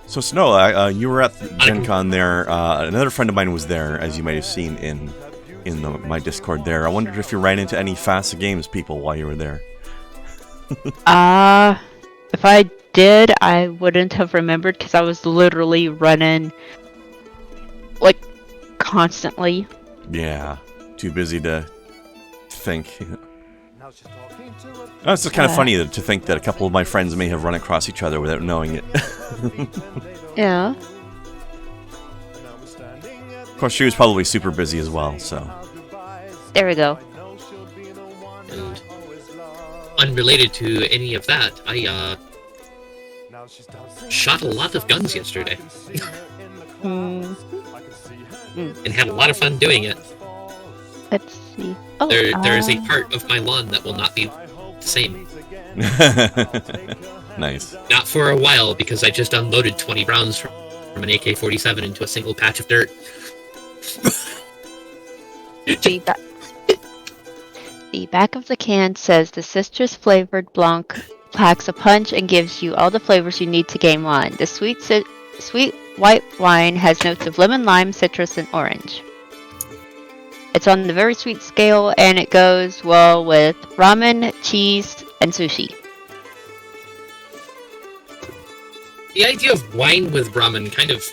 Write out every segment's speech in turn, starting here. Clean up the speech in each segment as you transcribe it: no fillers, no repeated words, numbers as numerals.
So Snow, you were at Gen Con there. Another friend of mine was there, as you might have seen in my Discord there. I wondered if you ran into any FASA Games people while you were there. If I did, I wouldn't have remembered because I was literally running, like, constantly. Yeah, too busy to think. Oh, it's just kind of funny to think that a couple of my friends may have run across each other without knowing it. Yeah. Of course, she was probably super busy as well, so. There we go. And unrelated to any of that, I shot a lot of guns yesterday. And had a lot of fun doing it. Let's see. Oh, there is a part of my lawn that will not be the same. Nice. Not for a while, because I just unloaded 20 rounds from an AK-47 into a single patch of dirt. The back of the can says the citrus-flavored Blanc packs a punch and gives you all the flavors you need to game on. The sweet white wine has notes of lemon, lime, citrus, and orange. It's on the very sweet scale, and it goes well with ramen, cheese, and sushi. The idea of wine with ramen kind of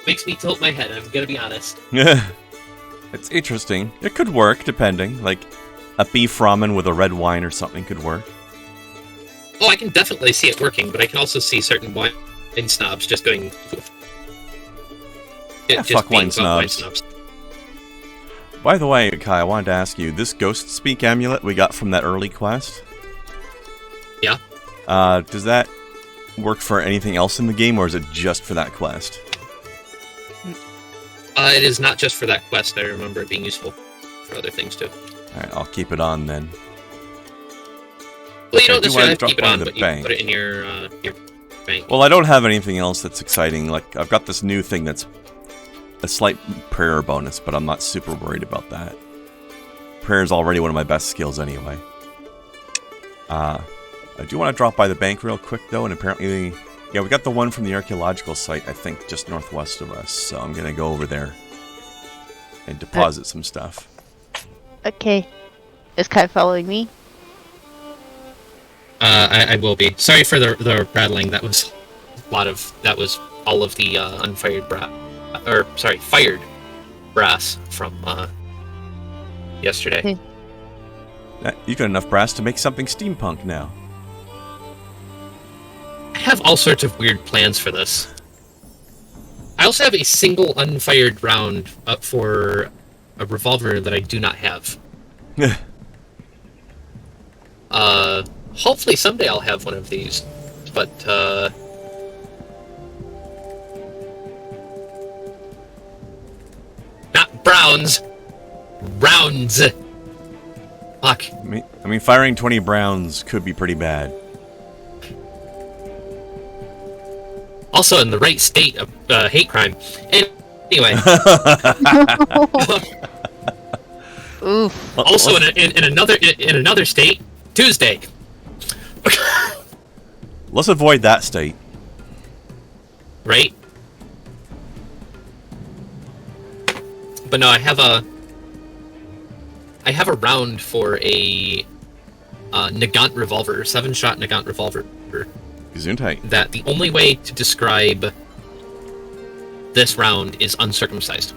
makes me tilt my head, I'm gonna be honest. It's interesting. It could work, depending. Like, a beef ramen with a red wine or something could work. Oh, I can definitely see it working, but I can also see certain wine snobs just going... Yeah, fuck wine snobs. By the way, Kai, I wanted to ask you, this Ghost Speak amulet we got from that early quest? Yeah. Does that work for anything else in the game, or is it just for that quest? It is not just for that quest. I remember it being useful for other things, too. Alright, I'll keep it on, then. Well, you don't necessarily have to keep it on, but you can put it in your bank. Well, I don't have anything else that's exciting. Like, I've got this new thing that's a slight prayer bonus, but I'm not super worried about that. Prayer is already one of my best skills anyway. I do want to drop by the bank real quick, though, and apparently... Yeah, we got the one from the archaeological site, I think, just northwest of us, so I'm gonna go over there and deposit some stuff. Okay. Is Kai following me? I will be. Sorry for the rattling. That was a lot of... That was all of the unfired brass... Or, sorry, fired brass from yesterday. Okay. You got enough brass to make something steampunk now. I have all sorts of weird plans for this. I also have a single unfired round up for a revolver that I do not have. Hopefully someday I'll have one of these, but not browns, rounds. Fuck. I mean, firing 20 browns could be pretty bad. Also in the right state of hate crime. Anyway. Oof. Also in another state, Tuesday. Let's avoid that state. Right? But no, I have a round for a Nagant revolver, 7-shot Nagant revolver. Gesundheit. That the only way to describe this round is uncircumcised.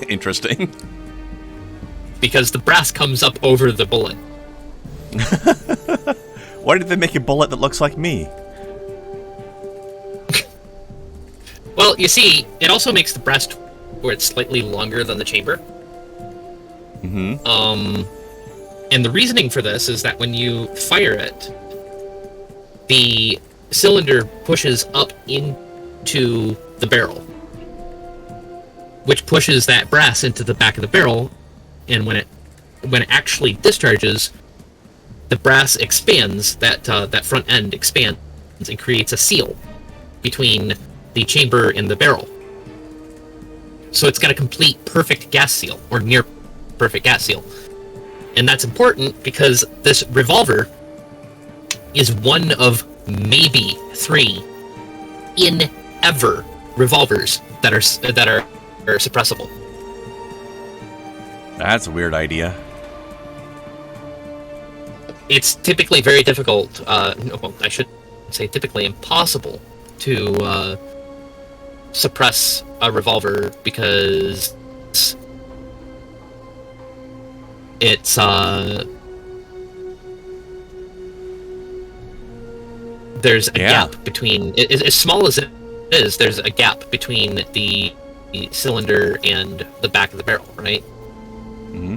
Interesting. Because the brass comes up over the bullet. Why did they make a bullet that looks like me? Well, you see, it also makes the breast where it's slightly longer than the chamber. Mm-hmm. And the reasoning for this is that when you fire it, the cylinder pushes up into the barrel, which pushes that brass into the back of the barrel, and when it actually discharges, the brass expands, that front end expands and creates a seal between the chamber and the barrel. So it's got a complete perfect gas seal, or near perfect gas seal. And that's important because this revolver is one of maybe 3 in ever revolvers that are suppressible. That's a weird idea. It's typically very difficult, well, I should say typically impossible to suppress a revolver because it's there's a gap between, as small as it is, there's a gap between the cylinder and the back of the barrel, right? Mm-hmm.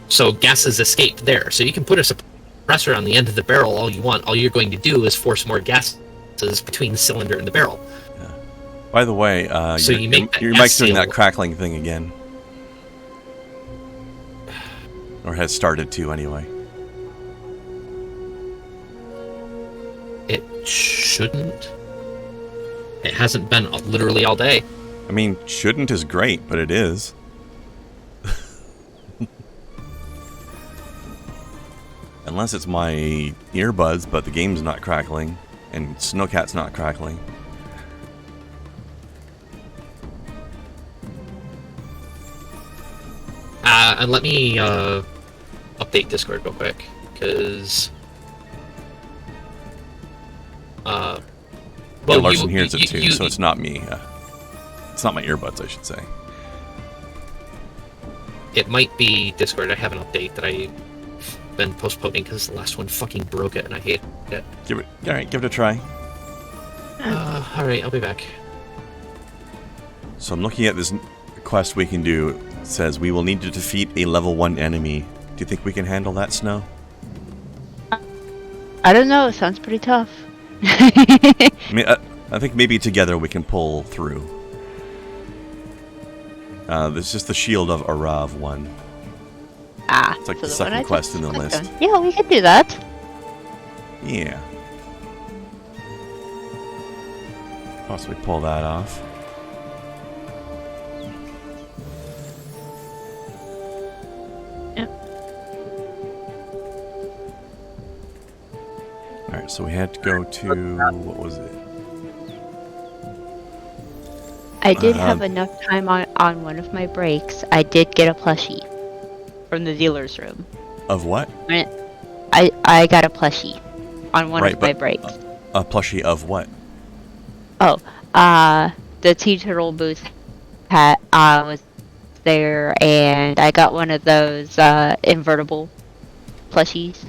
So gases escape there. So you can put a suppressor on the end of the barrel all you want. All you're going to do is force more gases between the cylinder and the barrel. Yeah. By the way, so your mic's doing that crackling thing again. Or has started to, anyway. It shouldn't. It hasn't been literally all day. I mean, shouldn't is great, but it is. Unless it's my earbuds, but the game's not crackling, and Snowcat's not crackling. And let me update Discord real quick, because well, yeah, Larson hears it too, so it's not me. It's not my earbuds, I should say. It might be Discord. I have an update that I've been postponing because the last one fucking broke it, and I hate it. Alright, give it a try. Alright, I'll be back. So I'm looking at this quest we can do. It says, we will need to defeat a level 1 enemy. Do you think we can handle that, Snow? I don't know. It sounds pretty tough. I mean, I think maybe together we can pull through. This is the Shield of Arrav one. Ah, it's like so the second quest in the list. Yeah, we could do that. Yeah. Possibly pull that off. Yep. Alright, so we had to go to... what was it? I did have enough time on one of my breaks. I did get a plushie from the dealer's room. Of what? I got a plushie on one of my breaks. A plushie of what? Oh, the Tea Turtle booth was there, and I got one of those invertible plushies.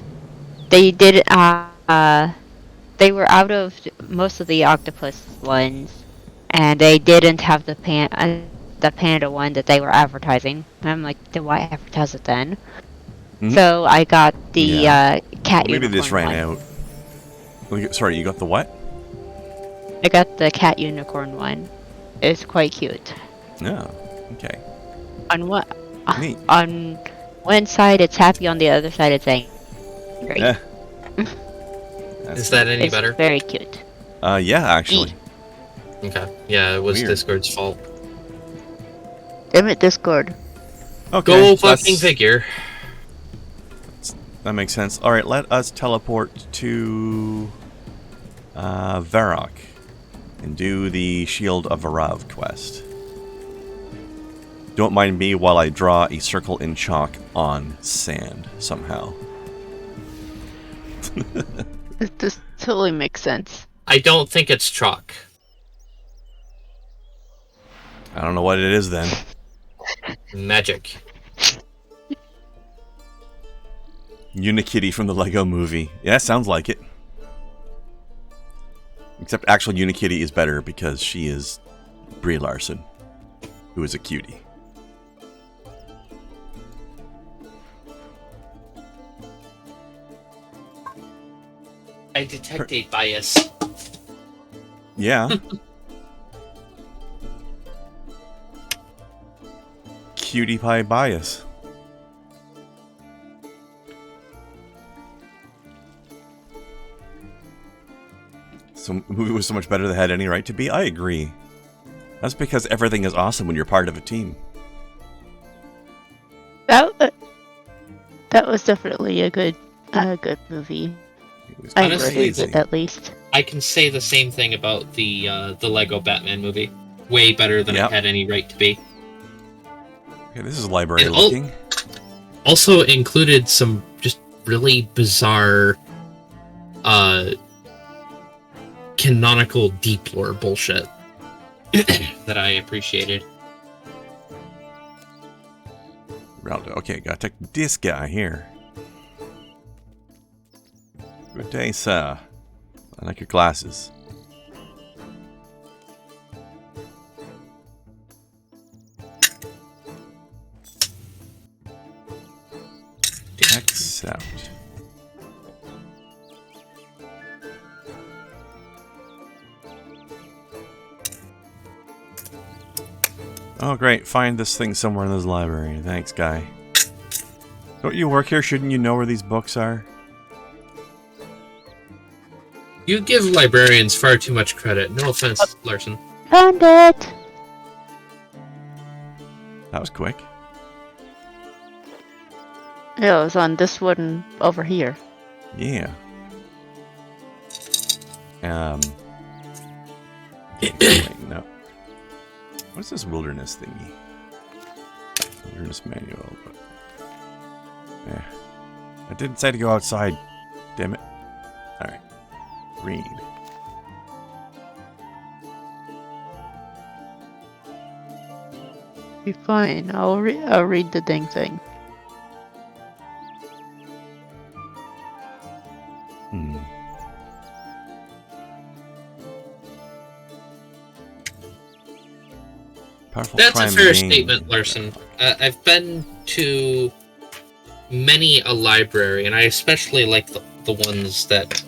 They did they were out of most of the octopus ones, and they didn't have the panda one that they were advertising. And I'm like, then why advertise it then? Mm-hmm. So I got the cat unicorn. Maybe this ran out. Sorry, you got the what? I got the cat unicorn one. It's quite cute. Oh, okay. On what? Neat. On one side it's happy, on the other side it's angry. Is that any better? Very cute. Yeah, actually. Okay. Yeah, it was Weird. Discord's fault. Damn it, Discord. Okay. Go fucking figure. That makes sense. Alright, let us teleport to Varrock and do the Shield of Arrav quest. Don't mind me while I draw a circle in chalk on sand somehow. This totally makes sense. I don't think it's chalk. I don't know what it is then. Magic. Unikitty from the Lego movie. Yeah, sounds like it. Except actual Unikitty is better because she is Brie Larson, who is a cutie. I detect a bias. Yeah. Cutie pie bias. So movie was so much better than it had any right to be? I agree. That's because everything is awesome when you're part of a team. That That was definitely a good movie. It was I Honestly, enjoyed it at least. I can say the same thing about the Lego Batman movie. Way better than Yep. it had any right to be. Okay, this is library And looking. Also included some just really bizarre canonical deep lore bullshit that I appreciated. Okay, gotta take this guy here. Good day, sir. I like your glasses. Accept. Oh, great. Find this thing somewhere in this library. Thanks, guy. Don't you work here? Shouldn't you know where these books are? You give librarians far too much credit. No offense, Larson. Found it! That was quick. Yeah, it was on this one over here. Yeah. Wait, no. What's this wilderness thingy? Wilderness manual, but... Yeah. I didn't say to go outside. Damn it. Alright. Read. Be fine. I'll read the dang thing. Hmm. Powerful That's a crime fair game. statement, Larson. I've been to many a library, and I especially like the ones that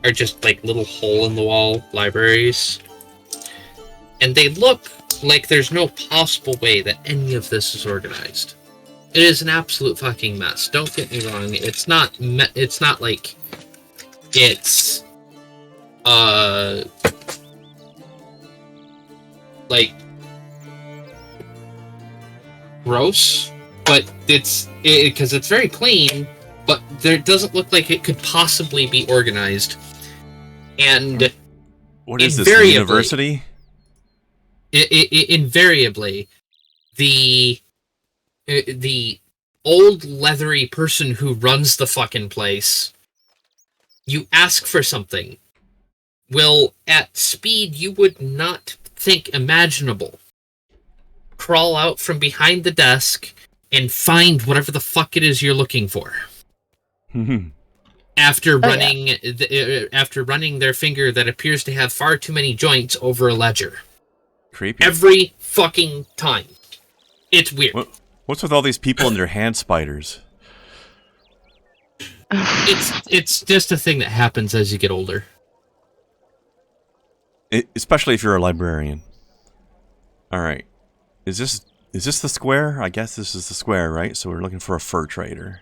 are just like little hole-in-the-wall libraries. And they look like there's no possible way that any of this is organized. It is an absolute fucking mess. Don't get me wrong. It's not like it's like gross, but it's because it's very clean, but there doesn't look like it could possibly be organized. And What is this, invariably- university? Invariably, the old leathery person who runs the fucking place, you ask for something, will, at speed you would not think imaginable, crawl out from behind the desk and find whatever the fuck it is you're looking for. After running, after running their finger that appears to have far too many joints over a ledger. Creepy. Every fucking time. It's weird. What's with all these people and their hand spiders? It's just a thing that happens as you get older. Especially if you're a librarian. Alright. Is this the square? I guess this is the square, right? So we're looking for a fur trader.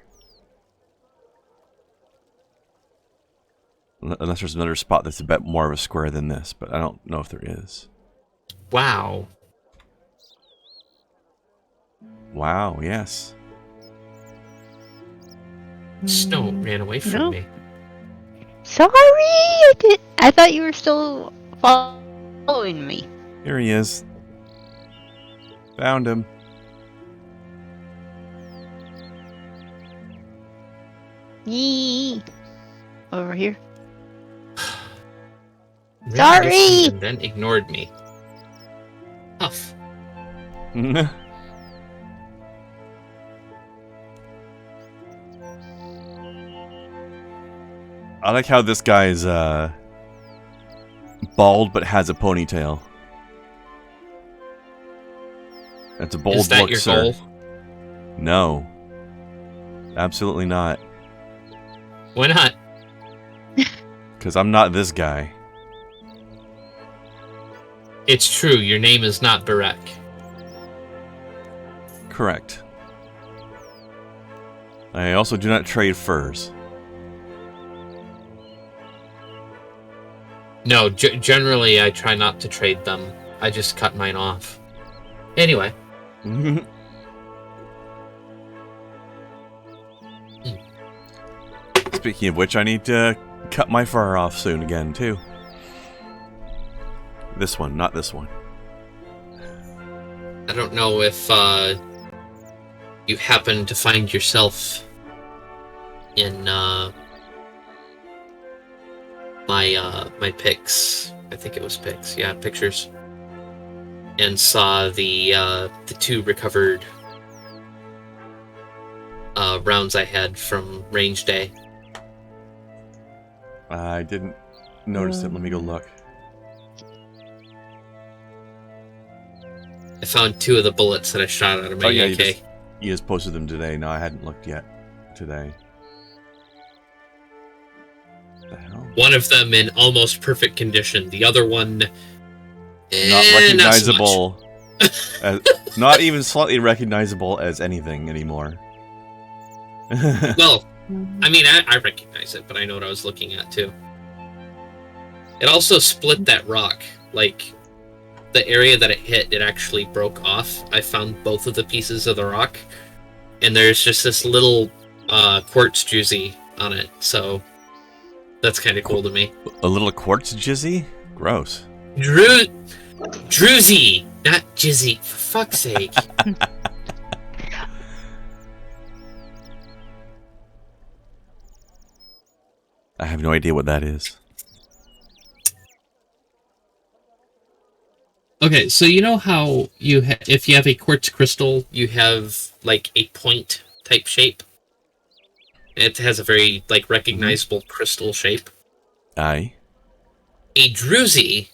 Unless there's another spot that's a bit more of a square than this, but I don't know if there is. Wow. Wow, yes. Snow ran away from me. Sorry, I thought you were still following me. Here he is. Found him. Yee. Over here. Ran Sorry! away from me and then ignored me. Tough. I like how this guy's bald but has a ponytail. That's a bold Is that look, your sir. goal? No. Absolutely not. Why not? Because I'm not this guy. It's true, your name is not Barek. Correct. I also do not trade furs. No, generally I try not to trade them. I just cut mine off. Anyway. Speaking of which, I need to cut my fur off soon again, too. This one, not this one. I don't know if you happen to find yourself in my pics. I think it was pics. Yeah, pictures. And saw the 2 recovered rounds I had from range day. I didn't notice it. Let me go look. I found 2 of the bullets that I shot out of my AK. You just posted them today. No, I hadn't looked yet today. What the hell? One of them in almost perfect condition. The other one... Not recognizable. Not even slightly recognizable as anything anymore. Well, I mean, I recognize it, but I know what I was looking at, too. It also split that rock. Like, the area that it hit, it actually broke off. I found both of the pieces of the rock, and there's just this little quartz jizzy on it, so that's kind of cool to me. A little quartz jizzy? Gross. Druzy, not jizzy, for fuck's sake. I have no idea what that is. Okay, so you know how if you have a quartz crystal, you have like a point type shape? It has a very like recognizable crystal shape. Aye. A druzy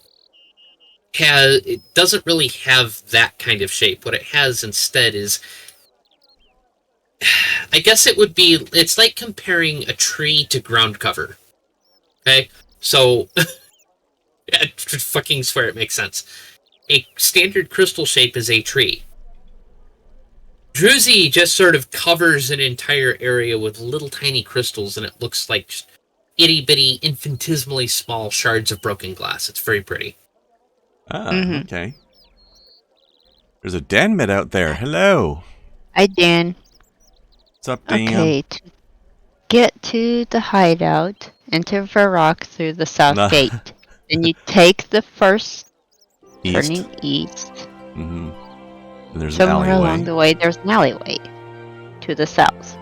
it doesn't really have that kind of shape. What it has instead is, I guess it's like comparing a tree to ground cover. Okay? So, I fucking swear it makes sense. A standard crystal shape is a tree. Druzy just sort of covers an entire area with little tiny crystals, and it looks like just itty-bitty, infinitesimally small shards of broken glass. It's very pretty. Ah, okay. There's a Dan Mid out there. Hello. Hi, Dan. What's up, Dan? Okay, to get to the hideout, enter Varrock through the south gate. Then you take the first turning east. Mm-hmm. And there's Somewhere an alleyway. along the way, there's an alleyway to the south.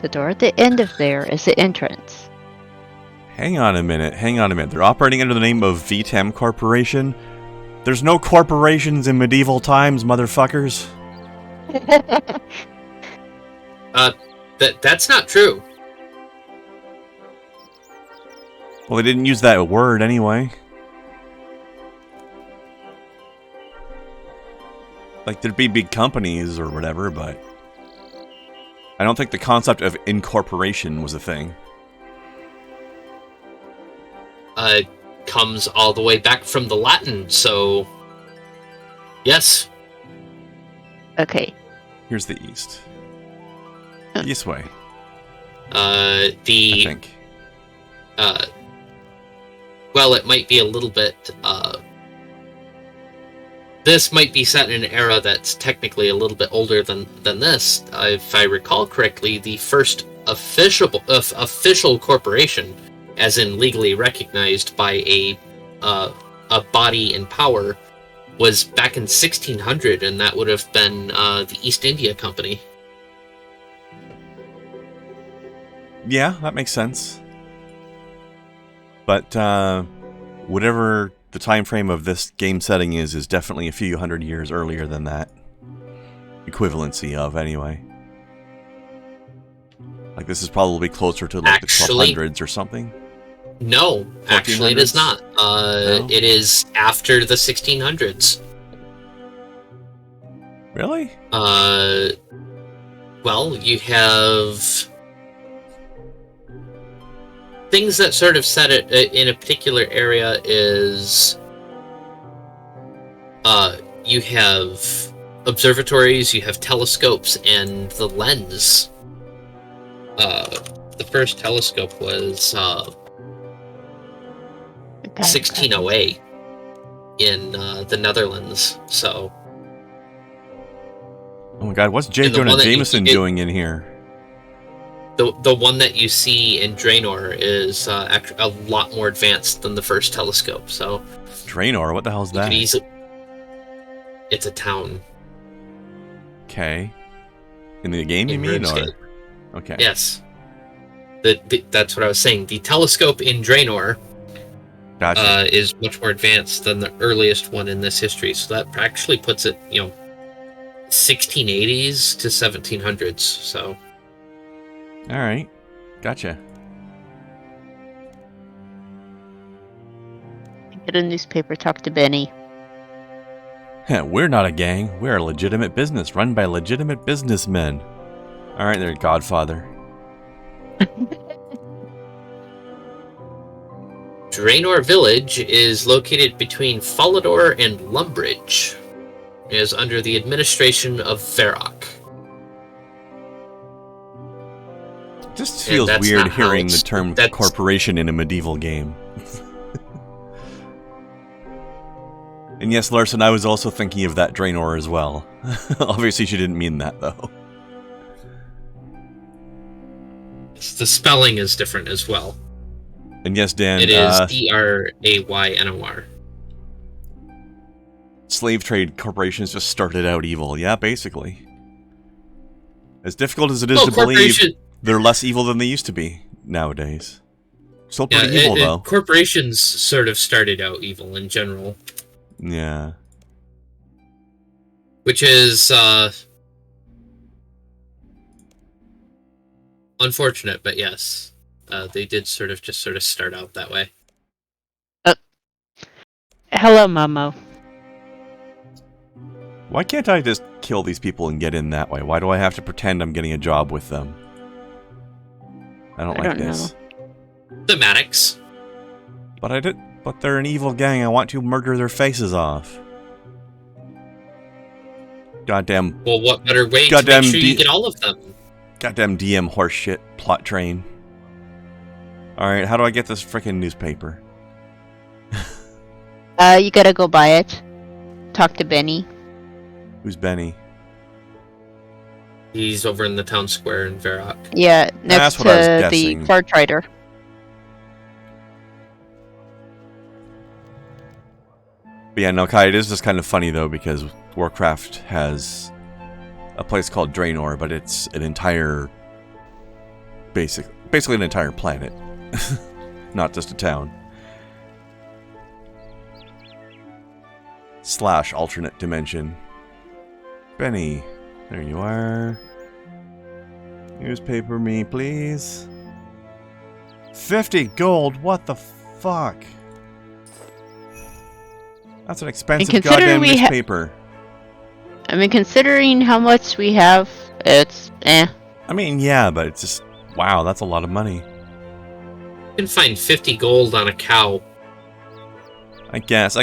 The door at the end of there is the entrance. Hang on a minute. They're operating under the name of VTEM Corporation. There's no corporations in medieval times, motherfuckers. That's not true. Well, they didn't use that word anyway. Like, there'd be big companies or whatever, but I don't think the concept of incorporation was a thing. Comes all the way back from the Latin, so yes. Okay. Here's the east. This way. I think. Well, it might be a little bit, this might be set in an era that's technically a little bit older than this. If I recall correctly, the first official corporation, as in legally recognized by a body in power, was back in 1600, and that would have been the East India Company. Yeah, that makes sense. But whatever the time frame of this game setting is definitely a few hundred years earlier than that. Equivalency of, anyway. Like, this is probably closer to like the 1200s or something. No, actually it is not. No? It is after the 1600s. Really? Well, you have things that sort of set it in a particular area is you have observatories, you have telescopes, and the lens. The first telescope was 1608 in the Netherlands. So, oh my God, what's J. Jonah Jameson doing in here? The one that you see in Draenor is a lot more advanced than the first telescope. So Draenor, what the hell's you that? could easily. It's a town. Okay. In the game, you In mean? RuneScape. Or? Okay. Yes. That's what I was saying. The telescope in Draenor Gotcha. is much more advanced than the earliest one in this history. So that actually puts it, 1680s to 1700s. So. All right. Gotcha. Get a newspaper, talk to Benny. We're not a gang. We're a legitimate business run by legitimate businessmen. All right, there, Godfather. Draenor Village is located between Falador and Lumbridge. It is under the administration of Varrock. Just And feels that's weird not how hearing the it's- term that's- corporation in a medieval game. And yes, Larson, I was also thinking of that Draenor as well. Obviously, she didn't mean that, though. The spelling is different as well. And yes, Dan, It is Draynor. slave trade corporations just started out evil. Yeah, basically. As difficult as it is to believe, they're less evil than they used to be nowadays. Still pretty evil, though. Corporations sort of started out evil in general. Yeah. Which is unfortunate, but yes. They did sort of start out that way. Hello, Momo. Why can't I just kill these people and get in that way? Why do I have to pretend I'm getting a job with them? I don't like this. Thematics. But they're an evil gang. I want to murder their faces off. Goddamn. Well, what better way to Goddamn make sure you get all of them? Goddamn DM horseshit plot train. Alright, how do I get this frickin' newspaper? You gotta go buy it. Talk to Benny. Who's Benny? He's over in the town square in Varrock. Yeah, next That's what I was to the guessing. car trader. But yeah, no, Kai, it is just kind of funny though, because Warcraft has a place called Draenor, but it's an entire... Basically an entire planet. Not just a town. / alternate dimension. Benny, there you are. Newspaper me, please. 50 gold, what the fuck? That's an expensive goddamn newspaper. I mean, considering how much we have, it's eh. I mean, yeah, but it's just... Wow, that's a lot of money. You can find 50 gold on a cow. I guess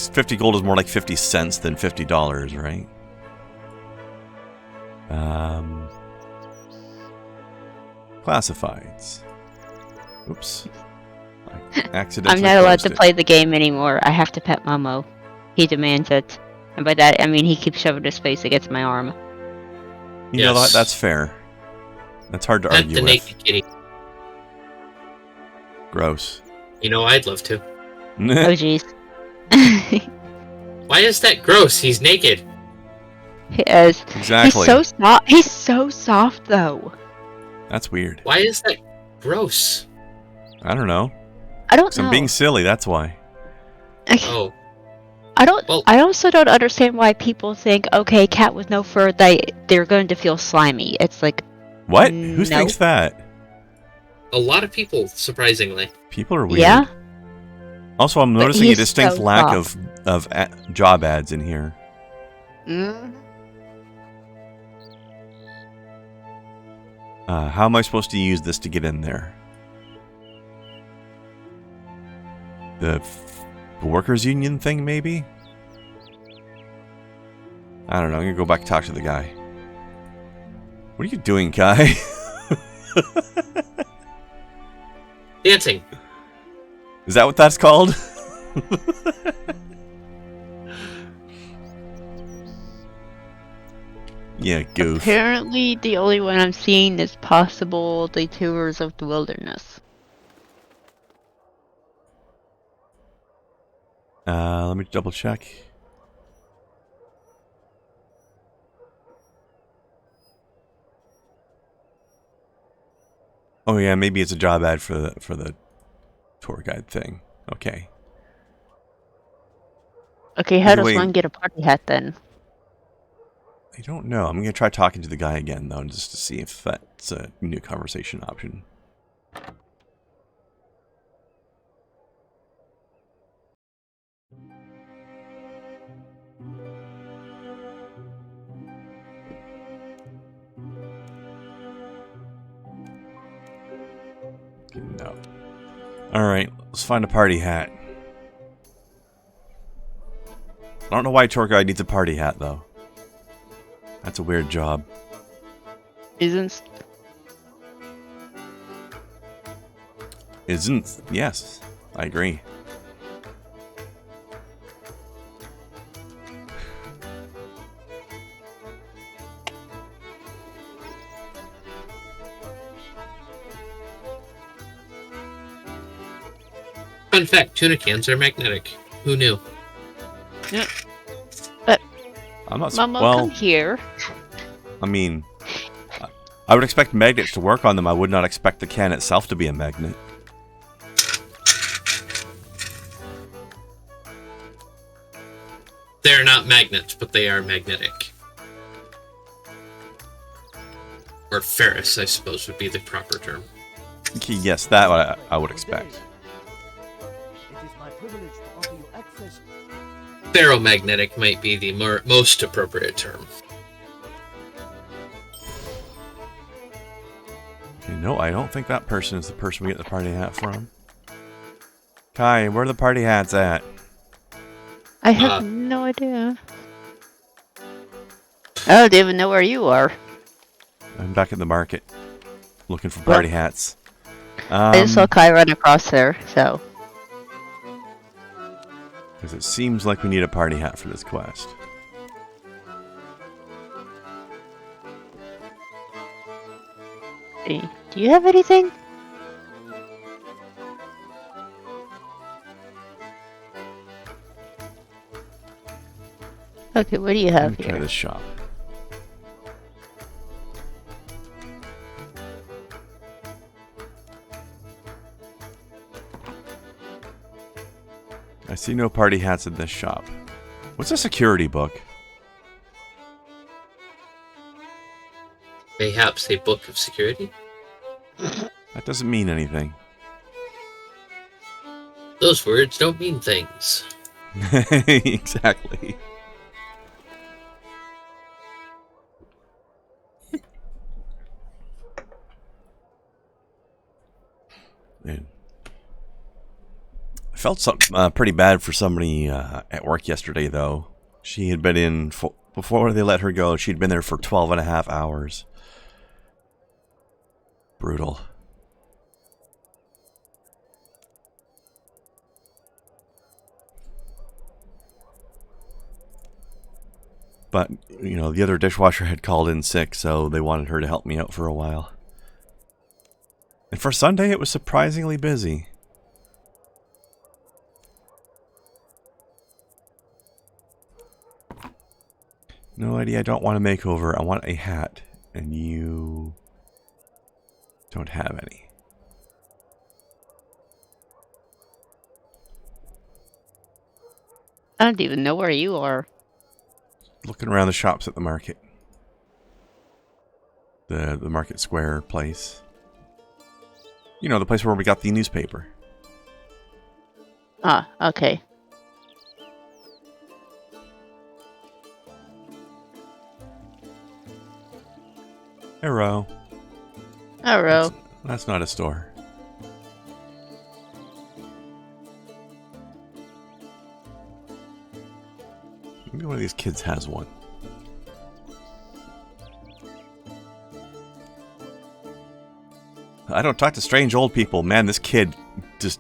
50 gold is more like 50 cents than $50, right? Classifieds. Oops. I accidentally I'm not allowed to closed it. play the game anymore. I have to pet Momo. He demands it. And by that, I mean he keeps shoving his face against my arm. You know Yes. that's fair. That's hard to Pet argue the with. naked kitty. Gross. I'd love to. Oh jeez. Why is that gross? He's naked. He is. Exactly. He's so soft. He's so soft though. That's weird. Why is that gross? I don't know. I don't 'Cause know. I'm being silly, that's why. Oh, I don't. Well- I also don't understand why people think, okay, cat with no fur, they're going to feel slimy. It's like, What? Who No. thinks that? a lot of people, surprisingly. People are weird. yeah. Also, I'm But noticing a he's distinct so lack soft. of job ads in here. How am I supposed to use this to get in there? The workers' union thing, maybe? I don't know. I'm gonna go back and talk to the guy. What are you doing, Kai? Dancing. Is that what that's called? Yeah, goof. Apparently, the only one I'm seeing is possible the Tours of the Wilderness. Let me double check. Oh yeah, maybe it's a job ad for the tour guide thing. Okay. Okay, how does Anyway, one get a party hat then? I don't know. I'm gonna try talking to the guy again though, just to see if that's a new conversation option. No. Alright, let's find a party hat. I don't know why a tour guide needs a party hat, though. That's a weird job. Isn't... Isn't? Yes, I agree. Fun fact, tuna cans are magnetic. Who knew? Yeah. I'm not. Mama, Well, come here. I mean, I would expect magnets to work on them. I would not expect the can itself to be a magnet. They're not magnets, but they are magnetic. Or ferrous, I suppose, would be the proper term. Okay, yes, that I would expect. It is my privilege to offer you access. Ferromagnetic might be the most appropriate term. Okay, no, I don't think that person is the person we get the party hat from. Kai, where are the party hats at? I have no idea. I don't even know where you are. I'm back at the market, looking for party hats. I just saw Kai run across there, so... Because it seems like we need a party hat for this quest. Hey, do you have anything? Okay, what do you Let have me try here? this shop. I see no party hats in this shop. What's a security book? Mayhaps a book of security? That doesn't mean anything. Those words don't mean things. Exactly. Man. I felt pretty bad for somebody at work yesterday, though. She had been in, before they let her go, she'd been there for 12.5 hours. Brutal. But, you know, the other dishwasher had called in sick, so they wanted her to help me out for a while. And for Sunday, it was surprisingly busy. No, lady, I don't want a makeover. I want a hat. And you don't have any. I don't even know where you are. Looking around the shops at the market. The market square place. You know, the place where we got the newspaper. Ah, okay. Arrow. Arrow. That's not a store. Maybe one of these kids has one. I don't talk to strange old people. Man, this kid just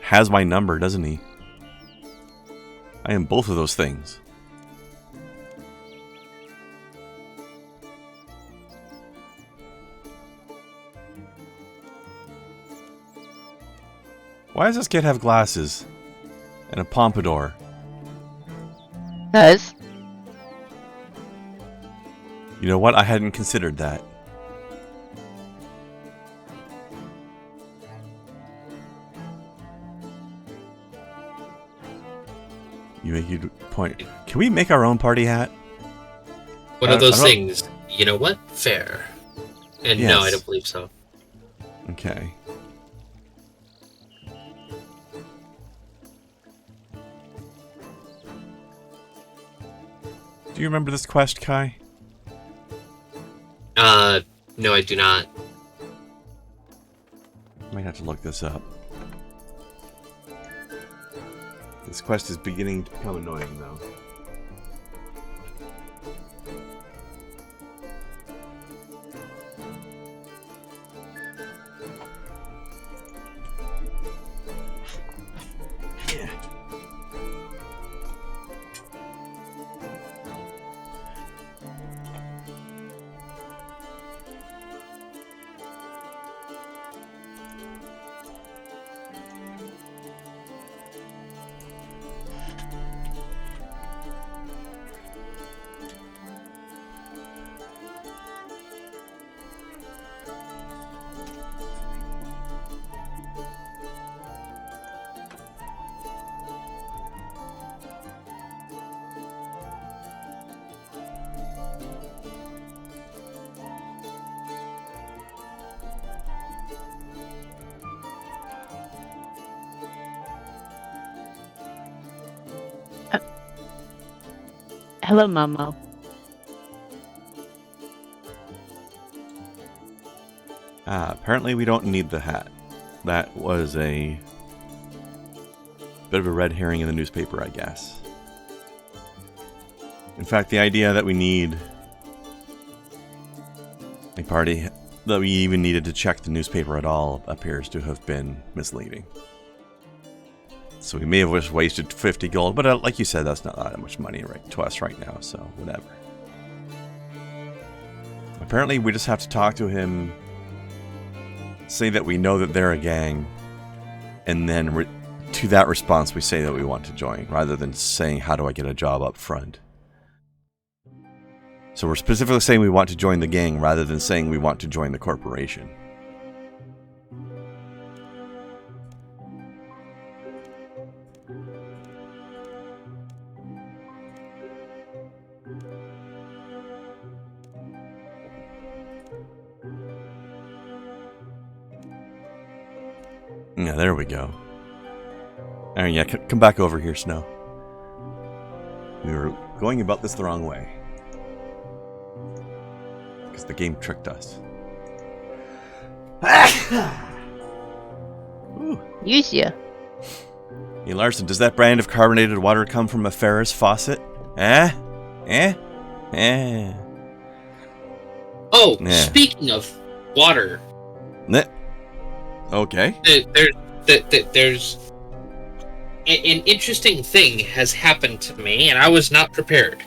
has my number, doesn't he? I am both of those things. Why does this kid have glasses? And a pompadour? Does. You know what? I hadn't considered that. You make a good point. Can we make our own party hat? One of those things. You know what? Fair. And no, I Yes. don't believe so. Okay. Do you remember this quest, Kai? No, I do not. Might have to look this up. This quest is beginning to become annoying, though. Hello, Momo. Apparently we don't need the hat. That was a bit of a red herring in the newspaper, I guess. In fact, the idea that we need a party, that we even needed to check the newspaper at all, appears to have been misleading. So we may have just wasted 50 gold, but like you said, that's not that much money to us right now, so whatever. Apparently we just have to talk to him, say that we know that they're a gang, and then to that response we say that we want to join, rather than saying, how do I get a job up front? So we're specifically saying we want to join the gang, rather than saying we want to join the corporation. Yeah, there we go. Alright, yeah, come back over here, Snow. We were going about this the wrong way. Because the game tricked us. Ooh. Use ya. Hey, Larson, does that brand of carbonated water come from a Ferris faucet? Eh? Eh? Eh? Oh, Yeah. Speaking of water, Okay. there's an interesting thing has happened to me, and I was not prepared.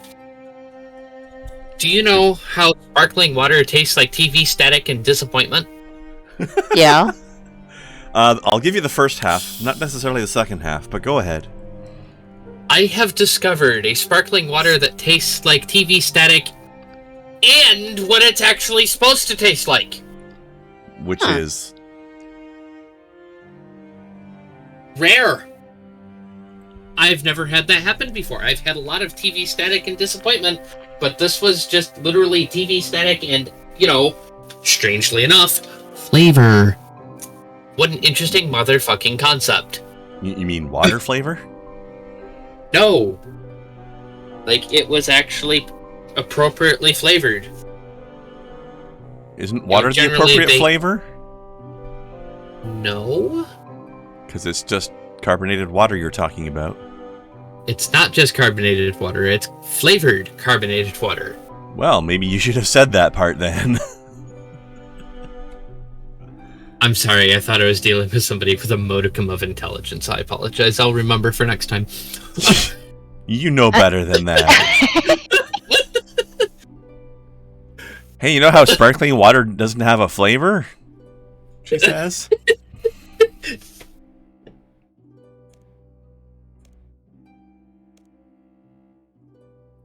Do you know how sparkling water tastes like TV static and disappointment? Yeah. I'll give you the first half, not necessarily the second half, but go ahead. I have discovered a sparkling water that tastes like TV static and what it's actually supposed to taste like. Which is... Rare. I've never had that happen before. I've had a lot of TV static and disappointment, but this was just literally TV static and, strangely enough, flavor. What an interesting motherfucking concept. You mean water flavor? No. Like, it was actually appropriately flavored. Isn't water the generally appropriate flavor? No. Because it's just carbonated water you're talking about. It's not just carbonated water, it's flavored carbonated water. Well, maybe you should have said that part then. I'm sorry, I thought I was dealing with somebody with a modicum of intelligence. I apologize. I'll remember for next time. You know better than that. Hey, you know how sparkling water doesn't have a flavor? She says.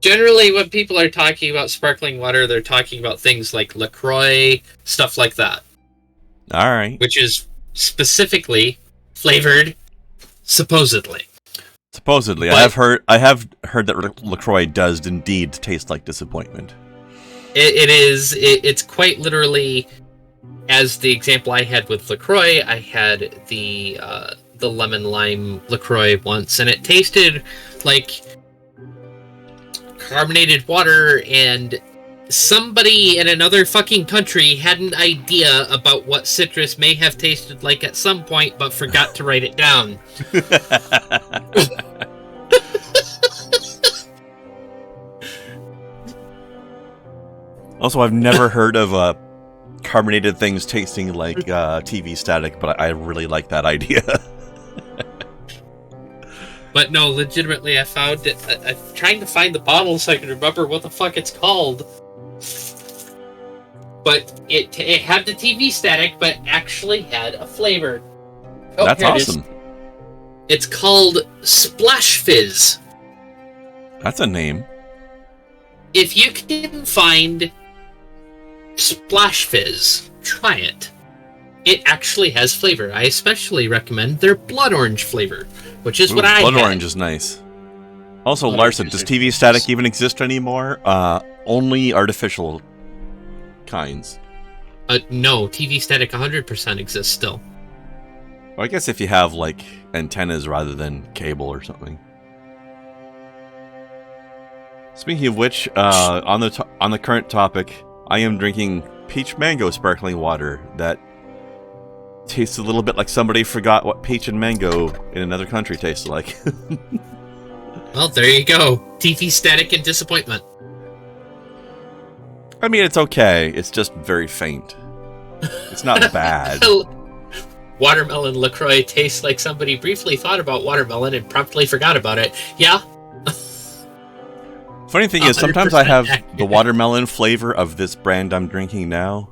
Generally, when people are talking about sparkling water, they're talking about things like LaCroix, stuff like that. All right. Which is specifically flavored, supposedly. Supposedly, But I have heard that LaCroix does indeed taste like disappointment. It's quite literally, as the example I had with LaCroix, I had the lemon lime LaCroix once, and it tasted like carbonated water, and somebody in another fucking country had an idea about what citrus may have tasted like at some point, but forgot to write it down. Also, I've never heard of carbonated things tasting like TV static, but I really like that idea. But no, legitimately, I found it. I'm trying to find the bottle so I can remember what the fuck it's called. But it had the TV static, but actually had a flavor. Oh, That's awesome. It's called Splash Fizz. That's a name. If you can find Splash Fizz, try it. It actually has flavor. I especially recommend their blood orange flavor, which is what I Blood had. orange is nice. Also, Blood Larson, orange does is TV static even exist anymore? Only artificial kinds. No, TV static 100% exists still. Well, I guess if you have, like, antennas rather than cable or something. Speaking of which, on the current topic, I am drinking peach mango sparkling water that tastes a little bit like somebody forgot what peach and mango in another country tastes like. Well, there you go. TV static and disappointment. I mean, it's okay. It's just very faint. It's not bad. Watermelon LaCroix tastes like somebody briefly thought about watermelon and promptly forgot about it. Yeah. Funny thing is, sometimes I 100% have accurate. the watermelon flavor of this brand I'm drinking now,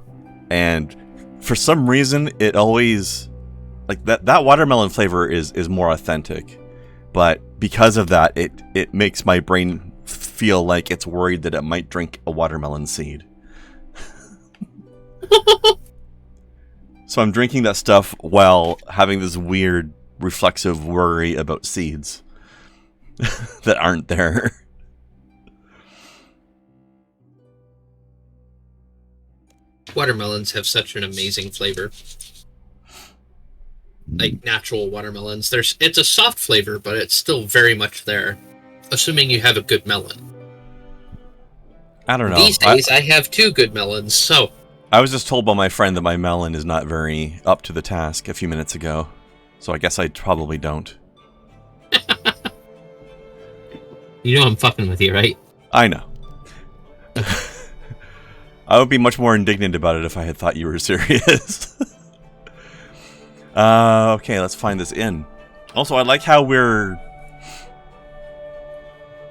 and for some reason, it always... Like, that watermelon flavor is more authentic, but because of that, it makes my brain feel like it's worried that it might drink a watermelon seed. So I'm drinking that stuff while having this weird reflexive worry about seeds that aren't there. Watermelons have such an amazing flavor. Like natural watermelons. It's a soft flavor, but it's still very much there. Assuming you have a good melon. I don't know. These days, I have 2 good melons, so... I was just told by my friend that my melon is not very up to the task a few minutes ago. So I guess I probably don't. You know I'm fucking with you, right? I know. I would be much more indignant about it if I had thought you were serious. Okay, let's find this inn. Also, I like how we're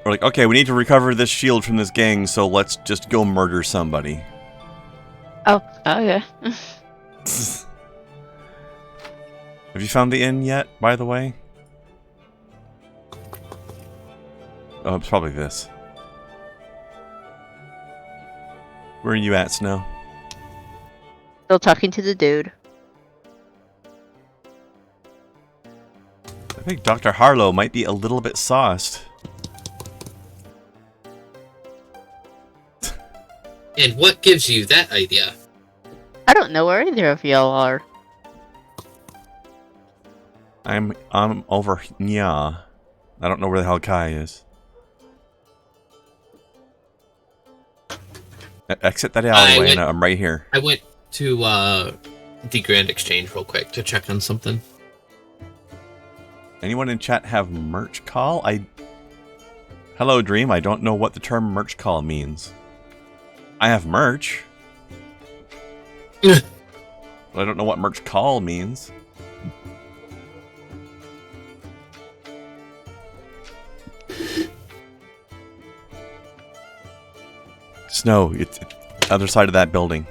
like, okay, we need to recover this shield from this gang, so let's just go murder somebody. Oh, yeah. Have you found the inn yet, by the way? Oh, it's probably this. Where are you at, Snow? Still talking to the dude. I think Dr. Harlow might be a little bit sauced. And what gives you that idea? I don't know where either of y'all are. I'm over here. I don't know where the hell Kai is. Exit that alleyway, and I'm right here. I went to the Grand Exchange real quick to check on something. Anyone in chat have merch call? Hello, Dream. I don't know what the term merch call means. I have merch. But I don't know what merch call means. Snow, it's other side of that building.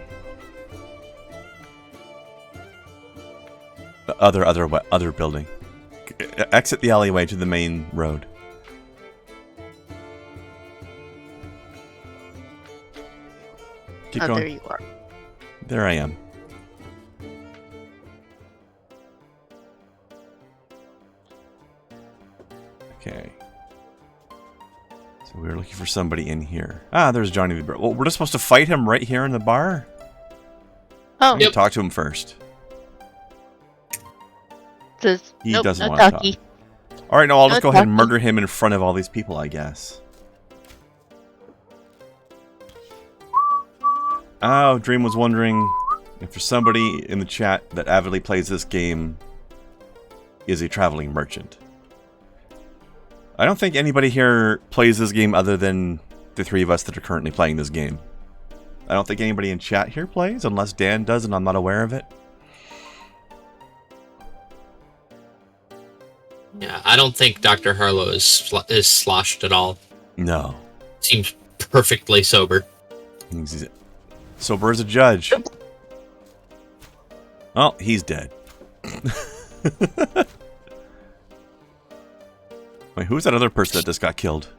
The other building. Exit the alleyway to the main road. Keep Oh, going. there you are. There I am. Okay. So we were looking for somebody in here. Ah, there's Johnny the Bear. Well, we're just supposed to fight him right here in the bar? Oh, We can talk to him first. says, He nope, doesn't no want to talkie. talk. Alright, no, I'll No just go ahead and talkie. murder him in front of all these people, I guess. Oh, Dream was wondering if there's somebody in the chat that avidly plays this game is a traveling merchant. I don't think anybody here plays this game other than the three of us that are currently playing this game. I don't think anybody in chat here plays, unless Dan does and I'm not aware of it. Yeah, I don't think Dr. Harlow is sloshed at all. No. Seems perfectly sober. He's sober as a judge. Oh, he's dead. Wait, who's that other person that just got killed?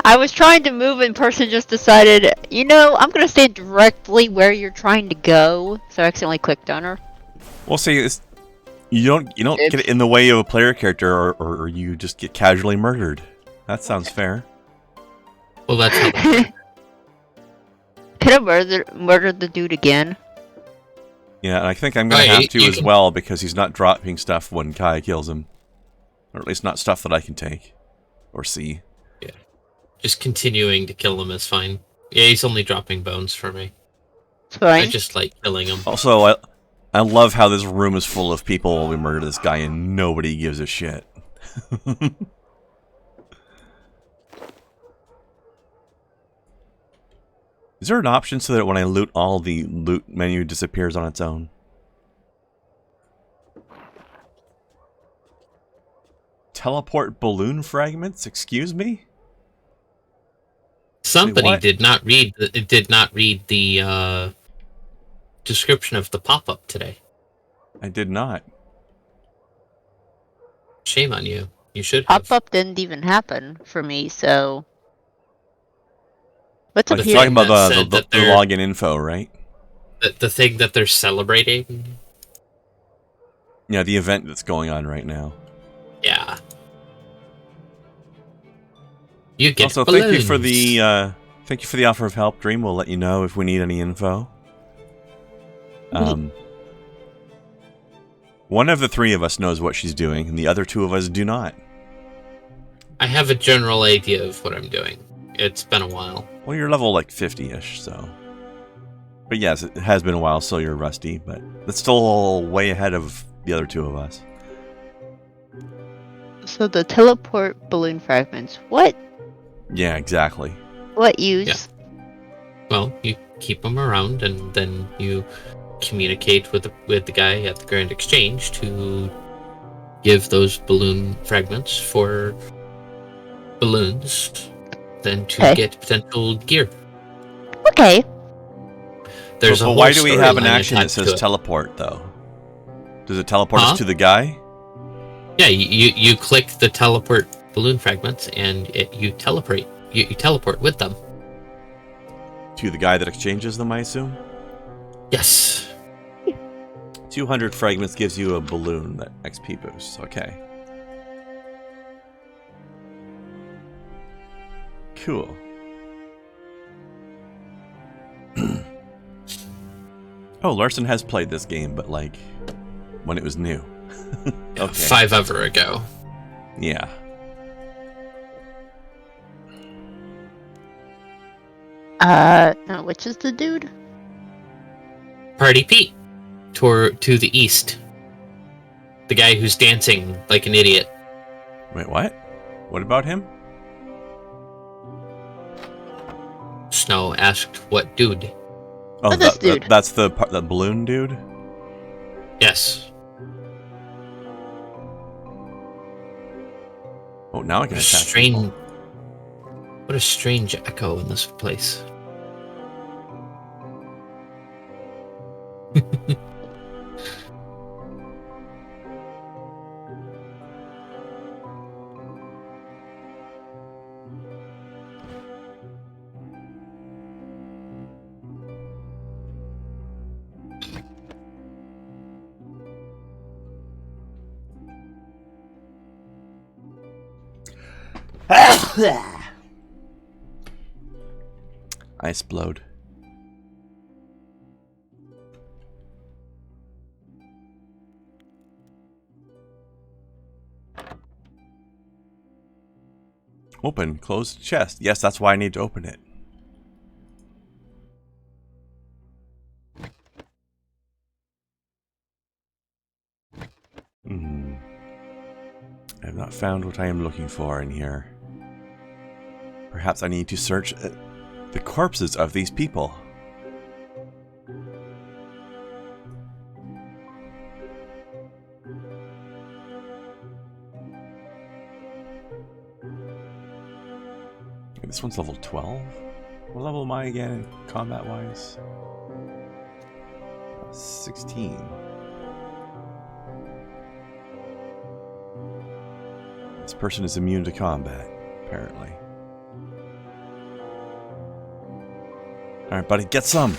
I was trying to move and person just decided, you know, I'm going to stand directly where you're trying to go. So I accidentally clicked on her. Well, see, you don't get in the way of a player character, or you just get casually murdered. That sounds fair. Well, that's how Could have murdered the dude again. Yeah, and I think I'm going to have to as well, because he's not dropping stuff when Kai kills him. Or at least not stuff that I can take. Or see. Yeah. Just continuing to kill him is fine. Yeah, he's only dropping bones for me. It's fine. I just like killing him. Also, I love how this room is full of people while we murder this guy and nobody gives a shit. Is there an option so that when I loot, all the loot menu disappears on its own? Teleport balloon fragments? Excuse me? Somebody Wait, did not read the description of the pop-up today. I did not. Shame on you. You should have. Pop-up didn't even happen for me, so... What's up Like, here? talking about that the they're- login info, right? The thing that they're celebrating. Yeah, the event that's going on right now. Yeah. You get Also, balloons. thank you for the offer of help, Dream. We'll let you know if we need any info. One of the three of us knows what she's doing, and the other two of us do not. I have a general idea of what I'm doing. It's been a while. Well, you're level like 50-ish, so. But yes, it has been a while, so you're rusty, but that's still way ahead of the other two of us. So the teleport balloon fragments. What? Yeah, exactly. What use? Yeah. Well, you keep them around, and then you communicate with the guy at the Grand Exchange to give those balloon fragments for balloons, then to get potential gear. Okay. There's But a why do we have an storyline action that attached says to it. teleport, though? Does it teleport us to the guy? Yeah, you click the teleport balloon fragments, and you teleport. You teleport with them. To the guy that exchanges them, I assume? Yes. 200 fragments gives you a balloon that XP boosts. Okay. Cool. Oh, Larson has played this game, but like when it was new. Okay. 5 ever ago. Yeah. No, which is the dude? Party Pete. To the east. The guy who's dancing like an idiot. Wait, what? What about him? Snow asked what dude. Oh, This dude. that's the balloon dude? Yes. Oh, now I can attack Strange. people. What a strange echo in this place. I explode. Open, closed chest. Yes, that's why I need to open it. I have not found what I am looking for in here. Perhaps I need to search the corpses of these people. This one's level 12. What level am I again, combat-wise? 16. This person is immune to combat, apparently. Alright, buddy, get some!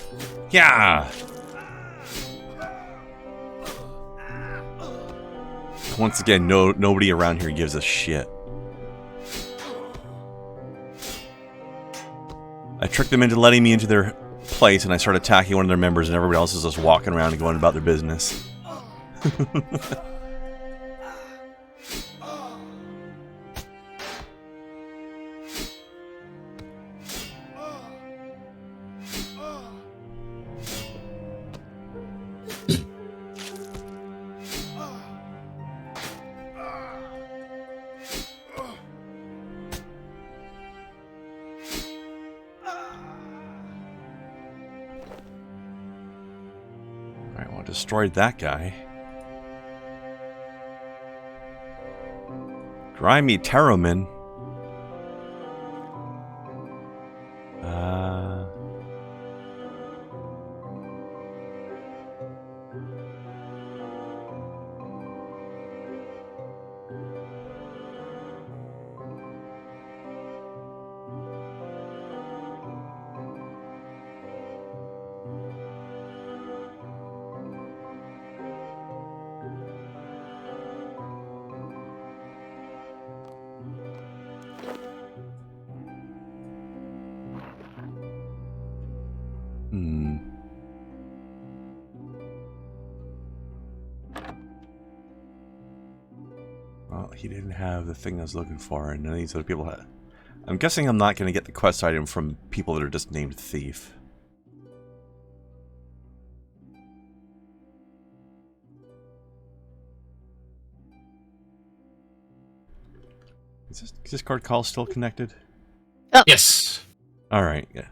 Yeah! Once again, nobody around here gives a shit. I tricked them into letting me into their place, and I start attacking one of their members, and everybody else is just walking around and going about their business. Destroyed that guy. Grimy Terroman. Well, he didn't have the thing I was looking for, and none of these other people had. I'm guessing I'm not going to get the quest item from people that are just named Thief. Is this card call still connected? Oh. Yes. Alright, yeah.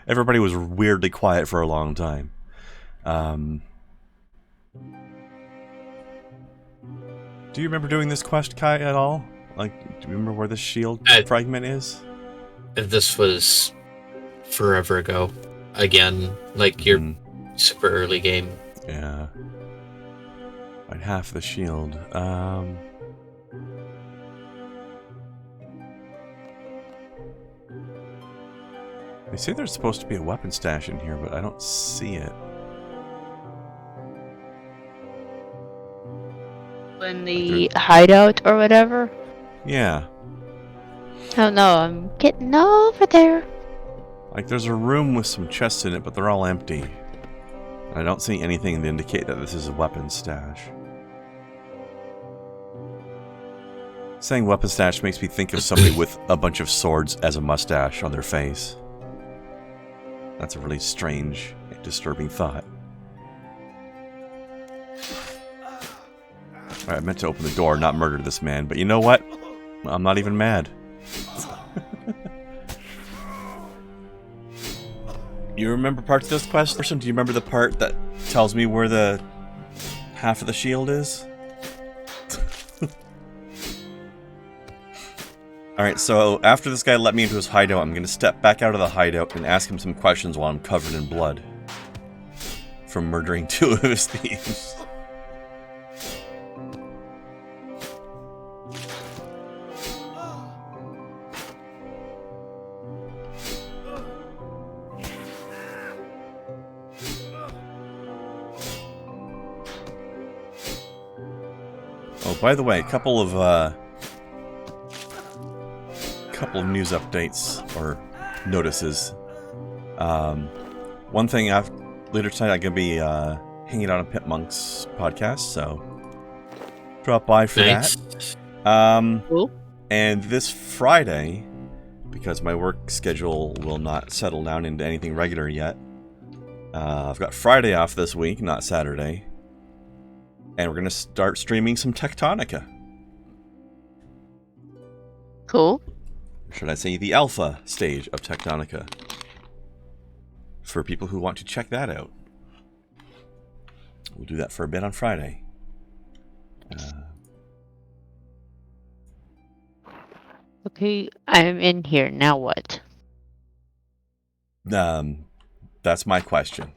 Everybody was weirdly quiet for a long time. Do you remember doing this quest, Kai, at all? Like, do you remember where this shield fragment is? This was forever ago. Again, like your super early game. Yeah. Like half the shield. They say there's supposed to be a weapon stash in here, but I don't see it. In the hideout or whatever? Yeah. Oh no, I'm getting over there. Like, there's a room with some chests in it, but they're all empty. I don't see anything to indicate that this is a weapon stash. Saying weapon stash makes me think of somebody with a bunch of swords as a mustache on their face. That's a really strange and disturbing thought. Alright, I meant to open the door, not murder this man, but you know what? I'm not even mad. You remember parts of this quest, person? Do you remember the part that tells me where the half of the shield is? Alright, so after this guy let me into his hideout, I'm going to step back out of the hideout and ask him some questions while I'm covered in blood. From murdering 2 of his thieves. Oh, by the way, a couple of couple of news updates or notices. One thing, later tonight I'm going to be hanging out on Pit Monk's podcast, so drop by for Nice. that. Cool. And this Friday, because my work schedule will not settle down into anything regular yet, I've got Friday off this week, not Saturday. And we're going to start streaming some Tectonica. Cool. Or should I say the alpha stage of Tectonica. For people who want to check that out. We'll do that for a bit on Friday. Okay, I'm in here. Now what? That's my question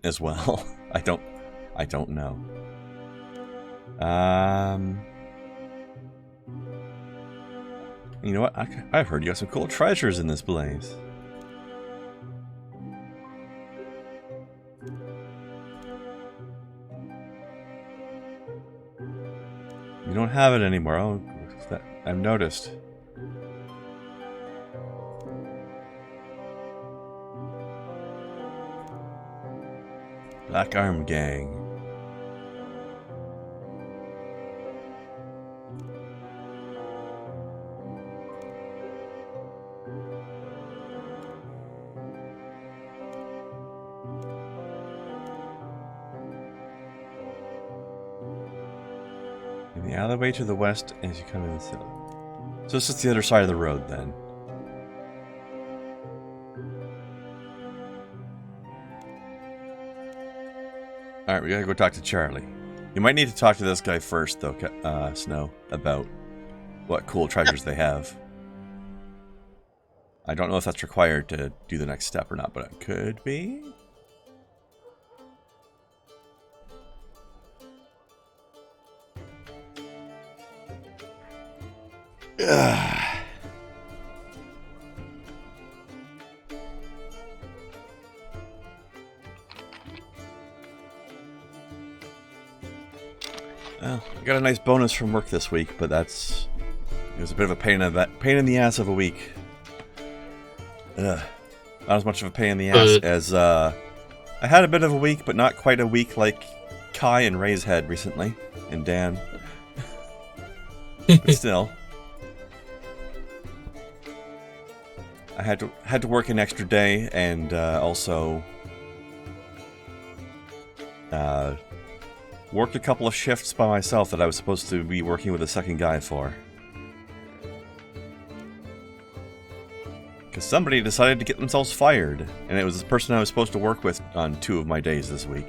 as well. I don't know. You know what? I've heard you got some cool treasures in this place. You don't have it anymore. Oh, I've noticed. Black Arm Gang. In the alleyway to the west as you come in the city. So this is the other side of the road then. Alright, we gotta go talk to Charlie. You might need to talk to this guy first, though, Snow, about what cool treasures they have. I don't know if that's required to do the next step or not, but it could be. Ugh. Well, I got a nice bonus from work this week, but it was a bit of a pain in the ass of a week. Ugh. Not as much of a pain in the ass as I had a bit of a week, but not quite a week like Kai and Ray's had recently, and Dan. But still, I had to work an extra day, and also worked a couple of shifts by myself that I was supposed to be working with a second guy for. Because somebody decided to get themselves fired, and it was the person I was supposed to work with on 2 of my days this week.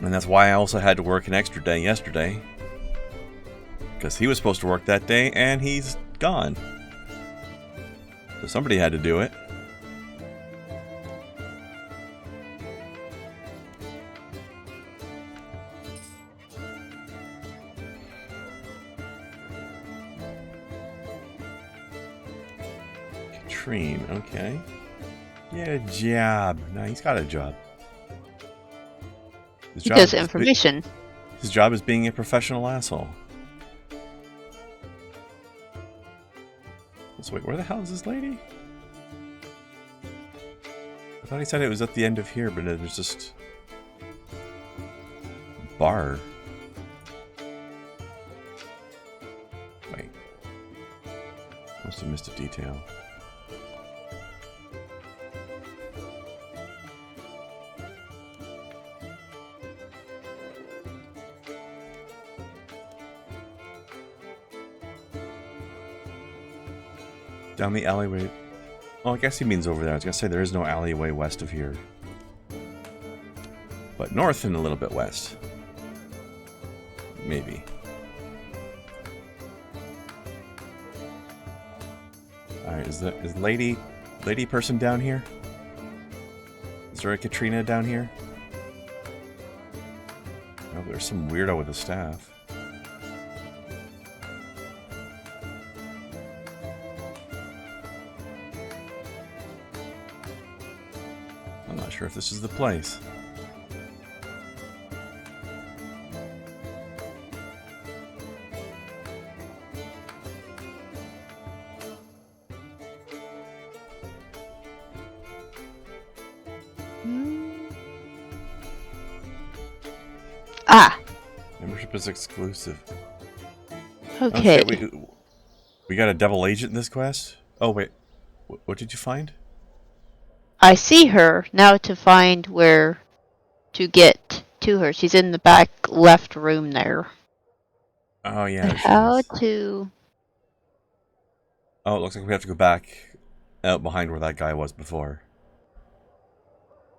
And that's why I also had to work an extra day yesterday. Because he was supposed to work that day, and he's gone. So somebody had to do it. Okay. Yeah, a job. No, he's got a job. He does information. His job is being a professional asshole. So wait, where the hell is this lady? I thought he said it was at the end of here, but it was just a bar. Wait. Must have missed a detail. Down the alleyway. Well, I guess he means over there. I was gonna say there is no alleyway west of here. But north and a little bit west. Maybe. Alright, is lady person down here? Is there a Katrina down here? Oh, there's some weirdo with a staff. I'm not sure if this is the place. Ah, Membership is exclusive. okay. We got a double agent in this quest? Oh, wait. What did you find? I see her. Now to find where to get to her. She's in the back left room there. Oh, yeah, there she How is. to... Oh, it looks like we have to go back out behind where that guy was before.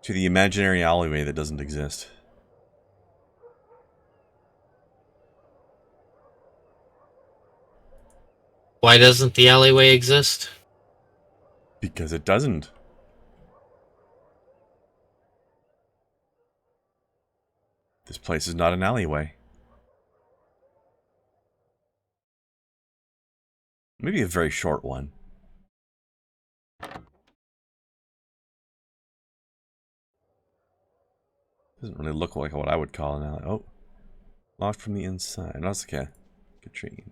To the imaginary alleyway that doesn't exist. Why doesn't the alleyway exist? Because it doesn't. This place is not an alleyway. Maybe a very short one. Doesn't really look like what I would call an alley. Oh. Locked from the inside. No, that's okay. Katrine.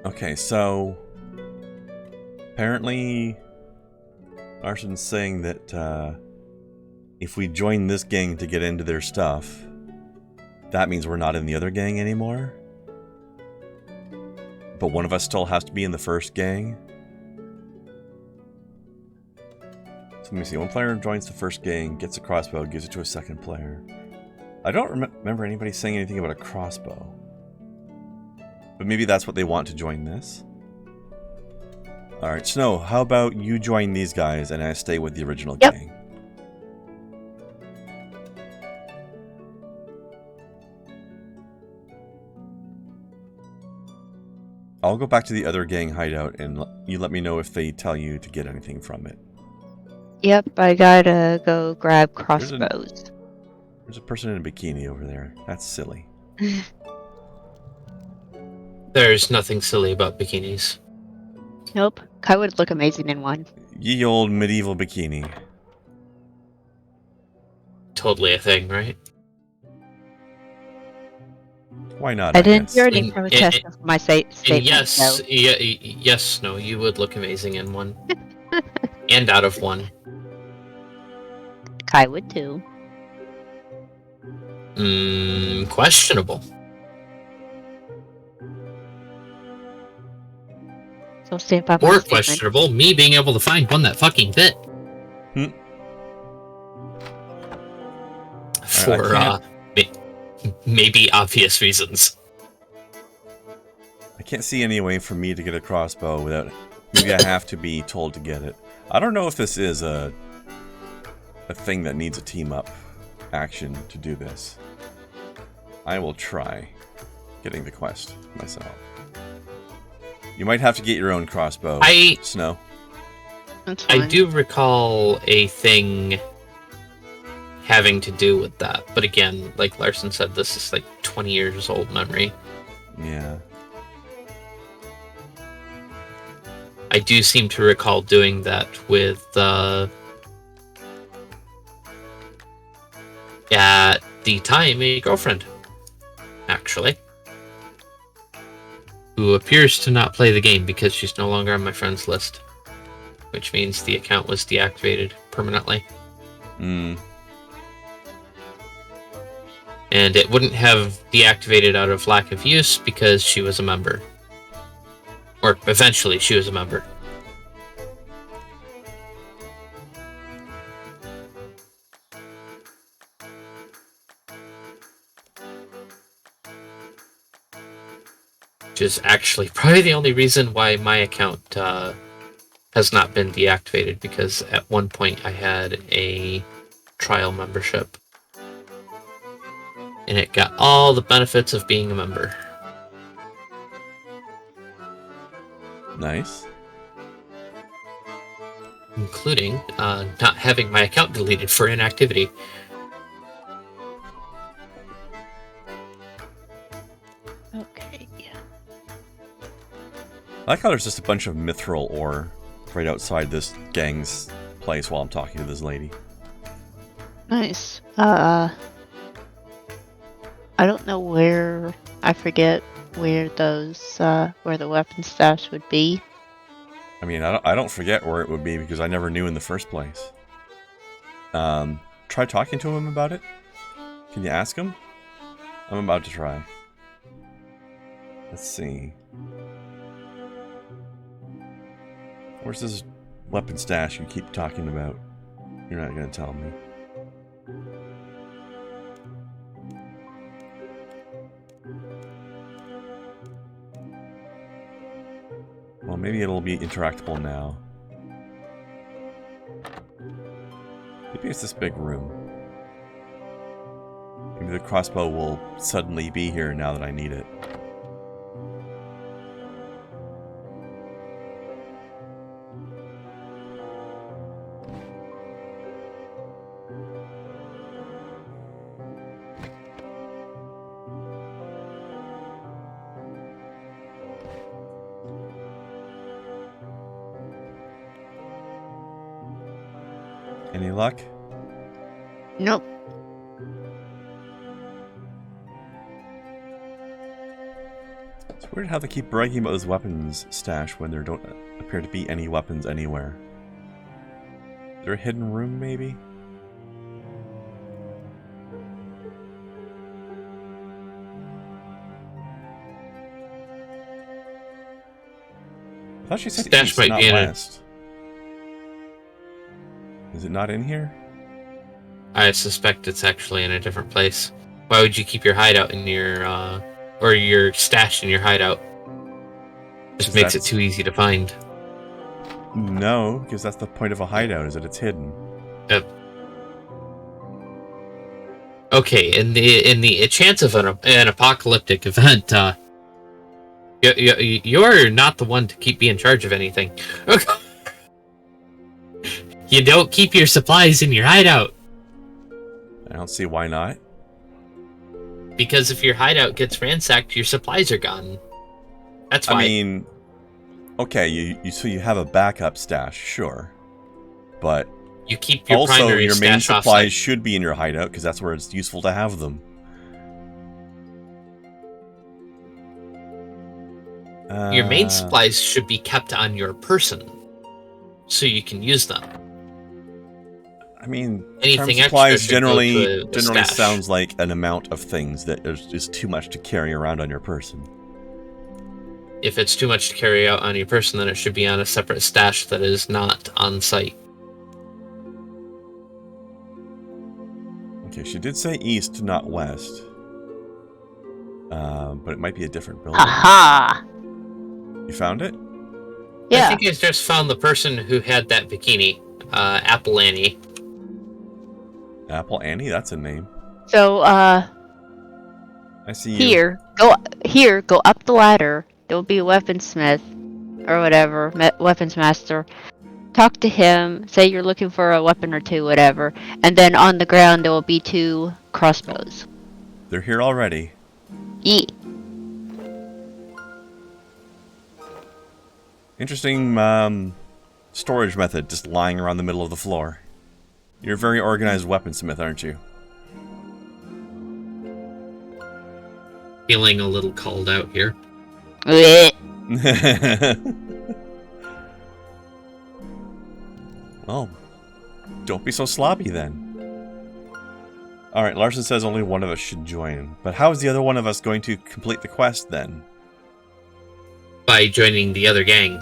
Okay, so apparently Larson's saying that if we join this gang to get into their stuff, that means we're not in the other gang anymore. But one of us still has to be in the first gang. So let me see. One player joins the first gang, gets a crossbow, gives it to a second player. I don't remember anybody saying anything about a crossbow. But maybe that's what they want to join this. Alright, Snow, how about you join these guys and I stay with the original gang? I'll go back to the other gang hideout and you let me know if they tell you to get anything from it. Yep, I gotta go grab crossbows. There's a person in a bikini over there. That's silly. There's nothing silly about bikinis. Nope. Kai would look amazing in one. Ye old medieval bikini. Totally a thing, right? Why not? I didn't guess? hear any And- protest of my statement. And yes, So. yes, no, you would look amazing in one. And out of one. Kai would too. Questionable. So stand by my Or statement. questionable, me being able to find one that fucking fit. For, maybe obvious reasons. I can't see any way for me to get a crossbow without... Maybe I have to be told to get it. I don't know if this is a thing that needs a team-up action to do this. I will try getting the quest myself. You might have to get your own crossbow, Snow. That's I fine. do recall a thing having to do with that. But again, like Larson said, this is like 20 years old memory. Yeah. I do seem to recall doing that with at the time a girlfriend, actually, who appears to not play the game because she's no longer on my friends list, which means the account was deactivated permanently. And it wouldn't have deactivated out of lack of use because she was a member. Or eventually she was a member. Which is actually probably the only reason why my account has not been deactivated, because at one point I had a trial membership. And it got all the benefits of being a member. Nice. including not having my account deleted for inactivity. Okay, yeah. I like how there's just a bunch of mithril ore right outside this gang's place while I'm talking to this lady. Nice. I don't know where, I forget where those, where the weapon stash would be. I mean, I don't forget where it would be because I never knew in the first place. Try talking to him about it? Can you ask him? I'm about to try. Let's see. Where's this weapon stash you keep talking about? You're not gonna tell me. Well, maybe it'll be interactable now. Maybe it's this big room. Maybe the crossbow will suddenly be here now that I need it. Any luck? Nope. It's weird how they keep bragging about this weapons stash when there don't appear to be any weapons anywhere. Is there a hidden room, maybe? I thought she said Stash east, might not be in it. west. Is it not in here? I suspect it's actually in a different place. Why would you keep your hideout in your, or your stash in your hideout? Just makes it too easy to find. No, because that's the point of a hideout, is that it's hidden. Okay, in the chance of an apocalyptic event, you're not the one to be in charge of anything. You don't keep your supplies in your hideout. I don't see why not. Because if your hideout gets ransacked, your supplies are gone. That's why. I mean, okay, so you have a backup stash, sure, but you keep your also primary your main stash supplies offsite. should be in your hideout because that's where it's useful to have them. Your main supplies should be kept on your person, so you can use them. I mean, Anything supplies extra should go generally to a stash. sounds like an amount of things that is too much to carry around on your person. If it's too much to carry out on your person, then it should be on a separate stash that is not on site. Okay, she did say east, not west. But it might be a different building. Aha! You found it? Yeah. I think I just found the person who had that bikini, Apple Annie. Apple Annie? That's a name. So, I see you. go up the ladder. There will be a weaponsmith, or whatever, weapons master. Talk to him, say you're looking for a weapon or two, whatever. And then on the ground there will be 2 crossbows. They're here already. Yee. Interesting storage method, just lying around the middle of the floor. You're a very organized weaponsmith, aren't you? Feeling a little called out here. Blech. Well, don't be so sloppy then. Alright, Larson says only one of us should join. But how is the other one of us going to complete the quest then? By joining the other gang.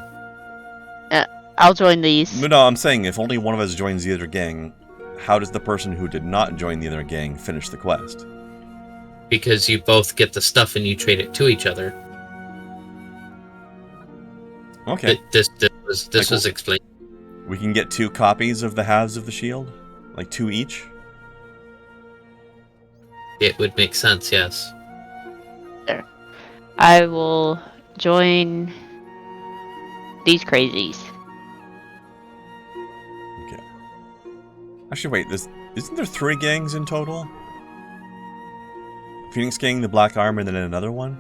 I'll join these. No, I'm saying if only one of us joins the other gang, how does the person who did not join the other gang finish the quest? Because you both get the stuff and you trade it to each other. Okay. This was explained. We can get 2 copies of the halves of the shield? Like 2 each? It would make sense, yes. There. I will join these crazies. Actually, wait, isn't there 3 gangs in total? Phoenix Gang, the Black Arm, and then another one?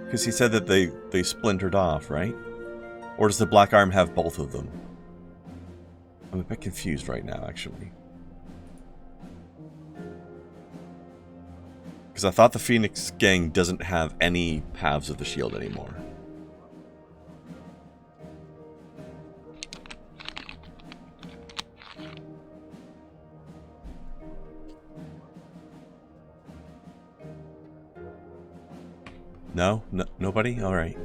Because he said that they splintered off, right? Or does the Black Arm have both of them? I'm a bit confused right now, actually. Because I thought the Phoenix Gang doesn't have any halves of the shield anymore. No? Nobody? Alright.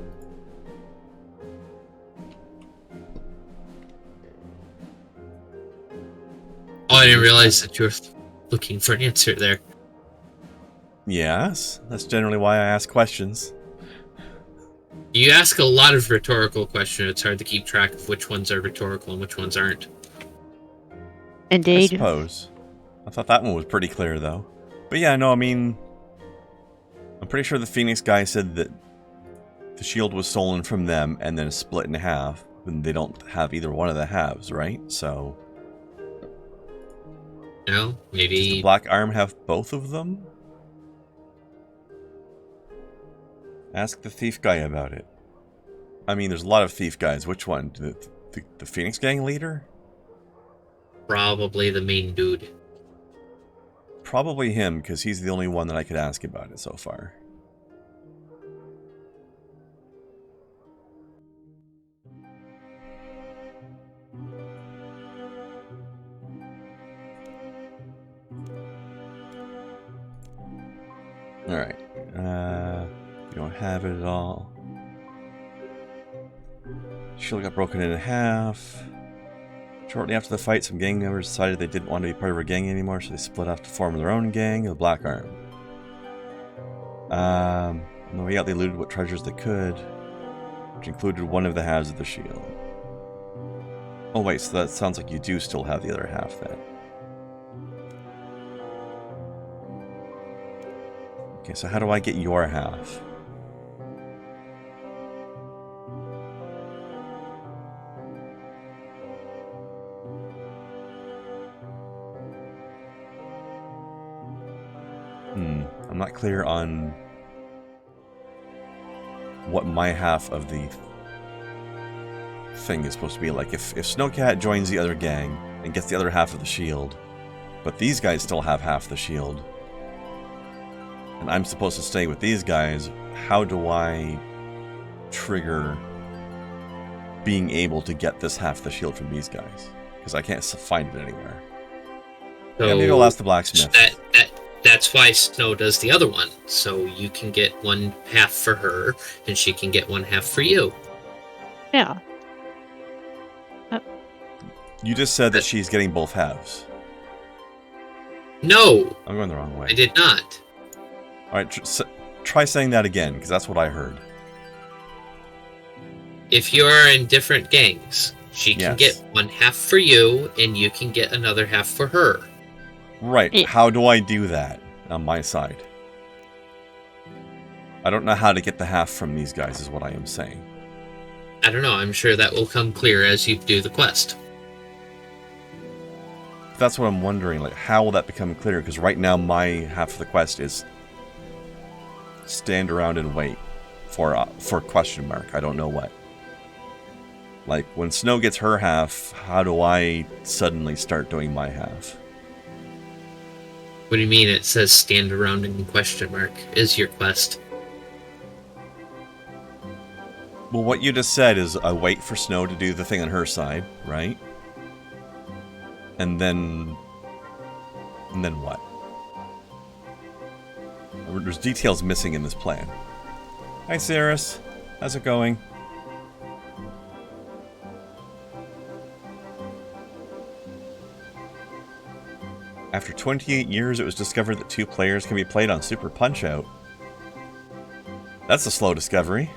Oh, I didn't realize that you were looking for an answer there. Yes, that's generally why I ask questions. You ask a lot of rhetorical questions. It's hard to keep track of which ones are rhetorical and which ones aren't. I Indeed. suppose. I thought that one was pretty clear, though. But yeah, no, I mean... I'm pretty sure the Phoenix guy said that the shield was stolen from them and then split in half. And they don't have either one of the halves, right? So... No, maybe... Does the Black Arm have both of them? Ask the thief guy about it. I mean, there's a lot of thief guys. Which one? The Phoenix Gang leader? Probably the main dude. Probably him, because he's the only one that I could ask about it so far. Alright. You don't have it at all. Shield got broken in half. Shortly after the fight, some gang members decided they didn't want to be part of a gang anymore, so they split off to form their own gang, the Black Arm. On the way out, they looted what treasures they could, which included one of the halves of the shield. Oh wait, so that sounds like you do still have the other half then. Okay, so how do I get your half? I'm not clear on what my half of the thing is supposed to be like. If Snowcat joins the other gang and gets the other half of the shield, but these guys still have half the shield, and I'm supposed to stay with these guys, how do I trigger being able to get this half the shield from these guys? Because I can't find it anywhere. So Yeah, maybe I'll ask the blacksmith. That's why Snow does the other one. So you can get one half for her, and she can get one half for you. Yeah. You just said that she's getting both halves. No, I'm going the wrong way. I did not. Alright, try saying that again, because that's what I heard. If you're in different gangs, she Yes. can get one half for you, and you can get another half for her. Right, Yeah. how do I do that on my side? I don't know how to get the half from these guys, is what I am saying. I don't know, I'm sure that will come clear as you do the quest. That's what I'm wondering, like, how will that become clear? Because right now my half of the quest is stand around and wait for question mark. I don't know what. Like, when Snow gets her half, how do I suddenly start doing my half? What do you mean it says stand around in question mark is your quest? Well, what you just said is I wait for Snow to do the thing on her side, right? And then what? There's details missing in this plan. Hi, Cirrus. How's it going? After 28 years, it was discovered that 2 players can be played on Super Punch-Out. That's a slow discovery.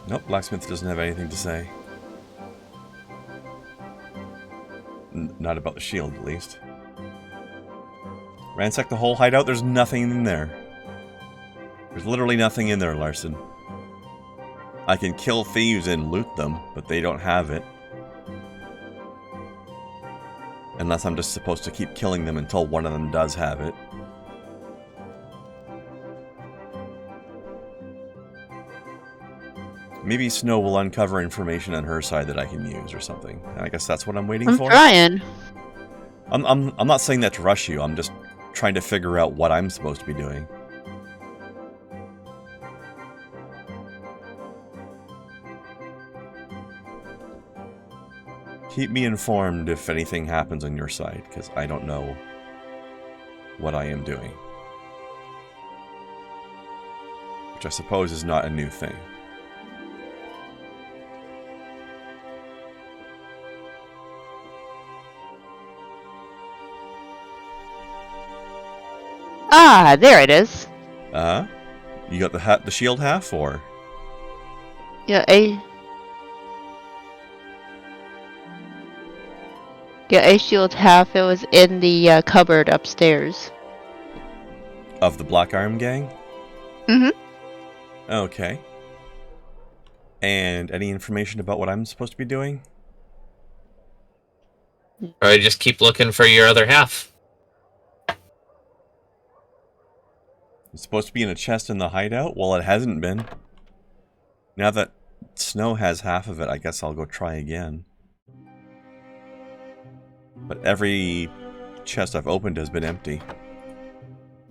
Nope, Blacksmith doesn't have anything to say. Not about the shield, at least. Ransack the whole hideout, there's nothing in there. There's literally nothing in there, Larson. I can kill thieves and loot them, but they don't have it. Unless I'm just supposed to keep killing them until one of them does have it. Maybe Snow will uncover information on her side that I can use or something. And I guess that's what I'm waiting for. I'm trying. I'm not saying that to rush you. I'm just trying to figure out what I'm supposed to be doing. Keep me informed if anything happens on your side, because I don't know what I am doing. Which I suppose is not a new thing. Ah, there it is. You got the shield half, or? Yeah, a shield half. It was in the cupboard upstairs. Of the Black Arm Gang? Mm-hmm. Okay. And any information about what I'm supposed to be doing? Or just keep looking for your other half. It's supposed to be in a chest in the hideout? Well, it hasn't been. Now that Snow has half of it, I guess I'll go try again. But every chest I've opened has been empty.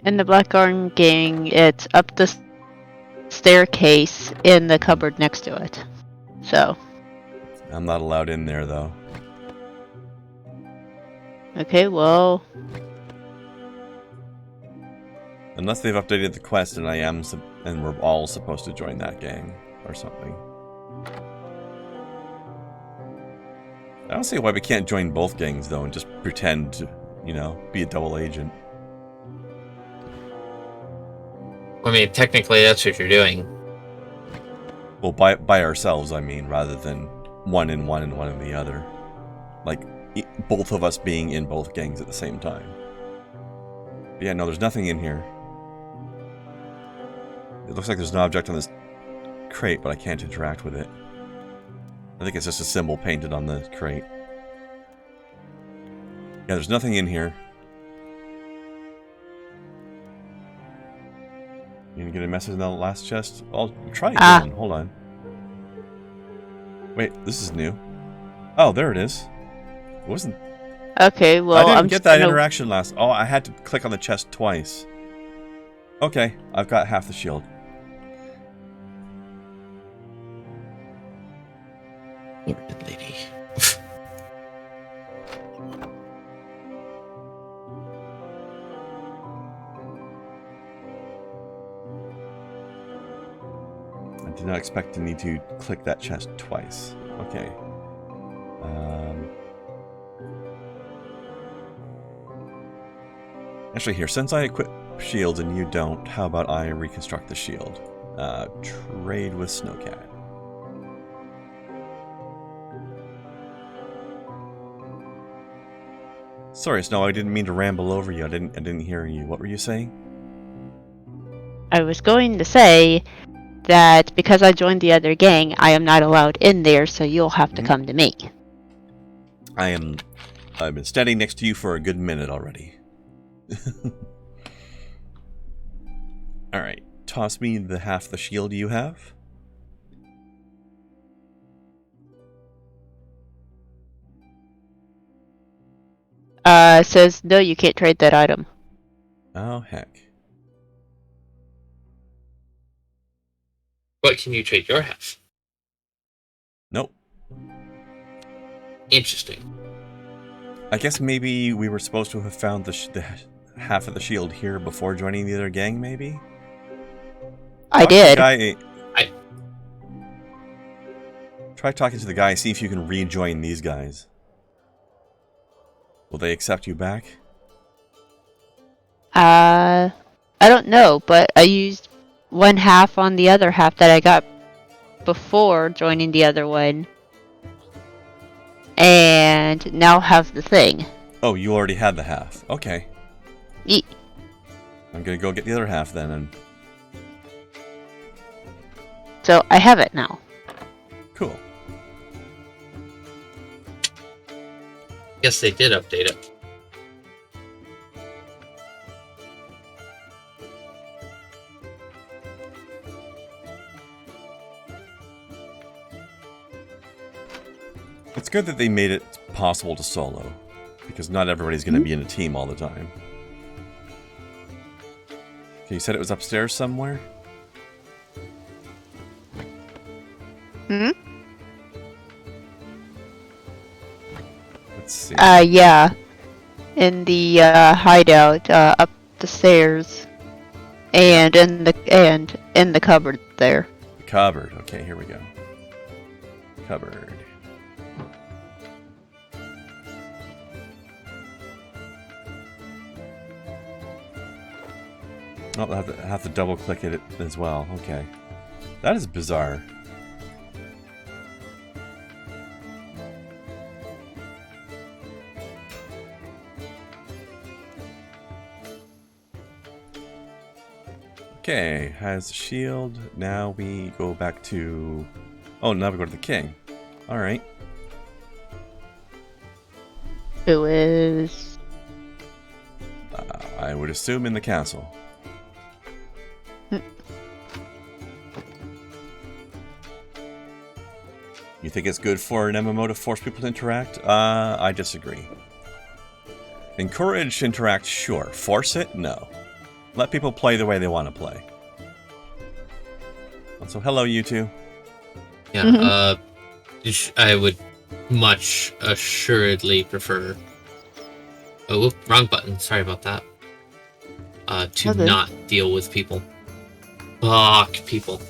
In the Black Arm Gang, it's up the staircase in the cupboard next to it. So. I'm not allowed in there, though. Okay, well. Unless they've updated the quest and and we're all supposed to join that gang or something. I don't see why we can't join both gangs though and just pretend to, you know, be a double agent. I mean, technically that's what you're doing. Well, by ourselves, I mean, rather than one in one and one in the other. Like, both of us being in both gangs at the same time. But yeah, no, there's nothing in here. It looks like there's an object on this crate, but I can't interact with it. I think it's just a symbol painted on the crate. Yeah, there's nothing in here. You gonna get a message in the last chest? I'll try again. Hold on. Wait, this is new. Oh, there it is. It wasn't... Okay, well, I didn't get that interaction last... Oh, I had to click on the chest twice. Okay, I've got half the shield. Good lady. I did not expect to need to click that chest twice. Okay. Actually, here, since I equip shields and you don't, how about I reconstruct the shield? Trade with Snowcat. Sorry, Snow, I didn't mean to ramble over you. I didn't hear you. What were you saying? I was going to say that because I joined the other gang, I am not allowed in there, so you'll have to come to me. I've been standing next to you for a good minute already. Alright, toss me the half the shield you have. Says, no, you can't trade that item. Oh, heck. But can you trade your half? Nope. Interesting. I guess maybe we were supposed to have found the half of the shield here before joining the other gang, maybe? I did. Try talking to the guy, see if you can rejoin these guys. Will they accept you back? I don't know, but I used one half on the other half that I got before joining the other one. And now have the thing. Oh, you already had the half. Okay. Yeet. I'm gonna go get the other half then and So I have it now. Cool. Guess they did update it. It's good that they made it possible to solo, because not everybody's going to be in a team all the time. Okay, you said it was upstairs somewhere? Hmm? Let's see. Yeah. In the hideout, up the stairs, and in the cupboard there. Cupboard. Okay, here we go. Cupboard. Oh, I have to double click it as well. Okay. That is bizarre. Okay, has shield. Now we go back to... Oh, now we go to the king. Alright. Who is... I would assume in the castle. You think it's good for an MMO to force people to interact? I disagree. Encourage to interact, sure. Force it? No. Let people play the way they want to play. So, hello, you two. Yeah, I would much assuredly prefer... Oh, whoop, wrong button. Sorry about that. To Okay. not deal with people. Fuck people.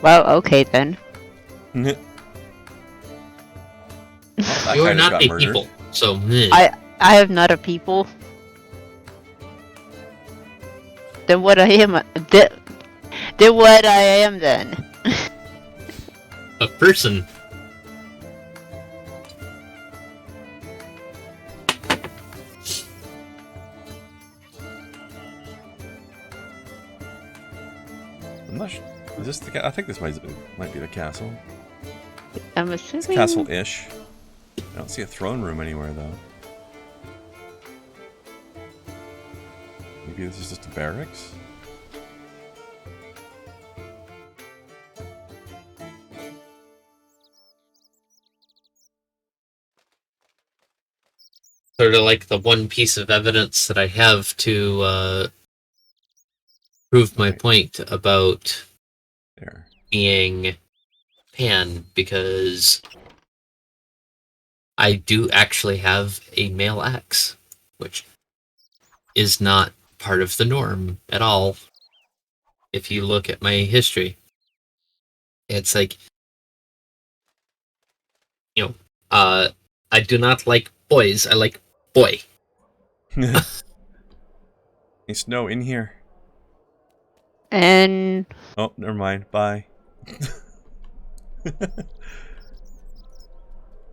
Well, okay then. That You're guy just not got a murdered. people, so meh. I am not a people. Then what I am? Then what I am then? A person. I'm not sure. Is this the? I think this might be the castle. I'm It's assuming. castle-ish. I don't see a throne room anywhere though. Maybe this is just a barracks. Sort of like the one piece of evidence that I have to prove my Right. point about There. being pan, because I do actually have a male axe, which is not part of the norm at all. If you look at my history, it's like, I do not like boys, I like boy. Hey, Snow, in here. And Oh, never mind. Bye.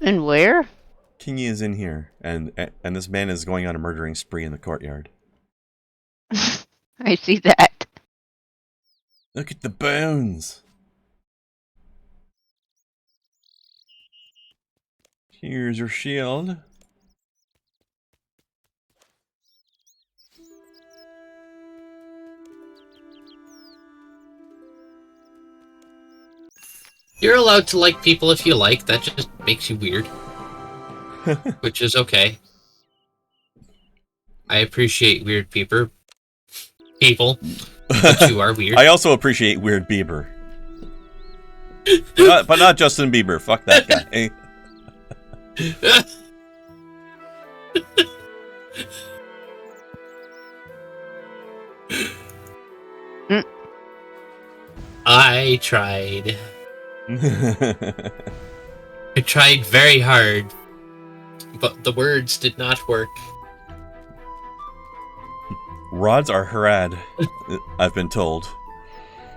and where? Kingy is in here, and this man is going on a murdering spree in the courtyard. I see that. Look at the bones. Here's your shield. You're allowed to like people if you like, that just makes you weird. Which is okay. I appreciate weird people, but you are weird. I also appreciate Weird Bieber. but not Justin Bieber. Fuck that guy. I tried. I tried very hard, but the words did not work. Rods are Harad, I've been told.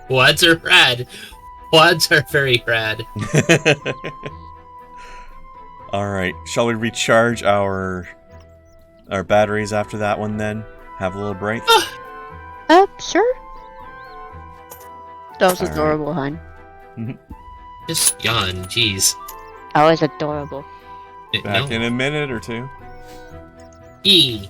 Wads are rad. Wads are very rad. Alright, shall we recharge our batteries after that one then? Have a little break? Sure. That was All right. adorable, hon. Just yawn, jeez. That was adorable. Back No. in a minute or two. E.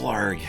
Blarg.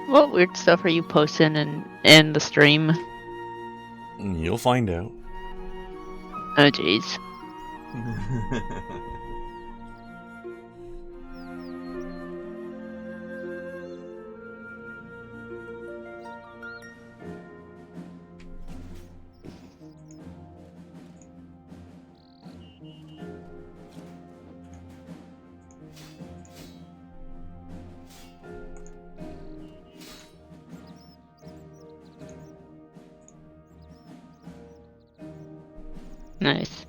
What weird stuff are you posting in the stream? You'll find out. Oh, jeez. Nice.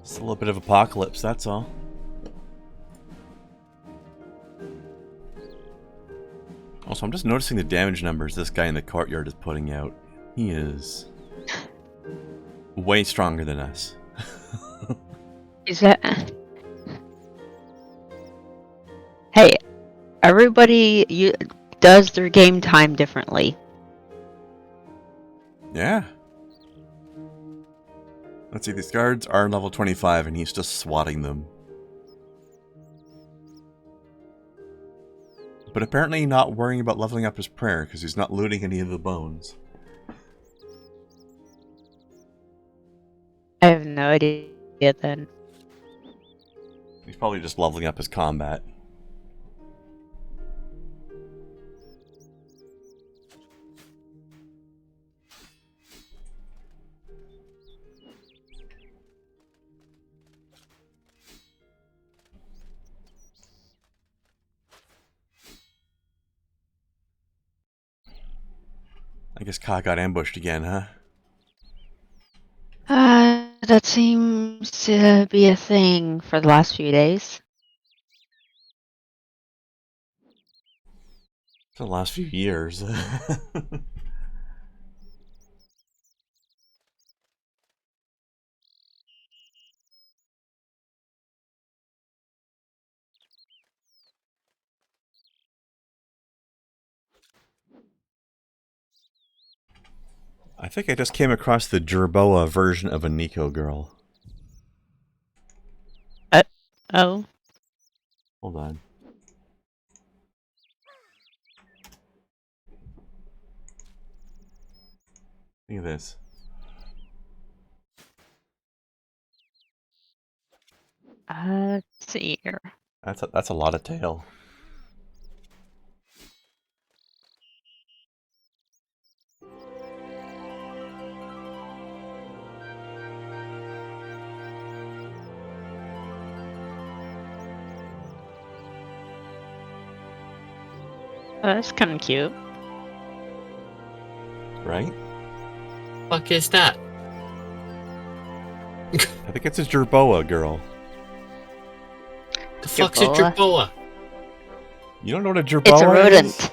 It's a little bit of apocalypse, that's all. Also, I'm just noticing the damage numbers this guy in the courtyard is putting out. He is way stronger than us. Is that? Hey, everybody does their game time differently. Yeah. Let's see, these guards are level 25 and he's just swatting them. But apparently not worrying about leveling up his prayer because he's not looting any of the bones. I have no idea then. He's probably just leveling up his combat. I guess Ka got ambushed again, huh? That seems to be a thing for the last few days. For the last few years. I think I just came across the Jerboa version of a Nico girl. Oh. Hold on. Look at this. Let's see here. That's a lot of tail. That's kind of cute. Right? Fuck is that? I think it's a Jerboa girl. The fuck's a Jerboa? Jerboa? You don't know what a Jerboa It's a rodent. is?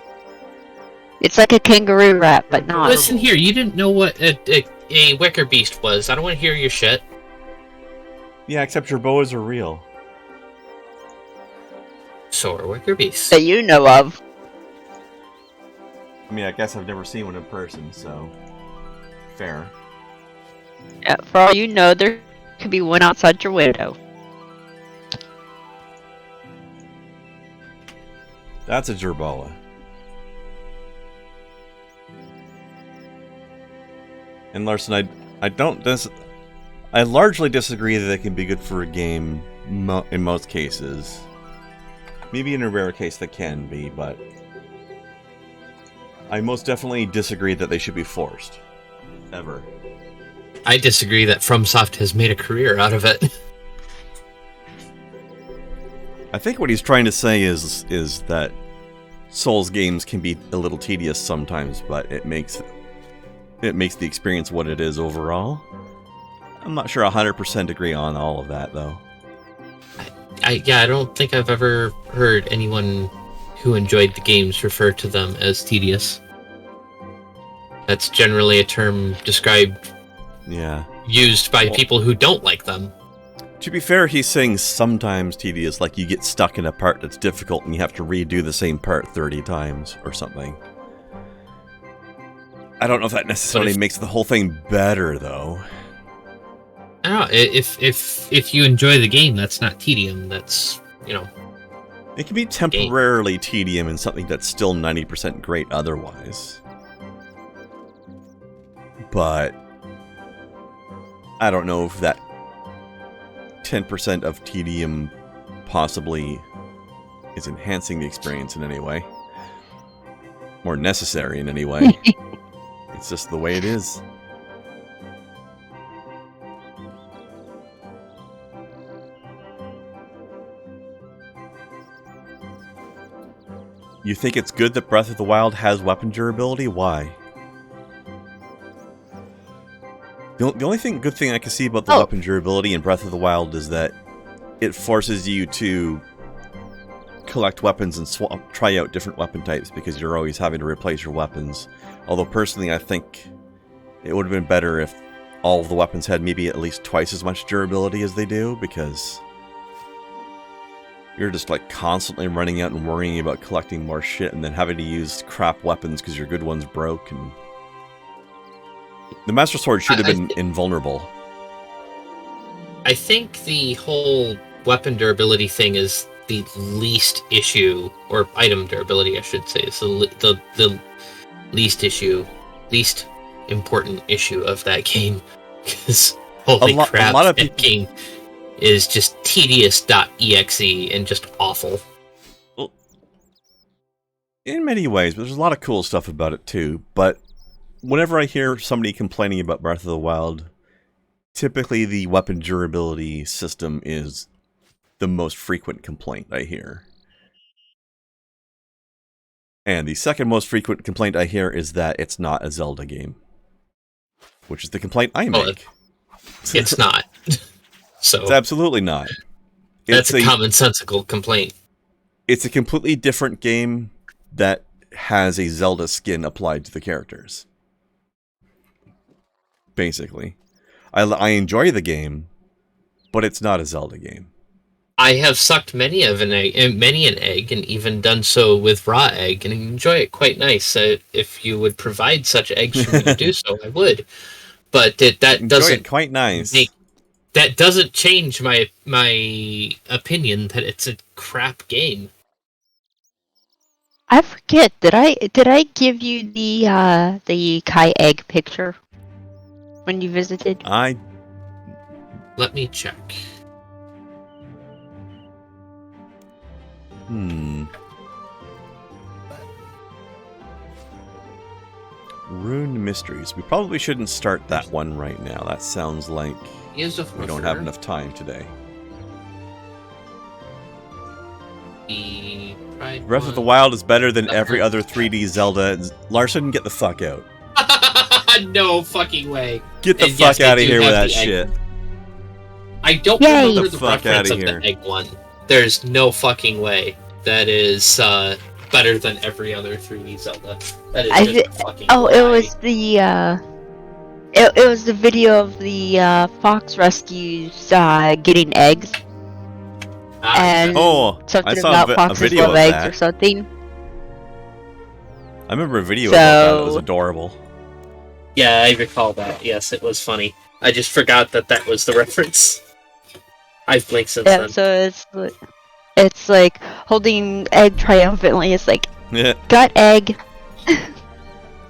It's like a kangaroo rat, but not. Listen here, you didn't know what a wicker beast was. I don't want to hear your shit. Yeah, except Jerboas are real. So are wicker beasts. That you know of. I mean, I guess I've never seen one in person, so... Fair. Yeah, for all you know, there could be one outside your window. That's a Jerboa. And Larson, I largely disagree that they can be good for a game in most cases. Maybe in a rare case they can be, but I most definitely disagree that they should be forced. Ever. I disagree that FromSoft has made a career out of it. I think what he's trying to say is that Souls games can be a little tedious sometimes, but it makes the experience what it is overall. I'm not sure 100% agree on all of that, though. I don't think I've ever heard anyone who enjoyed the games refer to them as tedious. That's generally a term used by people who don't like them. To be fair, he's saying sometimes tedious, like you get stuck in a part that's difficult and you have to redo the same part 30 times or something. I don't know if that necessarily makes the whole thing better, though. I don't know. If you enjoy the game, that's not tedium. That's, you know. It can be temporarily tedium in something that's still 90% great otherwise. But I don't know if that 10% of tedium possibly is enhancing the experience in any way. Or necessary in any way. It's just the way it is. You think it's good that Breath of the Wild has weapon durability? Why? The only good thing I can see about the weapon durability in Breath of the Wild is that it forces you to collect weapons and try out different weapon types because you're always having to replace your weapons. Although personally I think it would have been better if all of the weapons had maybe at least twice as much durability as they do, because you're just like constantly running out and worrying about collecting more shit and then having to use crap weapons because your good ones broke. And the Master Sword should have been invulnerable. I think the whole weapon durability thing is the least issue, or item durability, I should say, is the least important issue of that game. Because holy crap, that game is just tedious.exe and just awful. Well, in many ways, but there's a lot of cool stuff about it too. But whenever I hear somebody complaining about Breath of the Wild, typically the weapon durability system is the most frequent complaint I hear. And the second most frequent complaint I hear is that it's not a Zelda game. Which is the complaint I make. It's not. So it's absolutely not. That's a commonsensical complaint. It's a completely different game that has a Zelda skin applied to the characters. Basically. I enjoy the game, but it's not a Zelda game. I have sucked many an egg, and even done so with raw egg, and enjoy it quite nice. If you would provide such eggs for me to do so, I would. But that doesn't quite nice. That doesn't change my opinion that it's a crap game. I forget. Did I give you the Kai egg picture when you visited? Let me check. Rune Mysteries. We probably shouldn't start that one right now. That sounds like we don't have enough time today. Breath of the Wild is better than every other 3D Zelda. Larson, get the fuck out. No fucking way. Get the fuck out of here with that shit. I don't remember the reference of the egg one. There's no fucking way. That is better than every other 3D Zelda. That is just fucking lie. It was the it was the video of the fox rescues getting eggs. And something about foxes love eggs or something. I remember a video about that. It was adorable. Yeah, I recall that. Yes, it was funny. I just forgot that was the reference. I've blinked since then. So it's like holding egg triumphantly. It's like, got egg.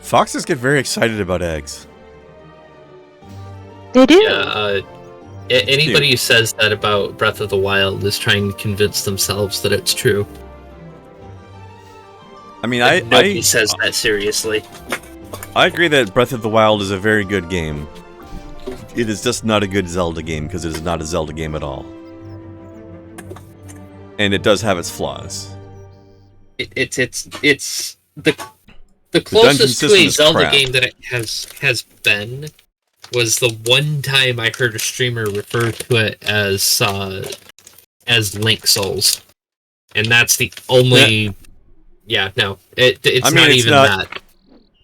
Foxes get very excited about eggs. They do. Yeah, anybody who says that about Breath of the Wild is trying to convince themselves that it's true. I mean, nobody says that seriously. I agree that Breath of the Wild is a very good game. It is just not a good Zelda game because it is not a Zelda game at all. And it does have its flaws. It's the closest to a Zelda game that it has been was the one time I heard a streamer refer to it as Link Souls, and that's the only. It's not even that.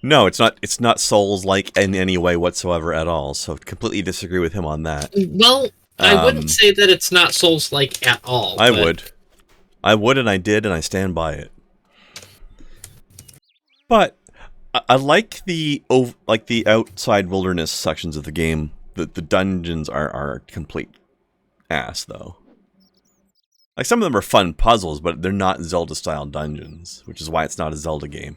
No, it's not. It's not Souls-like in any way whatsoever at all. So completely disagree with him on that. Well, I wouldn't say that it's not Souls-like at all. I would, and I did, and I stand by it. But I like the outside wilderness sections of the game. The dungeons are complete ass though. Like some of them are fun puzzles, but they're not Zelda-style dungeons, which is why it's not a Zelda game.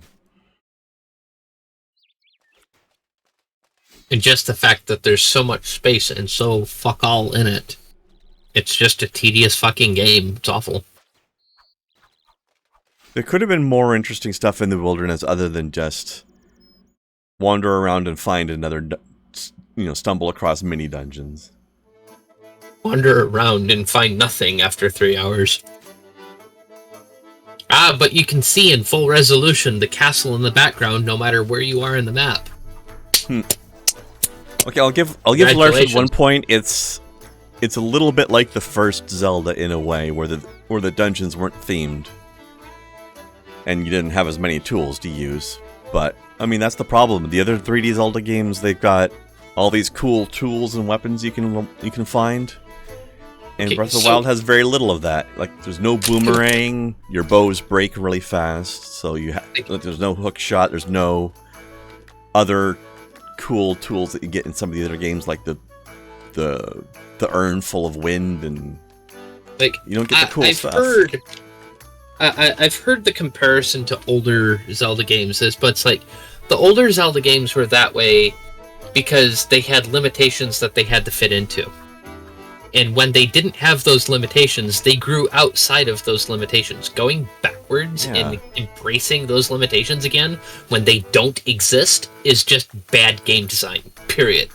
And just the fact that there's so much space and so fuck all in it, it's just a tedious fucking game. It's awful. There could have been more interesting stuff in the wilderness other than just wander around and find another, stumble across mini dungeons. Wander around and find nothing after 3 hours. But you can see in full resolution the castle in the background no matter where you are in the map. Okay, I'll give Larson 1 point. It's a little bit like the first Zelda in a way, where the dungeons weren't themed, and you didn't have as many tools to use. But I mean, that's the problem. The other 3D Zelda games, they've got all these cool tools and weapons you can find. And Okay, Breath of the Wild has very little of that. Like, there's no boomerang. Your bows break really fast, so there's no hook shot. There's no other cool tools that you get in some of the other games, like the urn full of wind, and like you don't get the cool stuff. I've heard the comparison to older Zelda games is, but it's like the older Zelda games were that way because they had limitations that they had to fit into. And when they didn't have those limitations, they grew outside of those limitations. Going backwards and embracing those limitations again when they don't exist is just bad game design, period.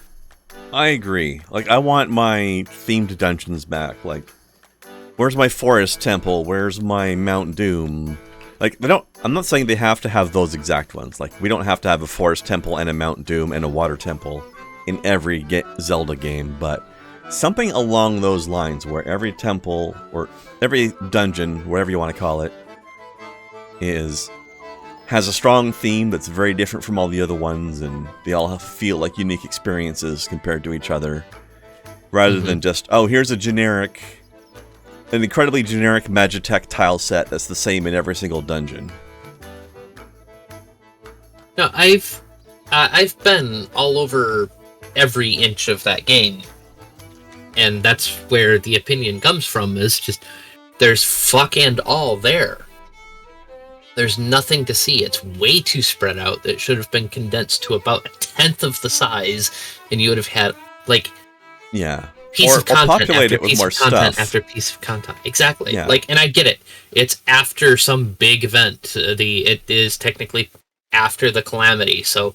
I agree. Like, I want my themed dungeons back. Like, where's my forest temple? Where's my Mount Doom? Like, I'm not saying they have to have those exact ones. Like, we don't have to have a forest temple and a Mount Doom and a water temple in every Zelda game, but something along those lines where every temple or every dungeon, whatever you want to call it, has a strong theme that's very different from all the other ones, and they all feel like unique experiences compared to each other, rather than just, oh, here's an incredibly generic Magitech tile set that's the same in every single dungeon. No, I've been all over every inch of that game. And that's where the opinion comes from, is just, there's fuck and all there. There's nothing to see. It's way too spread out. It should have been condensed to about 1/10 of the size, and you would have had, like, piece of content populate after it with piece more of content stuff. after piece of content. Exactly. Yeah. Like, and I get it. It's after some big event. It is technically after the calamity, so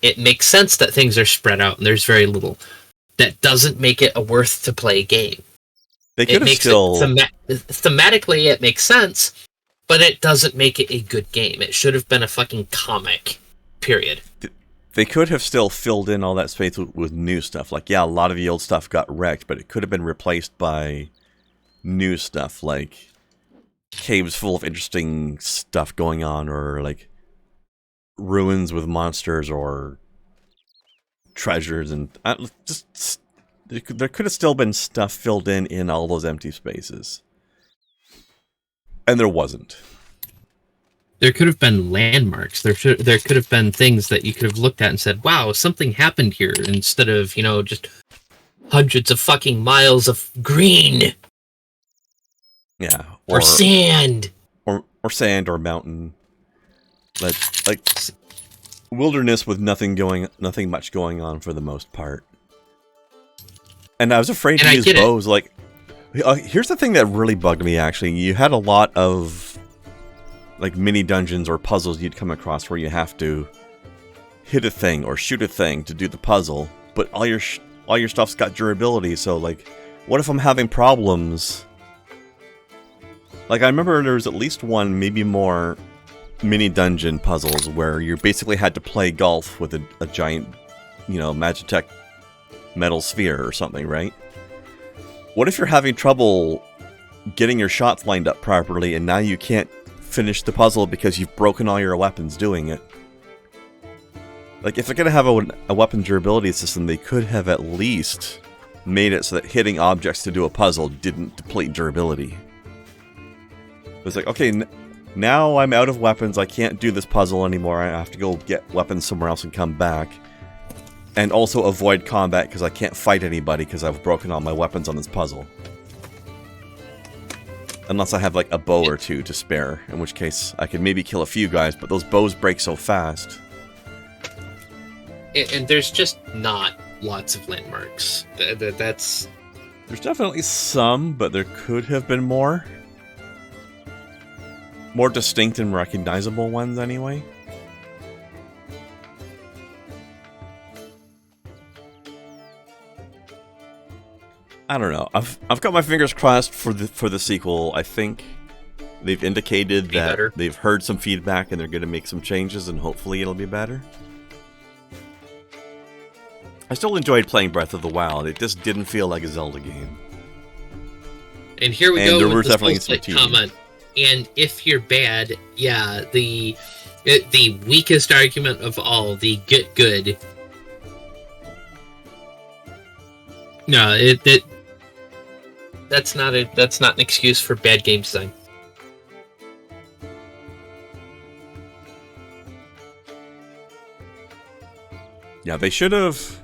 it makes sense that things are spread out and there's very little. That doesn't make it a worth to play game. They could have still Thematically, it makes sense, but it doesn't make it a good game. It should have been a fucking comic. Period. They could have still filled in all that space with new stuff. Like, yeah, a lot of the old stuff got wrecked, but it could have been replaced by new stuff, like caves full of interesting stuff going on, or like ruins with monsters or treasures, and there could have still been stuff filled in all those empty spaces, and there wasn't. There could have been landmarks. There could have been things that you could have looked at and said, "Wow, something happened here," instead of just hundreds of fucking miles of green. Yeah, or sand, or sand or mountain, like wilderness with nothing much going on for the most part. And I was afraid to use bows. Like, here's the thing that really bugged me, actually. You had a lot of like mini dungeons or puzzles you'd come across where you have to hit a thing or shoot a thing to do the puzzle, but all your stuff's got durability. So like, what if I'm having problems? Like, I remember there was at least one, maybe more, mini dungeon puzzles where you basically had to play golf with a giant, Magitech metal sphere or something, right? What if you're having trouble getting your shots lined up properly, and now you can't finish the puzzle because you've broken all your weapons doing it? Like, if they're gonna have a weapon durability system, they could have at least made it so that hitting objects to do a puzzle didn't deplete durability. It was like, okay, Now I'm out of weapons. I can't do this puzzle anymore. I have to go get weapons somewhere else and come back. And also avoid combat because I can't fight anybody because I've broken all my weapons on this puzzle. Unless I have like a bow or two to spare, in which case I could maybe kill a few guys, but those bows break so fast. And there's just not lots of landmarks. That's... There's definitely some, but there could have been more. More distinct and recognizable ones, anyway. I don't know. I've got my fingers crossed for the sequel. I think they've indicated that they've heard some feedback and they're going to make some changes, and hopefully it'll be better. I still enjoyed playing Breath of the Wild. It just didn't feel like a Zelda game. And here we And go there with were the definitely full some comment. And if you're bad, yeah, the weakest argument of all, the get good. No, that's not an excuse for bad game design. Yeah, they should have...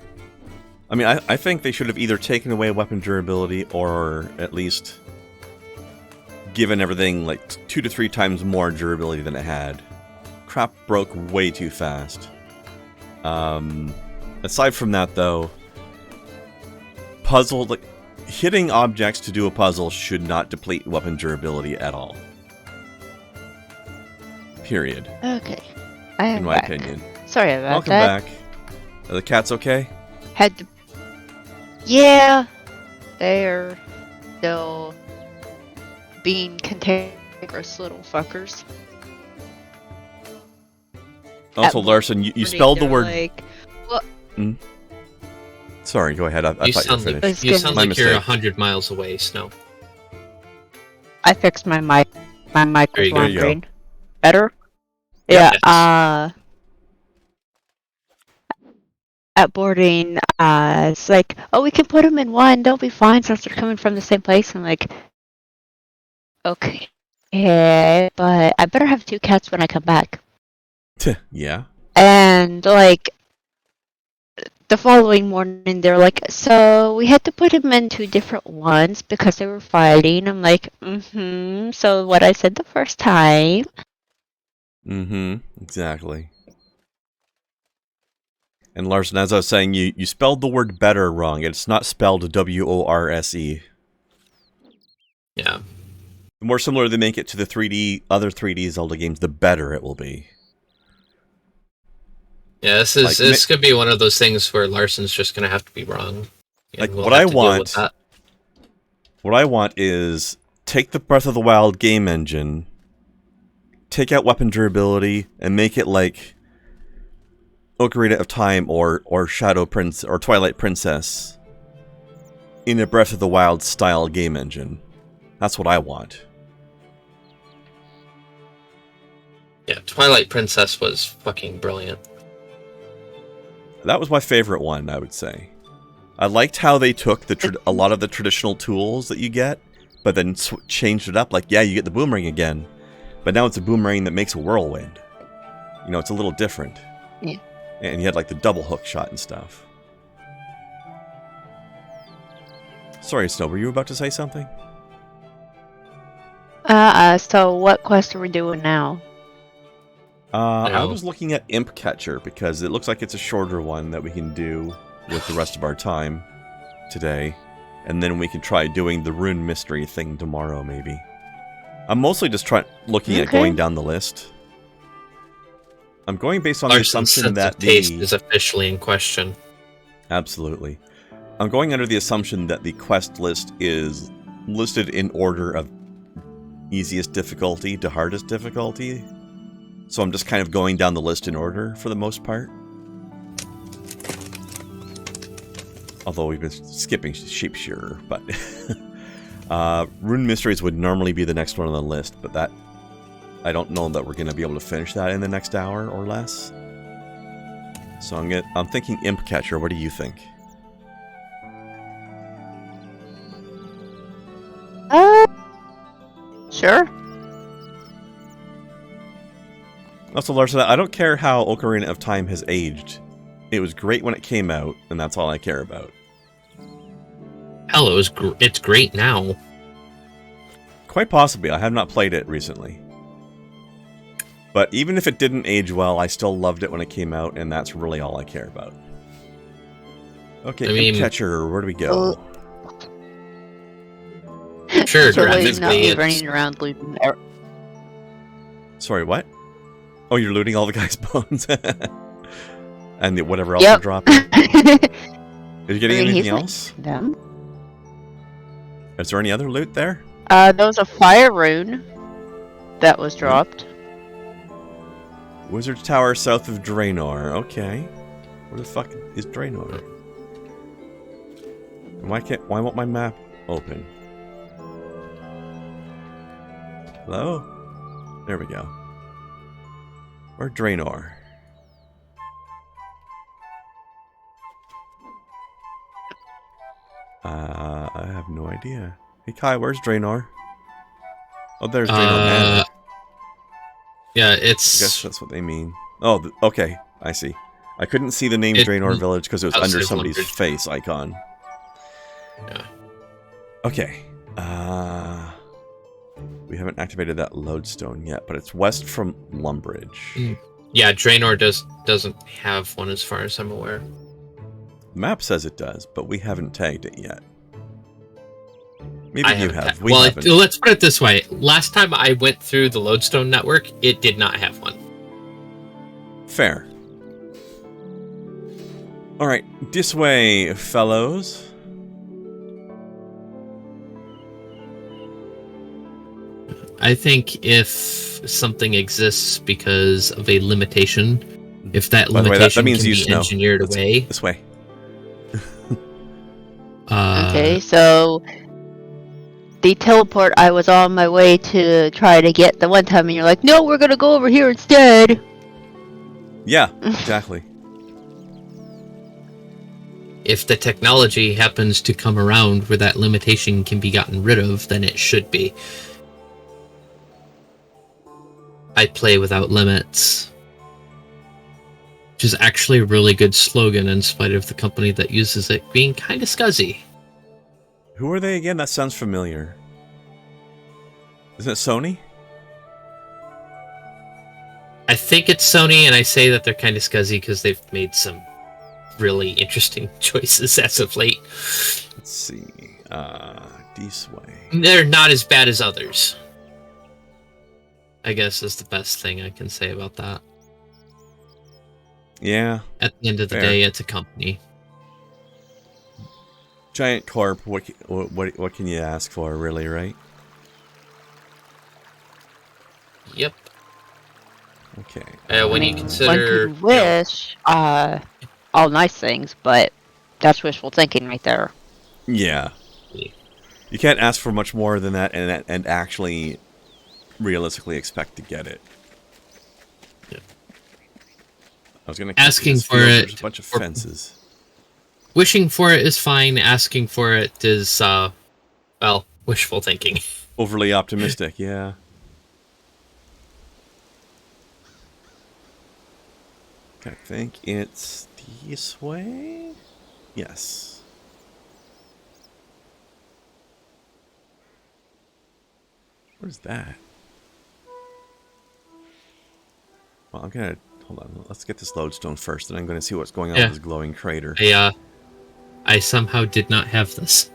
I mean, I think they should have either taken away weapon durability or at least given everything like 2 to 3 times more durability than it had. Crap broke way too fast. Aside from that, though, hitting objects to do a puzzle should not deplete weapon durability at all. Period. Okay. I am in my back. opinion. Sorry about Welcome that. back. Are the cats okay? Had to... Yeah. They're still being cantankerous little fuckers. Also, Larson, you spelled the word... Like, well, Sorry, go ahead. I thought you were finished. You sound My like you're mistake. 100 miles away, Snow. I fixed my mic. My mic There was you go. wandering. Better? Yeah, Yes. At boarding, it's like, oh, we can put them in one, they'll be fine since they're coming from the same place. I'm like, okay, but I better have 2 cats when I come back. Yeah. And, like, the following morning, they're like, so we had to put them in 2 different ones because they were fighting. I'm like, so what I said the first time. Exactly. And Larson, as I was saying, you spelled the word better wrong. It's not spelled W-O-R-S-E. Yeah. The more similar they make it to the other 3D Zelda games, the better it will be. Yeah, this could be one of those things where Larson's just gonna have to be wrong. Like, what I want is take the Breath of the Wild game engine, take out weapon durability, and make it like Ocarina of Time or Shadow Prince or Twilight Princess in a Breath of the Wild style game engine. That's what I want. Yeah, Twilight Princess was fucking brilliant. That was my favorite one, I would say. I liked how they took a lot of the traditional tools that you get, but then changed it up. Like, yeah, you get the boomerang again, but now it's a boomerang that makes a whirlwind. You know, it's a little different. Yeah. And you had like the double hook shot and stuff. Sorry, Snow, were you about to say something? So what quest are we doing now? I was looking at Imp Catcher because it looks like it's a shorter one that we can do with the rest of our time today. And then we can try doing the Rune Mystery thing tomorrow, maybe. I'm mostly just looking at going down the list. I'm going based on the assumption that the taste is officially in question. Absolutely. I'm going under the assumption that the quest list is listed in order of easiest difficulty to hardest difficulty. So I'm just kind of going down the list in order for the most part. Although we've been skipping Sheep Shearer, but Rune Mysteries would normally be the next one on the list, but that I don't know that we're going to be able to finish that in the next hour or less. So I'm thinking Imp Catcher. What do you think? Sure. Also, Larson, I don't care how Ocarina of Time has aged. It was great when it came out, and that's all I care about. Hell, it's great now. Quite possibly. I have not played it recently. But even if it didn't age well, I still loved it when it came out, and that's really all I care about. Okay, I mean, Catcher, where do we go? Sure, So graphically, he's not be it's- running around looting. Sorry, what? Oh, you're looting all the guys' bones. And whatever else Yep. you're dropping. Are you getting anything he's else? Them. Is there any other loot there? There was a fire rune that was dropped. Wizard Tower south of Draenor. Okay. Where the fuck is Draenor? And why won't my map open? Hello? There we go. Where Draenor? I have no idea. Hey Kai, where's Draenor? Oh, there's Draenor Manor. Yeah, I it's... guess that's what they mean. Oh, okay. I see. I couldn't see the name Draenor Village because it was under outside somebody's London. face icon. Yeah. Okay. We haven't activated that lodestone yet, but it's west from Lumbridge. Yeah, Draenor doesn't have one as far as I'm aware. The map says it does, but we haven't tagged it yet. Maybe I you haven't have. ta- We well, haven't. let's put it this way. Last time I went through the lodestone network, it did not have one. Fair. Alright, this way, fellows. I think if something exists because of a limitation, if that By the way, limitation that means can you be just know. engineered That's- away, This way. Okay, so the teleport, I was on my way to try to get the one time, and you're like, no, we're gonna go over here instead. Yeah, exactly. if the technology happens to come around where that limitation can be gotten rid of, then it should be. I play without limits. Which is actually a really good slogan in spite of the company that uses it being kind of scuzzy. Who are they again? That sounds familiar. Isn't it Sony? I think it's Sony, and I say that they're kind of scuzzy because they've made some really interesting choices as of late. Let's see. This way. They're not as bad as others, I guess, is the best thing I can say about that. Yeah. At the end of the Fair. day, it's a company. Giant Corp. What can you ask for, really, right? Yep. Okay. When you consider... One could wish all nice things, but that's wishful thinking right there. Yeah. You can't ask for much more than that and actually realistically expect to get it. Yeah. I was gonna Asking this for field, it there's a bunch of for- fences. Wishing for it is fine. Asking for it is, well, wishful thinking. Overly optimistic, yeah. I think it's this way? Yes. What is that? Well, I'm gonna... Hold on, let's get this lodestone first, and I'm gonna see what's going on Yeah. with this glowing crater. I somehow did not have this.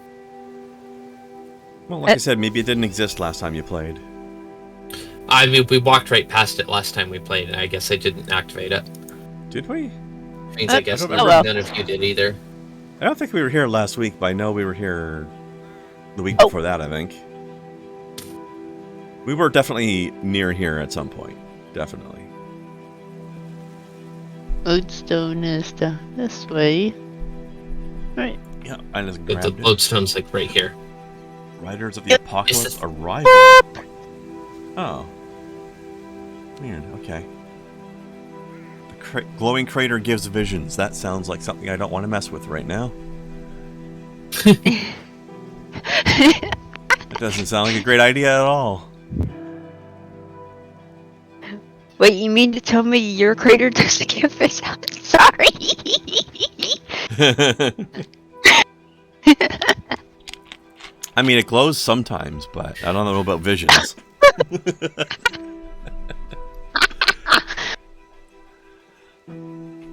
Well, like I said, maybe it didn't exist last time you played. I mean, we walked right past it last time we played, and I guess I didn't activate it. Did we? Means I guess don't none remember. of you did either. I don't think we were here last week, but I know we were here the week Oh. before that, I think. We were definitely near here at some point. Definitely. Lodestone is down this way. Right. Yeah, I just But the grabbed it. lodestone's like right here. Riders of the Apocalypse It's arrival. Oh. Weird, okay. The glowing crater gives visions. That sounds like something I don't want to mess with right now. It doesn't sound like a great idea at all. Wait, you mean to tell me your crater doesn't get fish out? Sorry. I mean, it glows sometimes, but I don't know about visions.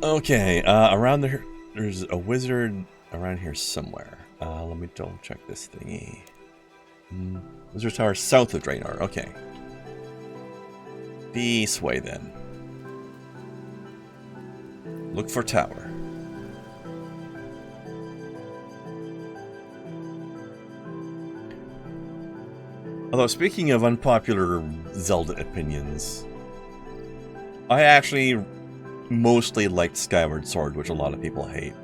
Okay, around there, there's a wizard around here somewhere. Let me double check this thingy. Wizard Tower south of Draenor, okay. This way then. Look for tower. Although, speaking of unpopular Zelda opinions, I actually mostly liked Skyward Sword, which a lot of people hate.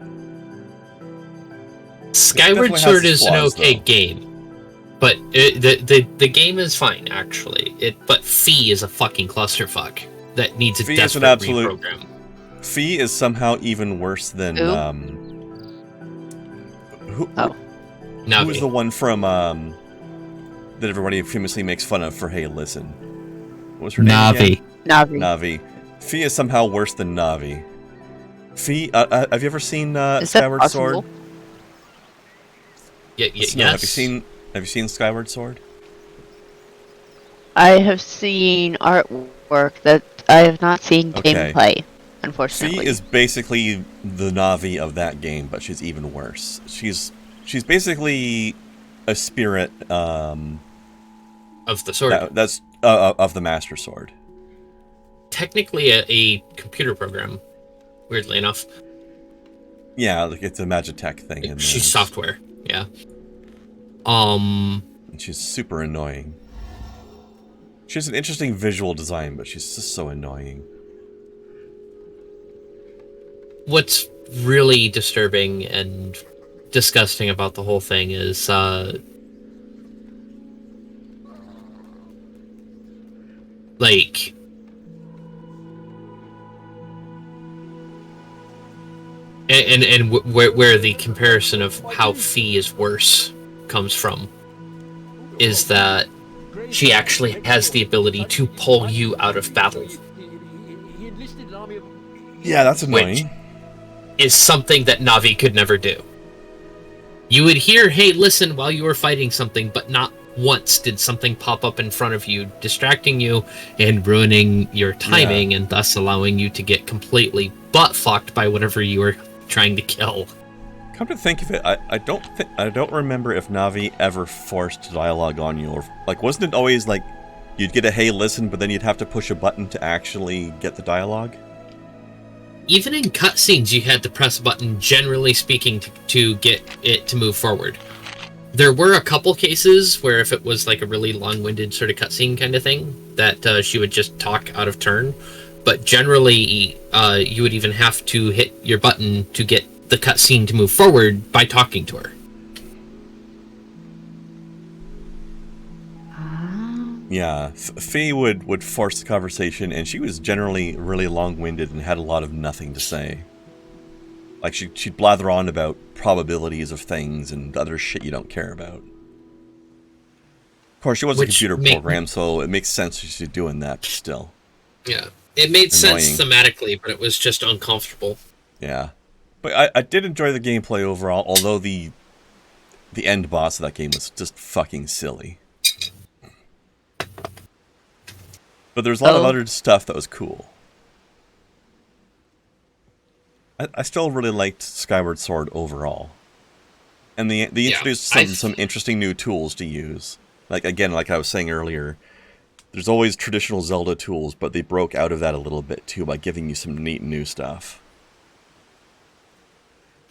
Skyward Sword is an okay game, but the game is fine actually. But Fee is a fucking clusterfuck that needs a desperate reprogram. Fee is somehow even worse than who was the one from that everybody famously makes fun of for Hey Listen? What was her name? Navi. Fee is somehow worse than Navi. Fee, have you ever seen Skyward Sword? Yes. Have you seen Skyward Sword? I have seen artwork that I have not seen gameplay, unfortunately. Fee is basically the Navi of that game, but she's even worse. She's basically a spirit of the sword. That's of the Master Sword. Technically a computer program, weirdly enough. Yeah, like it's a Magitech thing. She's software, yeah. And she's super annoying. She has an interesting visual design, but she's just so annoying. What's really disturbing and disgusting about the whole thing is like and where the comparison of how Fee is worse comes from is that she actually has the ability to pull you out of battle. Yeah, that's annoying. Which is something that Navi could never do. You would hear, hey, listen, while you were fighting something, but not once did something pop up in front of you, distracting you and ruining your timing, and thus allowing you to get completely butt-fucked by whatever you were trying to kill. Come to think of it, I don't remember if Navi ever forced dialogue on you, or like wasn't it always like you'd get a hey listen, but then you'd have to push a button to actually get the dialogue? Even in cutscenes, you had to press a button, generally speaking, to get it to move forward. There were a couple cases where if it was like a really long-winded sort of cutscene kind of thing, that she would just talk out of turn. But generally, you would even have to hit your button to get the cutscene to move forward by talking to her. Yeah, Fee would force the conversation, and she was generally really long-winded and had a lot of nothing to say. Like, she'd blather on about probabilities of things and other shit you don't care about. Of course, she was a computer program, so it makes sense she's doing that, but still. Yeah, it made sense thematically, but it was just uncomfortable. Yeah. But I did enjoy the gameplay overall, although the end boss of that game was just fucking silly. But there's a lot of other stuff that was cool. I still really liked Skyward Sword overall. And they introduced some interesting new tools to use. Like, again, like I was saying earlier, there's always traditional Zelda tools, but they broke out of that a little bit too by giving you some neat new stuff.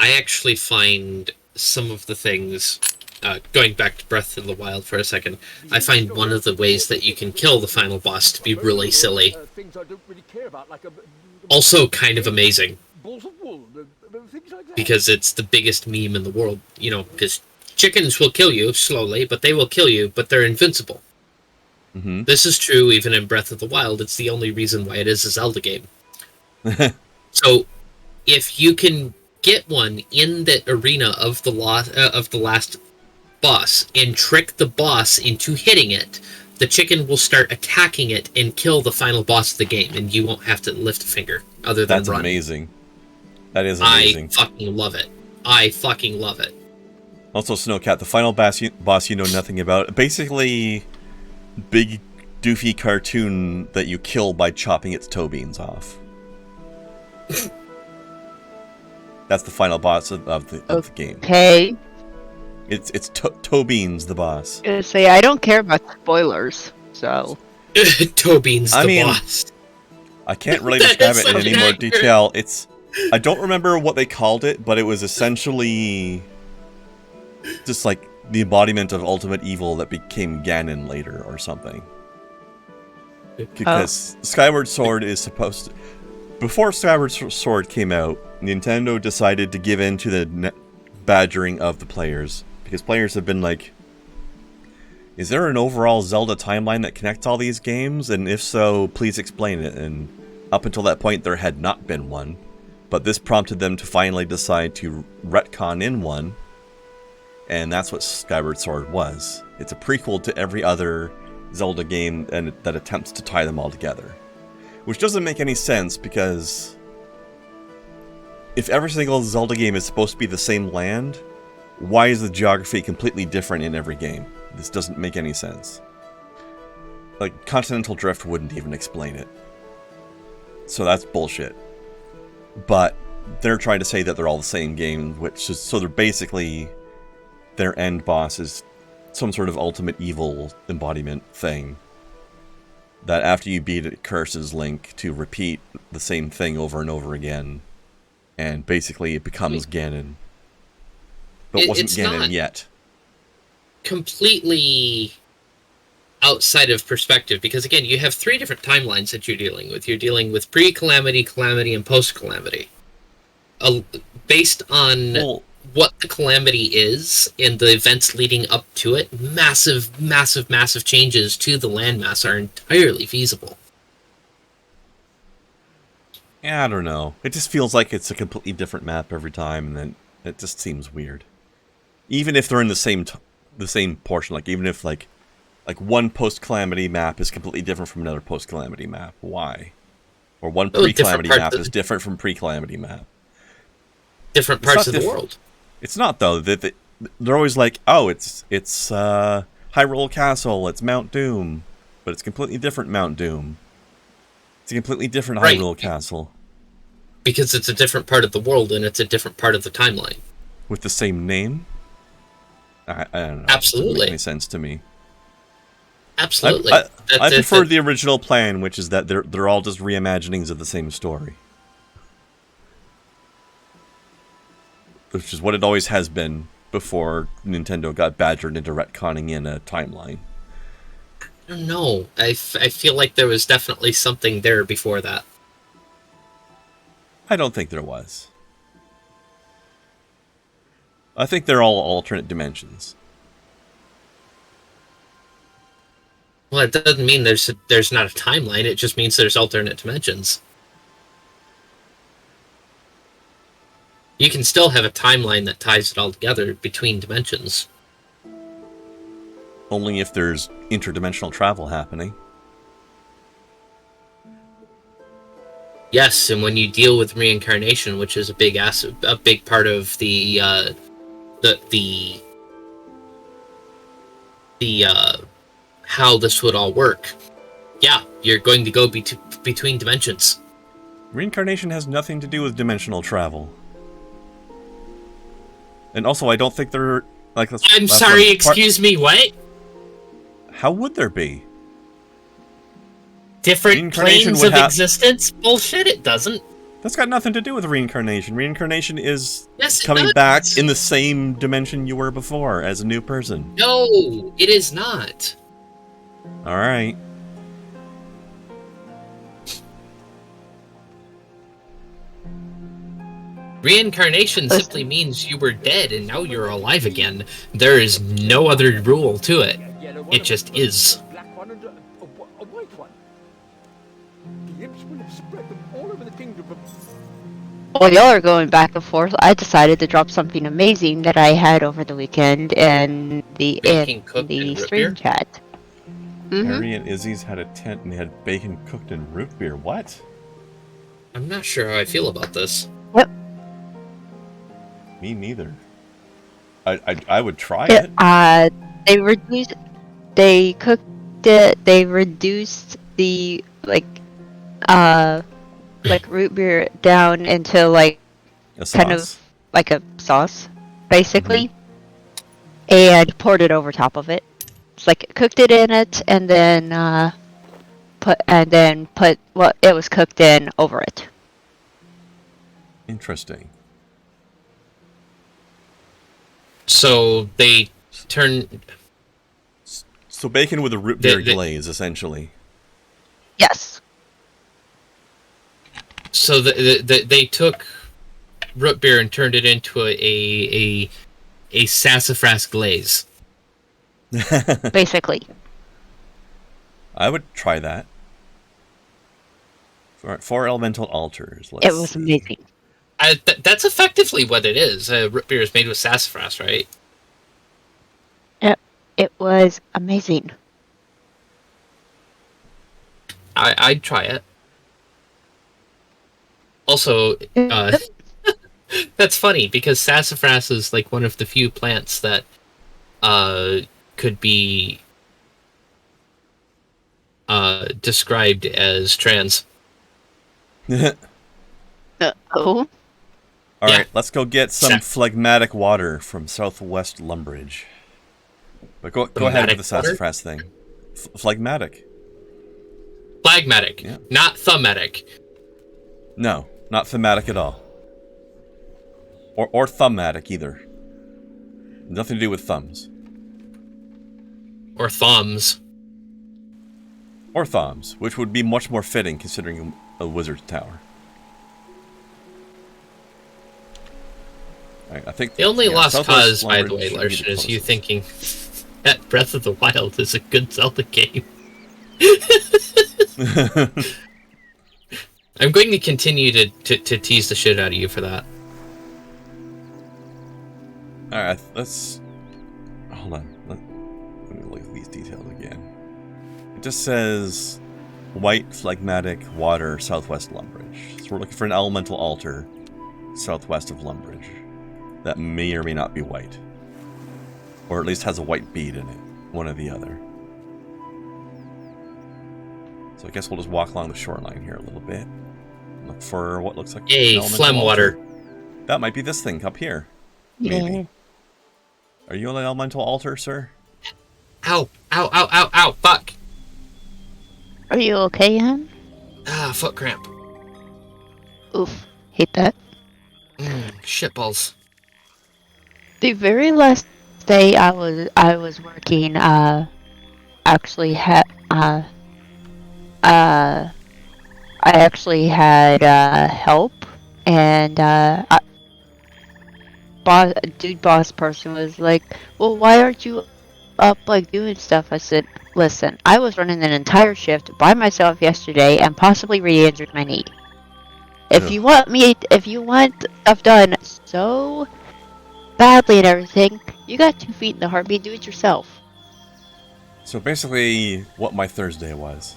I actually find some of the things, going back to Breath of the Wild for a second, I find one of the ways that you can kill the final boss to be really silly. Also kind of amazing. Because it's the biggest meme in the world, you know, because chickens will kill you slowly, but they will kill you, but they're invincible. Mm-hmm. This is true even in Breath of the Wild. It's the only reason why it is a Zelda game. So, if you can get one in the arena of the last boss and trick the boss into hitting it, the chicken will start attacking it and kill the final boss of the game, and you won't have to lift a finger other than That's run. amazing. That is amazing. I fucking love it. I fucking love it. Also, Snowcat, the final boss you know nothing about. Basically, big doofy cartoon that you kill by chopping its toe beans off. That's the final boss of the game. Okay. It's toe beans, the boss. Say I don't care about spoilers, so. Tobean's the boss. I can't really describe it in any more detail. I don't remember what they called it, but it was essentially just like the embodiment of ultimate evil that became Ganon later or something. Because Skyward Sword is supposed to... Before Skyward Sword came out, Nintendo decided to give in to the badgering of the players. Because players have been like, is there an overall Zelda timeline that connects all these games? And if so, please explain it. And up until that point, there had not been one. But this prompted them to finally decide to retcon in one. And that's what Skyward Sword was. It's a prequel to every other Zelda game that attempts to tie them all together. Which doesn't make any sense, because if every single Zelda game is supposed to be the same land, why is the geography completely different in every game? This doesn't make any sense. Like, Continental Drift wouldn't even explain it. So that's bullshit. But they're trying to say that they're all the same game, which is, so they're basically, their end boss is some sort of ultimate evil embodiment thing. That after you beat it, curses Link to repeat the same thing over and over again. And basically it becomes Ganon. But it wasn't Ganon yet. Completely outside of perspective, because again, you have 3 different timelines that you're dealing with. You're dealing with pre-calamity, calamity, and post-calamity. Based on what the calamity is and the events leading up to it, massive changes to the landmass are entirely feasible. Yeah, I don't know. It just feels like it's a completely different map every time, and then it just seems weird. Even if they're in the same portion, like even if like one post-calamity map is completely different from another post-calamity map, why? Or one pre-calamity map is different from pre-calamity map. Different parts of the world. It's not, though. They're always like, oh, it's Hyrule Castle, it's Mount Doom, but it's completely different Mount Doom. It's a completely different Hyrule Castle. Because it's a different part of the world and it's a different part of the timeline. With the same name? I don't know. Absolutely. It doesn't make any sense to me. Absolutely. I prefer the original plan, which is that they're all just reimaginings of the same story. Which is what it always has been before Nintendo got badgered into retconning in a timeline. I don't know. I feel like there was definitely something there before that. I don't think there was. I think they're all alternate dimensions. Well, it doesn't mean there's not a timeline. It just means there's alternate dimensions. You can still have a timeline that ties it all together between dimensions. Only if there's interdimensional travel happening. Yes, and when you deal with reincarnation, which is a big part of the how this would all work. Yeah, you're going to go between dimensions. Reincarnation has nothing to do with dimensional travel. And also, I don't think they're like. I'm sorry, excuse me, what? How would there be? Different planes of existence? Bullshit, it doesn't. That's got nothing to do with reincarnation. Reincarnation is yes, coming back in the same dimension you were before as a new person. No, it is not. Alright. Reincarnation simply means you were dead and now you're alive again. There is no other rule to it. It just is. While y'all are going back and forth, I decided to drop something amazing that I had over the weekend in the stream chat. Harry and Izzy's had a tent and they had bacon cooked in root beer. What? I'm not sure how I feel about this. Yep. Me neither. I would try it. They cooked it. They reduced the root beer down into like A sauce. kind of like a sauce, basically, and poured it over top of it. It's like cooked it in it, and then put what it was cooked in over it. Interesting. So they turn. So bacon with a root beer glaze, essentially. Yes. So they took root beer and turned it into a sassafras glaze. Basically. I would try that. Four elemental altars. It was amazing. That's effectively what it is. Root beer is made with sassafras, right? It was amazing. I'd try it. Also, that's funny because sassafras is like one of the few plants that could be described as trans. Oh. All right, let's go get some phlegmatic water from Southwest Lumbridge. But go ahead with the sassafras thing. Phlegmatic. Phlegmatic, Yeah. not thematic. No, not thematic at all. Or thumbatic either. Nothing to do with thumbs. Or thumbs. Or thumbs, which would be much more fitting considering a wizard's tower. Right, I think The only lost Southwest cause, by the Lumbridge way, should be Larson, the is you closest. thinking that Breath of the Wild is a good Zelda game. I'm going to continue to tease the shit out of you for that. Alright, let's... Hold on. Let me look at these details again. It just says... White, phlegmatic, water, Southwest Lumbridge. So we're looking for an elemental altar southwest of Lumbridge. That may or may not be white. Or at least has a white bead in it. One or the other. So I guess we'll just walk along the shoreline here a little bit. Look for what looks like an elemental phlegm altar. water. That might be this thing up here. Maybe. Yeah. Are you an elemental altar, sir? Ow, ow, ow, ow, ow, fuck. Are you okay, hon? Ah, foot cramp. Oof. Hate that. Shitballs. The very last day I was working, actually had I actually had help, and boss person was like, "Well, why aren't you up like doing stuff?" I said, "Listen, I was running an entire shift by myself yesterday and possibly re-injured my knee. If you want stuff done so badly and everything, you got 2 feet in the heartbeat. Do it yourself." So basically, what my Thursday was.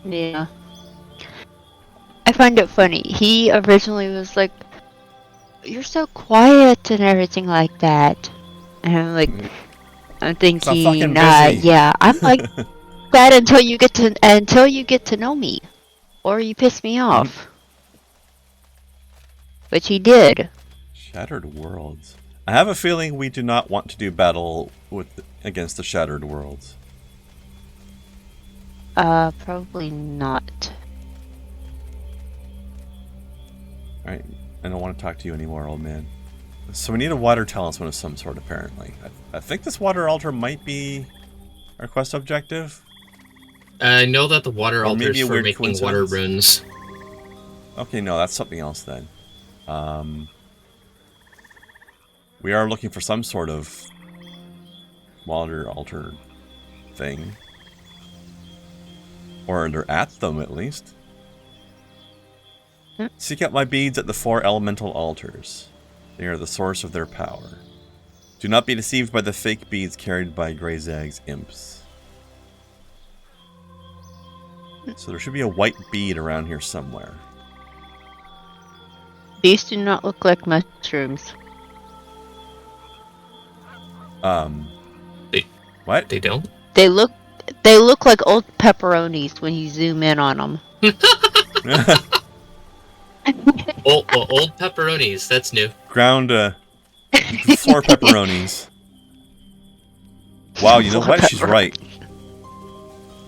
Yeah. I find it funny. He originally was like, "You're so quiet and everything like that." And I'm like, I'm thinking, fucking busy. yeah, I'm like that until you get to know me, or you piss me off. Which he did. Shattered Worlds. I have a feeling we do not want to do battle against the Shattered Worlds. Probably not. Alright, I don't want to talk to you anymore, old man. So we need a water talisman of some sort, apparently. I think this water altar might be our quest objective. I know that the water Or altar maybe is a for weird making water coincidence. runes. Okay, no, that's something else then. We are looking for some sort of water altar thing. Or they're at them, at least. Seek out my beads at the 4 elemental altars. They are the source of their power. Do not be deceived by the fake beads carried by Greyzag's imps. So there should be a white bead around here somewhere. These do not look like mushrooms. What? They don't. They look like old pepperonis when you zoom in on them. Old pepperonis. That's new. Ground floor pepperonis. Wow, you know what? She's right.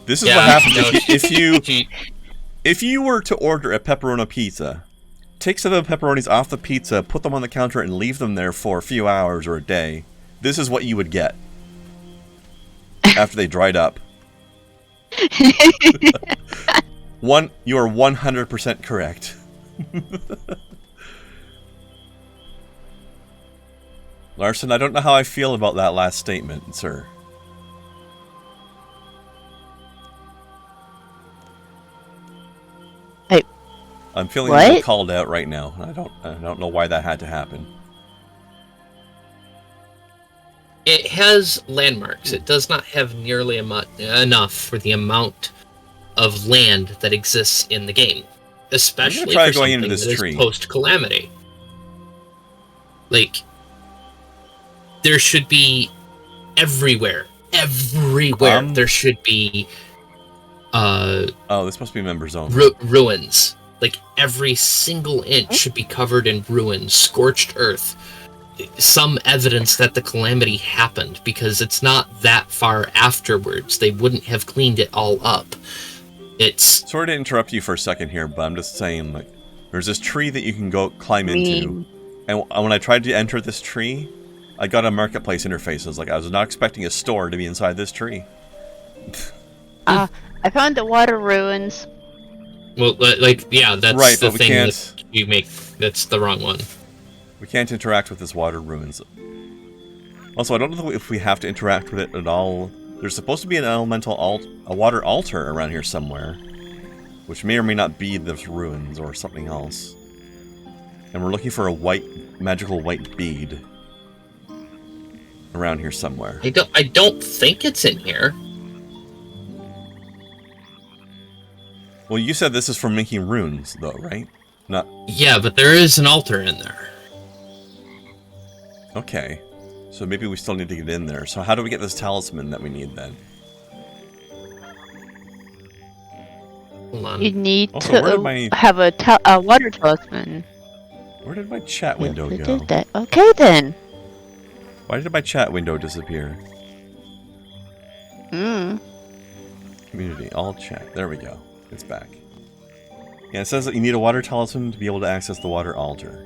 This is what happens if you were to order a pepperoni pizza. Take some of the pepperonis off the pizza, put them on the counter, and leave them there for a few hours or a day. This is what you would get after they dried up. You are 100% correct. Larson, I don't know how I feel about that last statement, sir. I'm feeling a little called out right now. I don't know why that had to happen. It has landmarks. It does not have nearly enough for the amount of land that exists in the game, especially for something that is post-calamity. Like, there should be everywhere. There should be. Oh, this must be member zone. Ruins. Like, every single inch should be covered in ruins, scorched earth. Some evidence that the calamity happened, because it's not that far afterwards. They wouldn't have cleaned it all up. It's... Sorry to interrupt you for a second here, but I'm just saying, like, there's this tree that you can go climb into, and when I tried to enter this tree, I got a marketplace interface. I was not expecting a store to be inside this tree. I found the water ruins. Well, like, yeah, that's right, the thing that you make. That's the wrong one. We can't interact with this water ruins. Also, I don't know if we have to interact with it at all. There's supposed to be an a water altar around here somewhere, which may or may not be the ruins or something else. And we're looking for a magical white bead around here somewhere. I don't think it's in here. Well, you said this is for making runes, though, right? Not. Yeah, but there is an altar in there. Okay. So maybe we still need to get in there. So how do we get this talisman that we need, then? Hold on. You need to have a water talisman. Where did my chat window go? Did that. Okay, then. Why did my chat window disappear? Community, all chat. There we go. It's back. Yeah, it says that you need a water talisman to be able to access the water altar.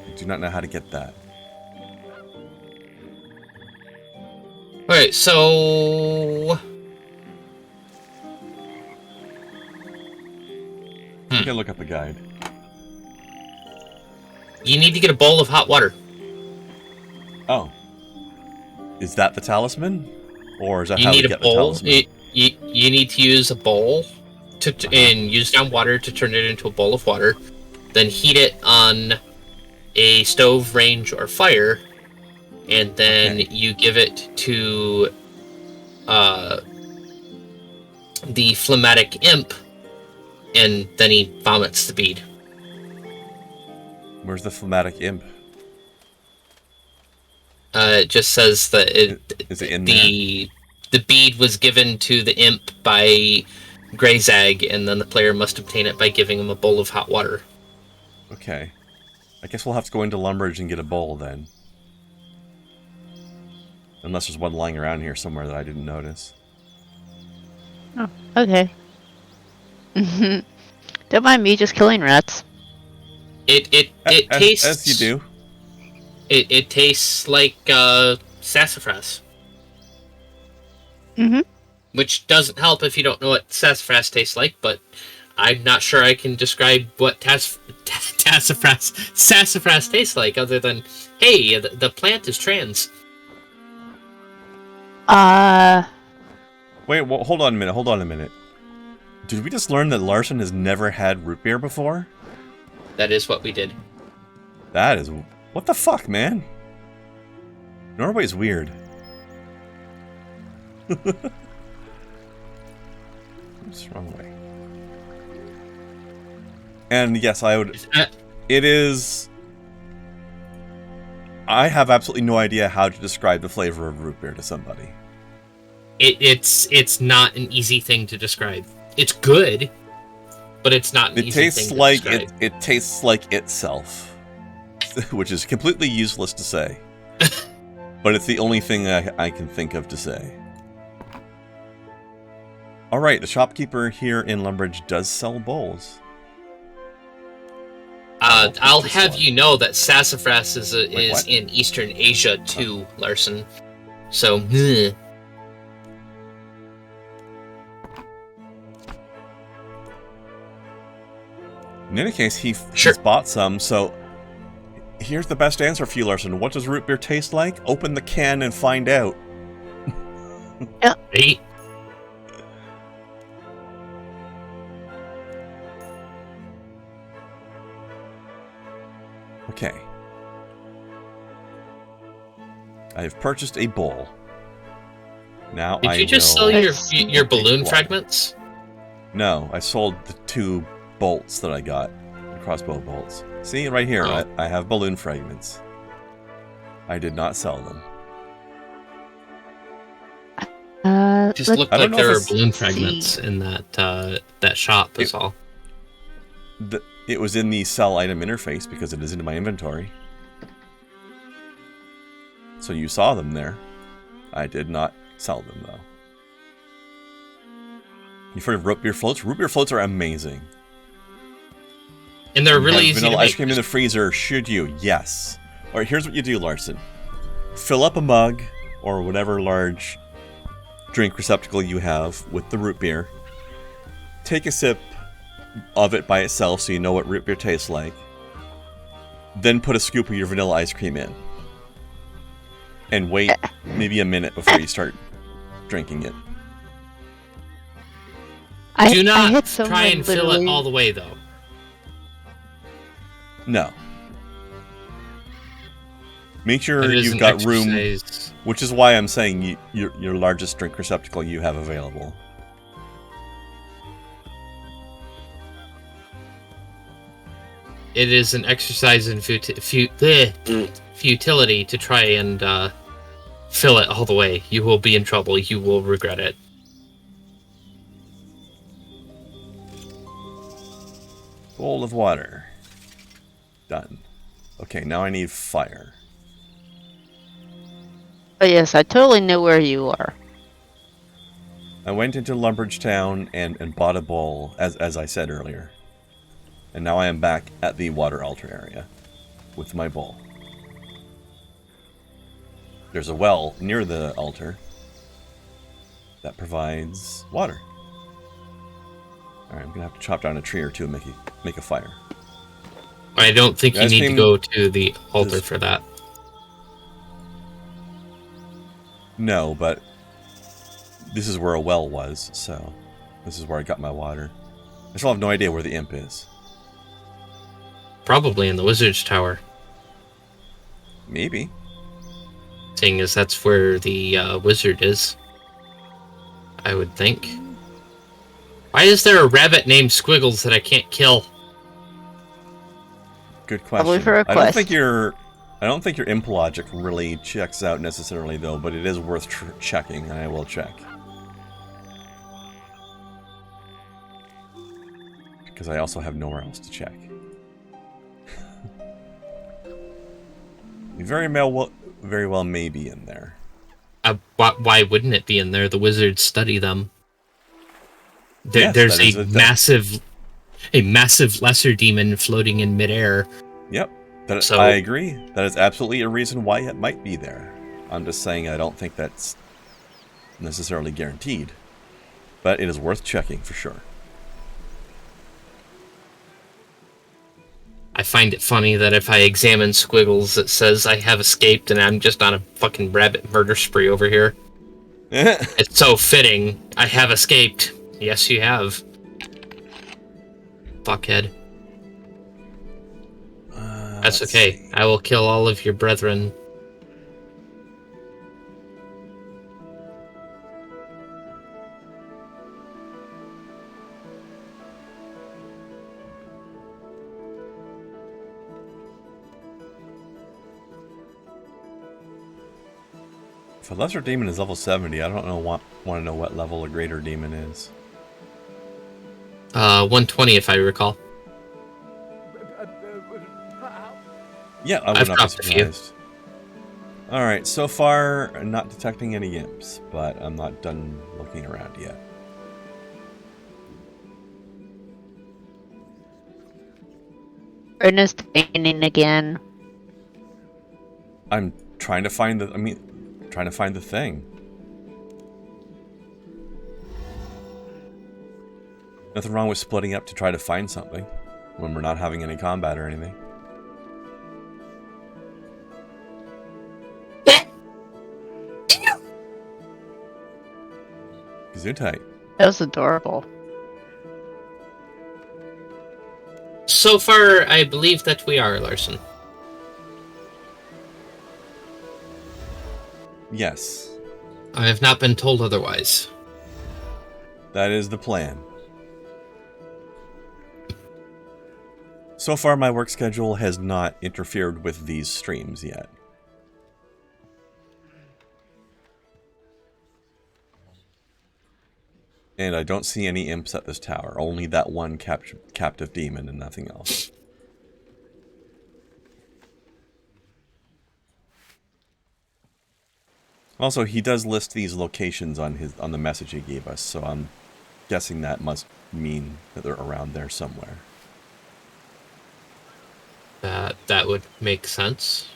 I do not know how to get that. Alright, so... I can look up a guide. You need to get a bowl of hot water. Oh. Is that the talisman? Or is that how we get the talisman? You need to use a bowl and use down water to turn it into a bowl of water. Then heat it on a stove, range, or fire. And then you give it to the phlegmatic imp. And then he vomits the bead. Where's the phlegmatic imp? It just says that is it in there? The bead was given to the imp by Greyzag, and then the player must obtain it by giving him a bowl of hot water. Okay. I guess we'll have to go into Lumbridge and get a bowl, then. Unless there's one lying around here somewhere that I didn't notice. Oh, okay. Don't mind me just killing rats. It tastes... As you do. It tastes like sassafras. Which doesn't help if you don't know what sassafras tastes like, but I'm not sure I can describe what sassafras tastes like, other than, hey, the plant is trans. Wait, well, hold on a minute. Did we just learn that Larson has never had root beer before? That is what we did. That is... What the fuck, man? Norway's weird. Oops, wrong way. And yes, I would... It is... I have absolutely no idea how to describe the flavor of root beer to somebody. It's not an easy thing to describe. It's good, but it's not an easy thing to describe. It tastes like itself, which is completely useless to say. But it's the only thing I can think of to say. Alright, the shopkeeper here in Lumbridge does sell bowls. I'll have you know that sassafras is what? in Eastern Asia too, Larson. So, bleh. In any case, he's Sure. bought some, so here's the best answer for you, Larson. What does root beer taste like? Open the can and find out. Hey. Okay. I have purchased a bowl. Now Did you just sell your balloon fragments? No, I sold the 2 bolts that I got. The crossbow bolts. See, right here, Oh. I have balloon fragments. I did not sell them. Just let's looked I don't like know there if were it's- balloon fragments in that shop. Is all. It was in the sell item interface because it is in my inventory. So you saw them there. I did not sell them, though. You've heard of root beer floats? Root beer floats are amazing. And they're You really have easy to vanilla make. ice cream in the freezer, should you? Yes. Alright, here's what you do, Larson. Fill up a mug, or whatever large drink receptacle you have, with the root beer. Take a sip of it by itself so you know what root beer tastes like. Then put a scoop of your vanilla ice cream in. And wait maybe a minute before you start drinking it. Do I not had try someone and fill it literally- all the way, though. No. Make sure It is you've an got room, exercise. which is why I'm saying your largest drink receptacle you have available. It is an exercise in futility to try and fill it all the way. You will be in trouble. You will regret it. Bowl of water. Done. Okay, now I need fire. Oh yes, I totally know where you are. I went into Lumbridge Town and bought a bowl, as I said earlier. And now I am back at the water altar area with my bowl. There's a well near the altar that provides water. Alright, I'm gonna have to chop down a tree or two and make a fire. I don't think you Ice need to cream go to the altar is- for that. No, but this is where a well was, so this is where I got my water. I still have no idea where the imp is. Probably in the wizard's tower, Maybe. seeing as that's where the wizard is. I would think. Why is there a rabbit named Squiggles that I can't kill? Good question. Probably for a I don't quest. think your imp logic really checks out necessarily, though, but it is worth checking, and I will check. Because I also have nowhere else to check. You very well may be in there. Why wouldn't it be in there? The wizards study them. Yes, There's that is a massive lesser demon floating in midair. Yep. So- I agree. That is absolutely a reason why it might be there. I'm just saying I don't think that's necessarily guaranteed. But it is worth checking for sure. I find it funny that if I examine Squiggles, it says I have escaped and I'm just on a fucking rabbit murder spree over here. It's so fitting. I have escaped. Yes, you have. Fuckhead. That's Let's okay. see. I will kill all of your brethren. If a lesser demon is level 70, I don't know want to know what level a greater demon is. 120 if I recall. Yeah, I would I've not be dropped a few. surprised. Alright, so far, I'm not detecting any imps, but I'm not done looking around yet. Ernest painting again. I'm trying to find the, trying to find the thing. Nothing wrong with splitting up to try to find something when we're not having any combat or anything. Gesundheit. That was adorable. So far, I believe that we are, Larson. Yes, I have not been told otherwise. that is the plan. So far, my work schedule has not interfered with these streams yet. And I don't see any imps at this tower. Only that one captive demon and nothing else. Also, he does list these locations on the message he gave us, so I'm guessing that must mean that they're around there somewhere. That would make sense.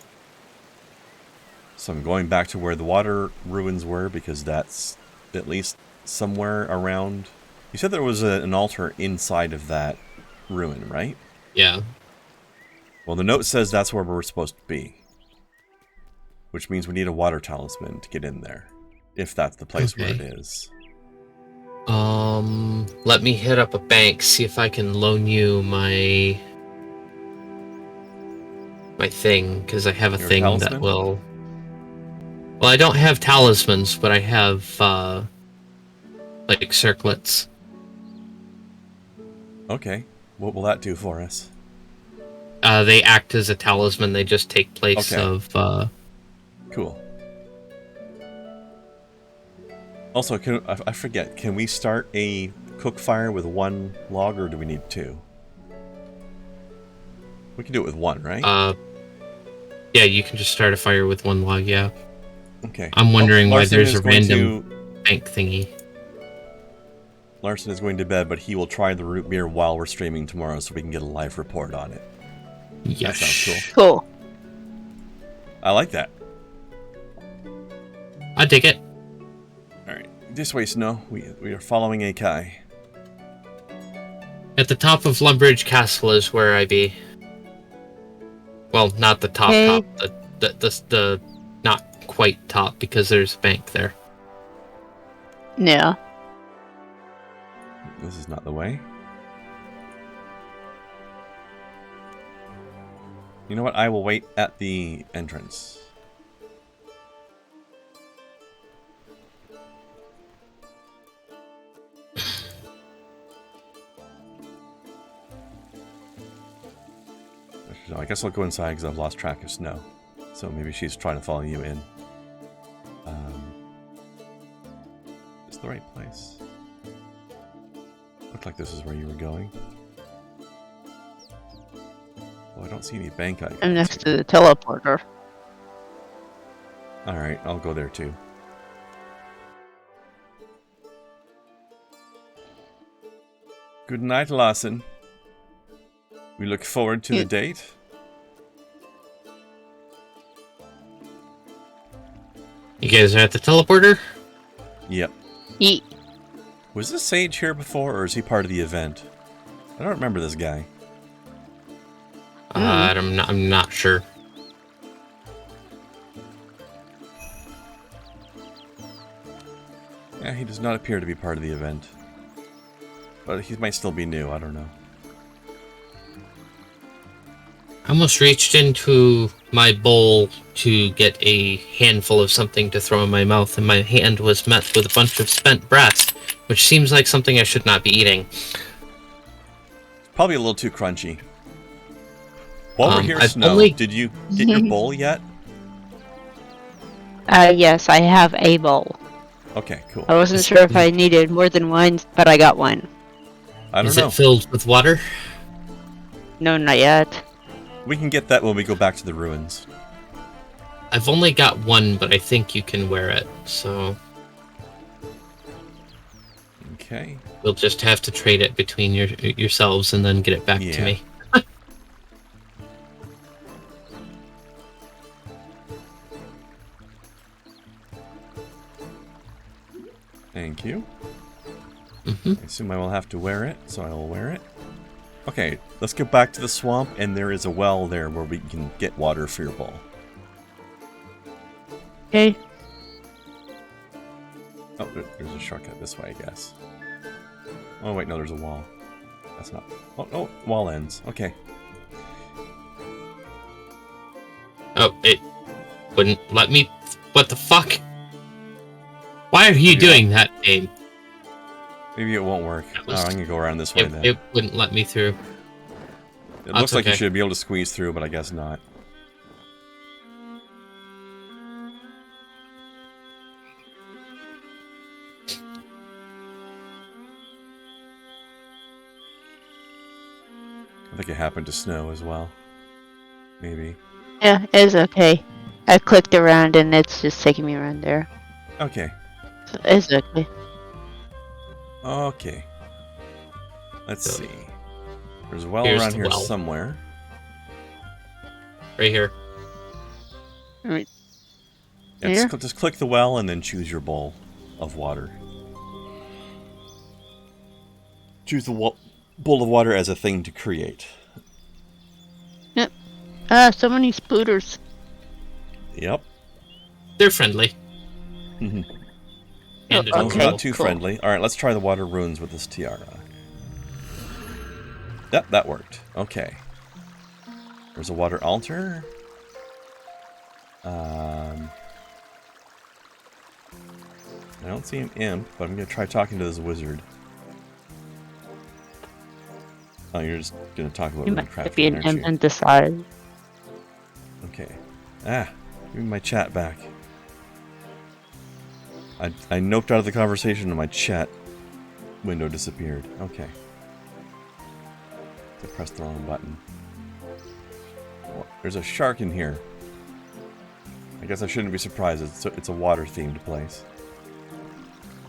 So I'm going back to where the water ruins were, because that's at least somewhere around. You said there was an altar inside of that ruin, right? Yeah. Well, the note says that's where we're supposed to be. Which means we need a water talisman to get in there. If that's the place where it is. Let me hit up a bank, see if I can loan you my thing, because I have a Your thing talisman? that will... Well, I don't have talismans, but I have, like, circlets. Okay. What will that do for us? They act as a talisman, they just take place Okay. of, Cool. Also, I forget, can we start a cook fire with one log, or do we need two? We can do it with one, right? Yeah, you can just start a fire with one log, yeah. Okay. I'm wondering why Larson there's is a going random bank thingy. Larson is going to bed, but he will try the root beer while we're streaming tomorrow so we can get a live report on it. Yes. That sounds Cool. I like that. I dig it. Alright. This way, Snow. We are following a Kai. At the top of Lumbridge Castle is where I be. Well, not the top, Hey. the not quite top, because there's a bank there. Yeah. This is not the way. You know what? I will wait at the entrance. So I guess I'll go inside because I've lost track of Snow. So maybe she's trying to follow you in. Is the right place? Looked like this is where you were going. Well, I don't see any bank icons. I'm next to the teleporter. Alright, I'll go there too. Good night, Lawson. We look forward to the date. You guys are at the teleporter? Yep. Yeet. Was this Sage here before, or is he part of the event? I don't remember this guy. I'm not sure. Yeah, he does not appear to be part of the event. But he might still be new, I don't know. I almost reached into my bowl to get a handful of something to throw in my mouth, and my hand was met with a bunch of spent breast, which seems like something I should not be eating. Probably a little too crunchy. While we're here, I've Snow, only- did you get your bowl yet? Yes, I have a bowl. Okay, cool. I wasn't sure if I needed more than one, but I got one. I don't Is know. it filled with water? No, not yet. We can get that when we go back to the ruins. I've only got one, but I think you can wear it, so Okay. we'll just have to trade it between yourselves and then get it back to me. Thank you. Mm-hmm. I assume I will have to wear it, so I will wear it. Okay, let's get back to the swamp, and there is a well there where we can get water for your bowl. Okay. Oh, there's a shortcut this way, I guess. Oh, wait, no, there's a wall. That's not... Oh, no, wall ends. Okay. Oh, it wouldn't let me... What the fuck? Why are you doing that, Abe? Maybe it won't work. Oh, I'm gonna go around this way then. It wouldn't let me through. It looks like you okay. should be able to squeeze through, but I guess not. I think it happened to snow as well. Maybe. Yeah, it's okay. I clicked around and it's just taking me around there. Okay. So it's okay. Okay. Let's So, see. There's a well here's around the here well. somewhere. Right here. Right. Yeah, Here? just click the well and then choose your bowl of water. Choose the bowl of water as a thing to create. Yep. So many spooters. Yep. They're friendly. Mhm. And Oh, Those okay, are not too cool. friendly. Alright, let's try the water runes with this tiara. Yep, that worked. Okay. There's a water altar. I don't see an imp, but I'm going to try talking to this wizard. Oh, you're just going to talk about You might Runecrafting, be an aren't you? imp and decide. Okay. Give me my chat back. I noped out of the conversation and my chat window disappeared. Okay. I pressed the wrong button. Oh, there's a shark in here. I guess I shouldn't be surprised. It's a water-themed place.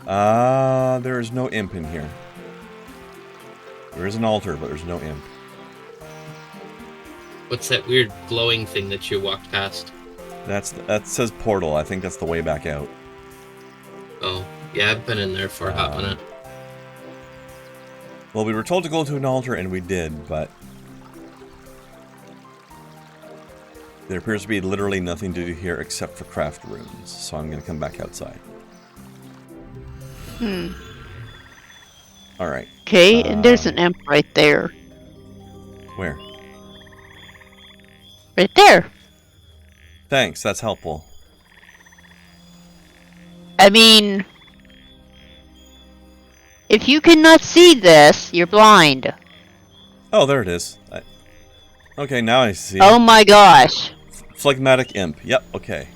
There is no imp in here. There is an altar, but there's no imp. What's that weird glowing thing that you walked past? That says portal. I think that's the way back out. Oh, yeah, I've been in there for a hot minute. Well, we were told to go to an altar, and we did, but there appears to be literally nothing to do here except for craft runes, so I'm going to come back outside. Alright. Okay, and there's an imp right there. Where? Right there. Thanks, that's helpful. I mean, if you cannot see this, you're blind. Oh, there it is. Okay, now I see. Oh my gosh. Phlegmatic imp. Yep, okay.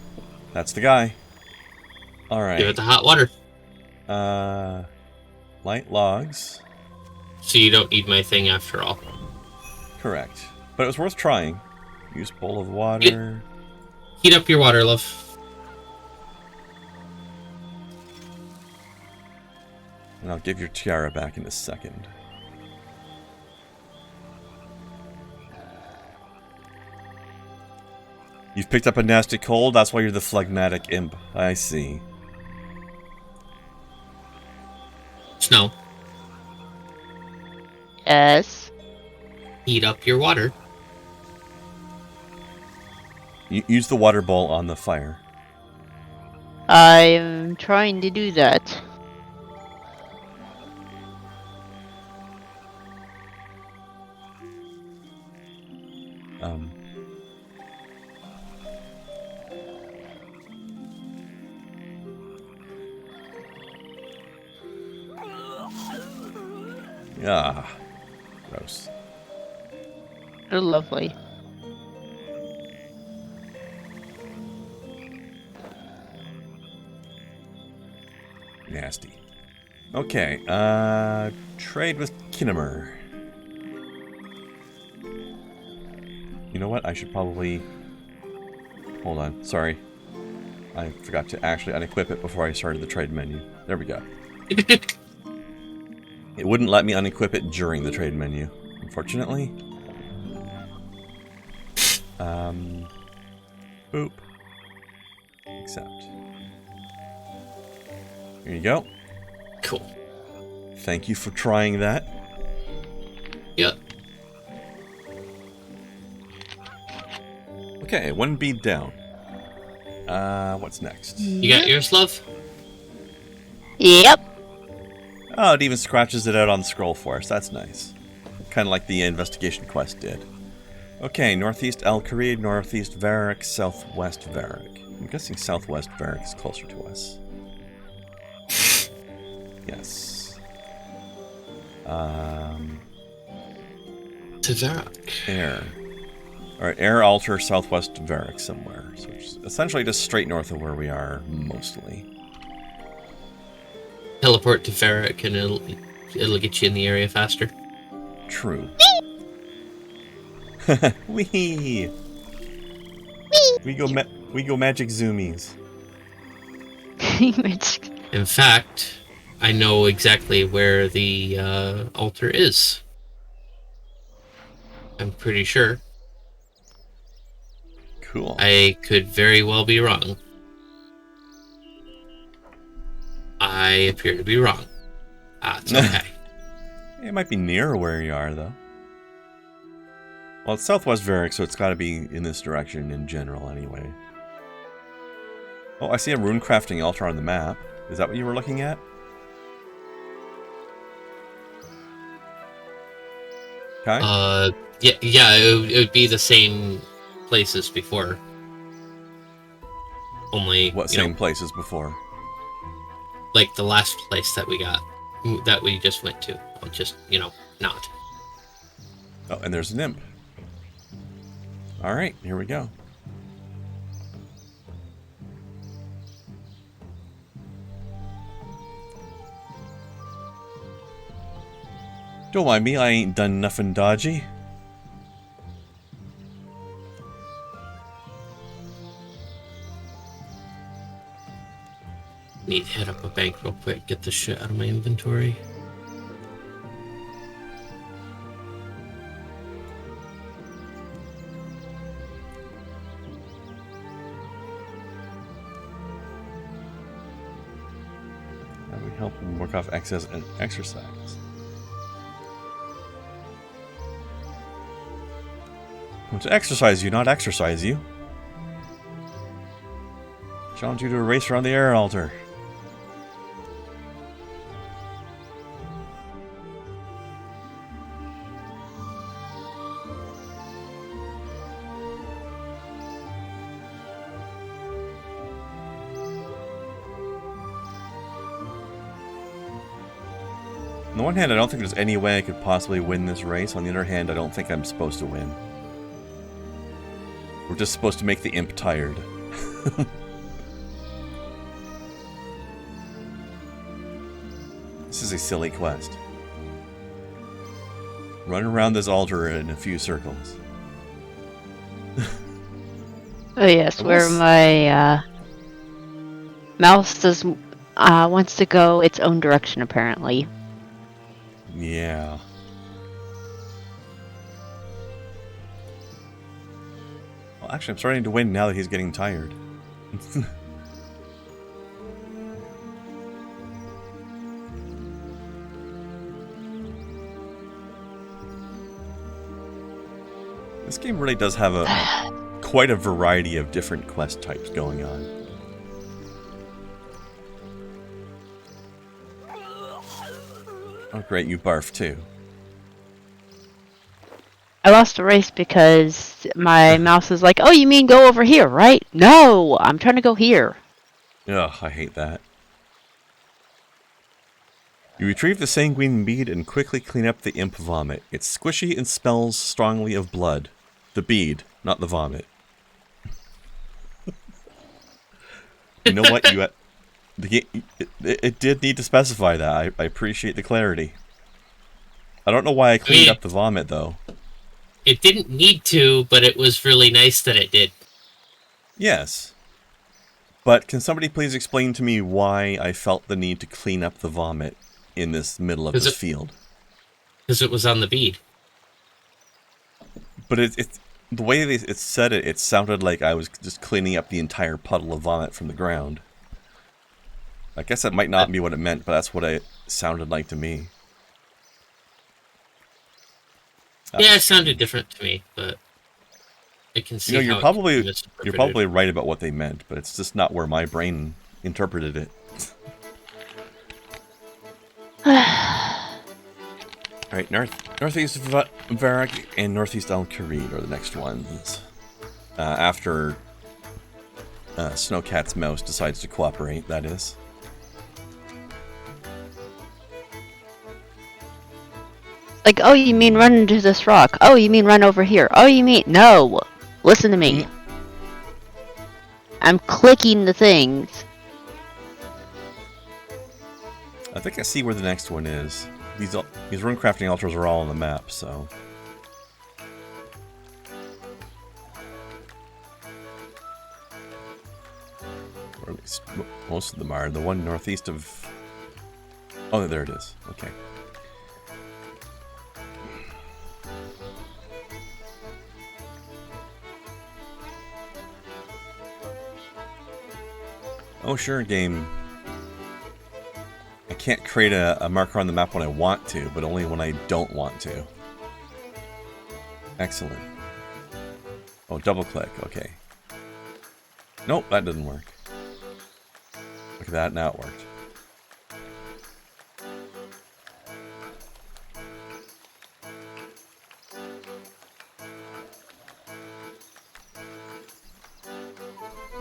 That's the guy. Alright. Give it the hot water. Light logs. So you don't need my thing after all. Correct. But it was worth trying. Use bowl of water. Heat up your water, love. And I'll give your tiara back in a second. You've picked up a nasty cold, that's why you're the phlegmatic imp. I see. Snow. Yes. Heat up your water. Use the water bowl on the fire. I'm trying to do that. Yeah. Gross. They're lovely. Okay, trade with Kinnemer. You know what? I should probably... Hold on, sorry. I forgot to actually unequip it before I started the trade menu. There we go. It wouldn't let me unequip it during the trade menu, unfortunately. Boop. Accept. Here you go. Cool. Thank you for trying that. Yep. Okay, one bead down. What's next? You got yours, love? Yep. Oh, it even scratches it out on the scroll for us. That's nice. Kind of like the investigation quest did. Okay, northeast El Kharid, northeast Varric, southwest Varric. I'm guessing southwest Varric is closer to us. Yes. To Varrock. Air. Alright, Air Altar, southwest Varric somewhere. So it's essentially just straight north of where we are, mostly. Teleport to Varrock and it'll get you in the area faster. True. Wee. We go magic zoomies. In fact, I know exactly where the altar is. I'm pretty sure. Cool. I could very well be wrong. I appear to be wrong. It's okay. It might be near where you are, though. Well, it's southwest Varric, so it's got to be in this direction in general, anyway. Oh, I see a Runecrafting Altar on the map. Is that what you were looking at? Okay. Yeah, it would be the same place as before. Only What same place as before? Like the last place that we just went to. Well, just, not. Oh, and there's an imp. Alright, here we go. Don't mind me, I ain't done nothing dodgy. Need to hit up a bank real quick, get this shit out of my inventory. How do we help them work off excess and exercise? I want to exercise you, not exercise you. Challenge you to a race around the air altar. On the one hand, I don't think there's any way I could possibly win this race. On the other hand, I don't think I'm supposed to win. We're just supposed to make the imp tired. This is a silly quest. Run around this altar in a few circles. Oh yes, where my mouse wants to go its own direction apparently. Yeah. Well, actually, I'm starting to win now that he's getting tired. This game really does have quite a variety of different quest types going on. Oh great, you barf too. I lost a race because my mouse is like, oh, you mean go over here, right? No, I'm trying to go here. Ugh, I hate that. You retrieve the sanguine bead and quickly clean up the imp vomit. It's squishy and smells strongly of blood. The bead, not the vomit. You know what? it did need to specify that. I appreciate the clarity. I don't know why I cleaned up the vomit, though. It didn't need to, but it was really nice that it did. Yes. But can somebody please explain to me why I felt the need to clean up the vomit in this middle of this field? Because it was on the bead. But the way it said it, it sounded like I was just cleaning up the entire puddle of vomit from the ground. I guess that might not be what it meant, but that's what it sounded like to me. Yeah, it sounded different to me, but I can see. You're probably right about what they meant, but it's just not where my brain interpreted it. Alright, northeast of Varrock and northeast Al Kharid are the next ones. After Snowcat's mouse decides to cooperate, that is. Like, oh, you mean run into this rock? Oh, you mean run over here? Oh, you mean... No! Listen to me. I'm clicking the things. I think I see where the next one is. These Runecrafting Altars are all on the map, so... Or at least most of them are. The one northeast of... Oh, there it is. Okay. Oh, sure, game. I can't create a marker on the map when I want to, but only when I don't want to. Excellent. Oh, double click. Okay. Nope, that didn't work. Look at that, now it worked.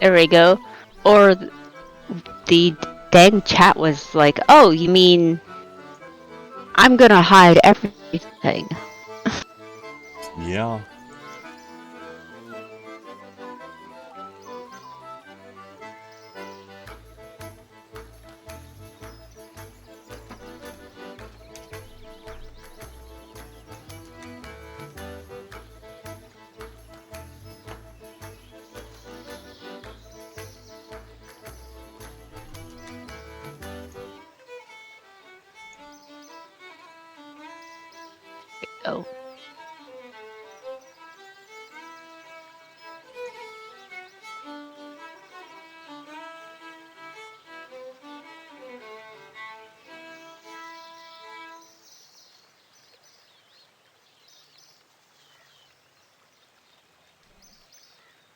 There we go. Or the dang chat was like, oh, you mean I'm gonna hide everything. Yeah. Oh.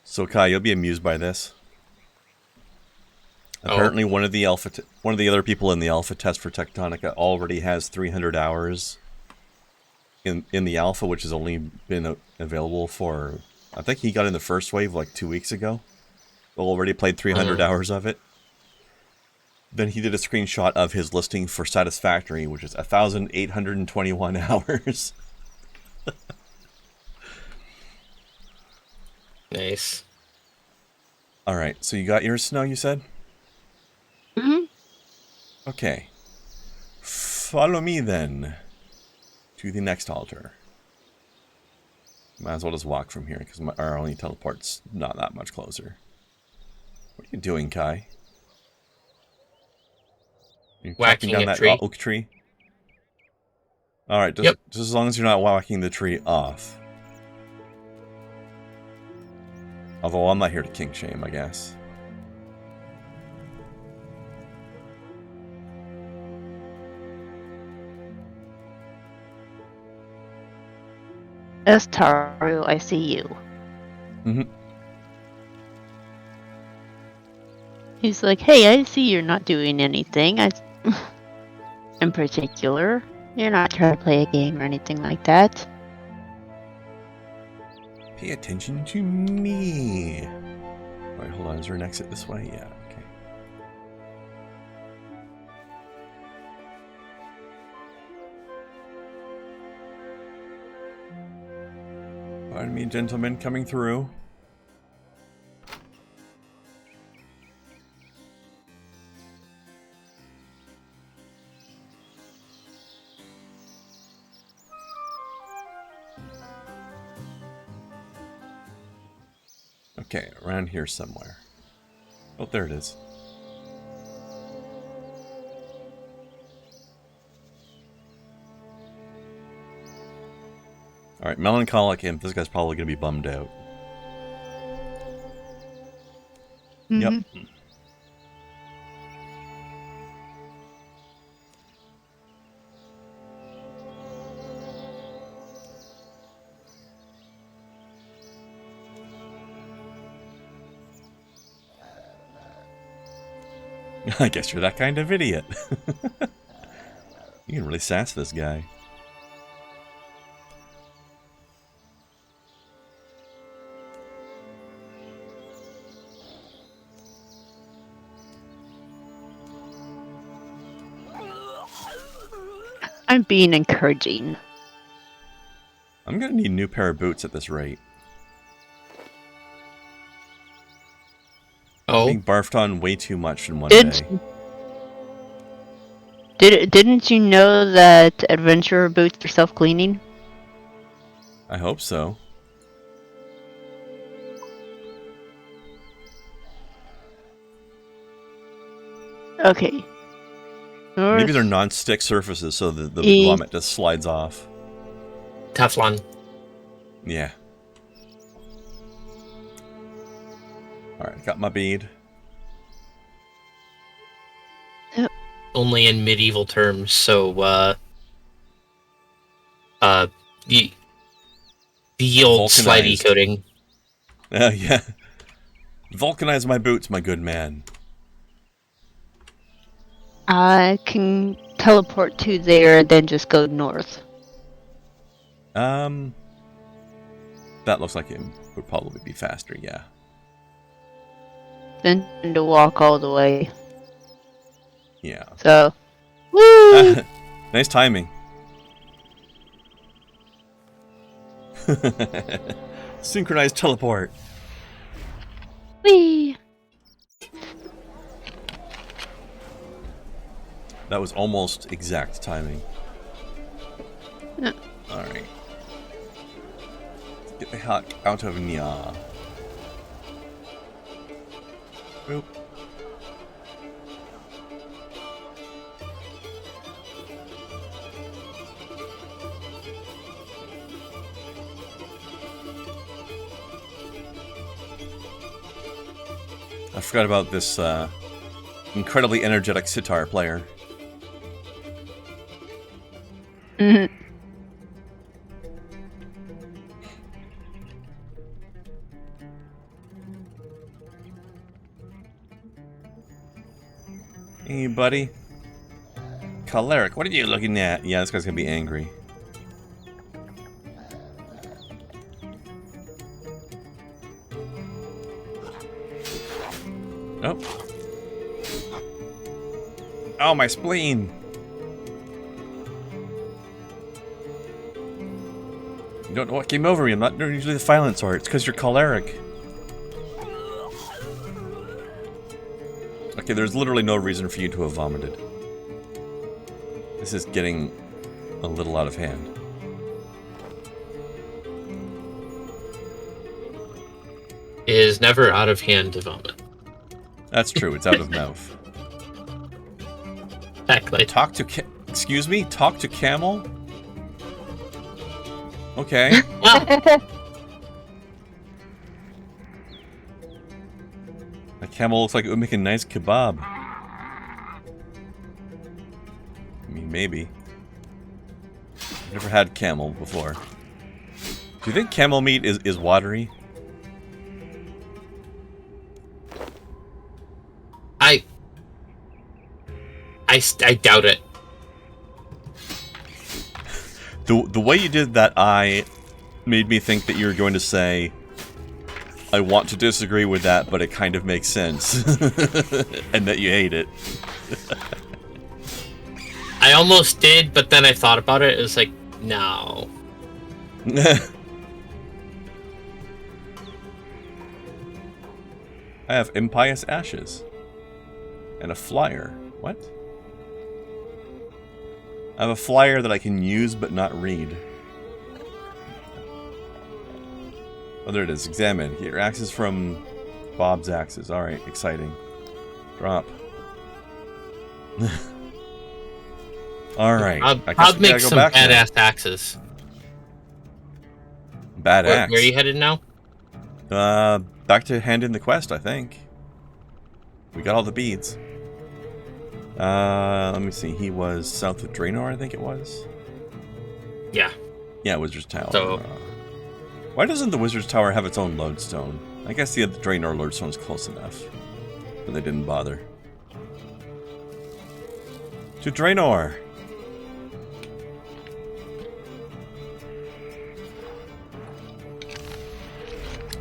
So Kai, you'll be amused by this. Apparently, one of the other people in the alpha test for Tectonica already has 300 hours in the alpha, which has only been available for, I think he got in the first wave like 2 weeks ago. Already played 300 hours of it. Then he did a screenshot of his listing for Satisfactory, which is 1,821 hours. Nice. Alright, so you got yours, Snow, you said? Mm-hmm. Okay. Follow me then to the next altar. Might as well just walk from here because our only teleport's not that much closer. What are you doing, Kai? You're chopping down that oak tree? Alright, just as long as you're not whacking the tree off. Although I'm not here to kink shame, I guess. Yes, Taru, I see you. Mm-hmm. He's like, hey, I see you're not doing anything. In particular, you're not trying to play a game or anything like that. Pay attention to me. Alright, hold on. Is there an exit this way? Yeah, okay. Pardon me, gentlemen, coming through. Okay, around here somewhere. Oh, there it is. Alright, melancholic imp. This guy's probably going to be bummed out. Yep. I guess you're that kind of idiot. You can really sass this guy. I'm being encouraging. I'm gonna need a new pair of boots at this rate. Oh, Being barfed on way too much in one Did- day. Didn't you know that adventurer boots are self-cleaning? I hope so. Okay. Maybe they're non-stick surfaces, so the E- vomit just slides off. Teflon. Yeah. Alright, got my bead. Only in medieval terms, so the old slidey Vulcanized. coating. Yeah. Vulcanize my boots, my good man. I can teleport to there and then just go north. That looks like it would probably be faster, yeah. Then to walk all the way. Yeah. So, woo! Nice timing. Synchronized teleport. Whee! That was almost exact timing. Yeah. Alright. Get the heck out of Nya. Boop. I forgot about this incredibly energetic sitar player. Mhm. Hey, buddy. Choleric, what are you looking at? Yeah, this guy's gonna be angry. Oh. Oh, my spleen! You don't know what came over me. I'm not usually the violent sort. It's because you're choleric. Okay, there's literally no reason for you to have vomited. This is getting a little out of hand. It is never out of hand to vomit. That's true. It's out of mouth. Exactly. Talk to excuse me? Talk to camel? Okay. Well, A camel looks like it would make a nice kebab. I mean, maybe. I've never had camel before. Do you think camel meat is watery? I doubt it. The way you did that eye made me think that you were going to say, I want to disagree with that, but it kind of makes sense. And that you hate it. I almost did, but then I thought about it. It was like, no. I have impious ashes. And a flyer. What? I have a flyer that I can use but not read. Oh, there it is. Examine. Get your axes from Bob's axes. Alright, exciting. Drop. Alright. Bob makes some badass axes. Badass. Where are you headed now? Back to hand in the quest, I think. We got all the beads. Let me see. He was south of Draenor, I think it was. Yeah. Yeah, Wizard's Tower. So, why doesn't the Wizard's Tower have its own lodestone? I guess the Draenor lodestone's close enough. But they didn't bother. To Draenor!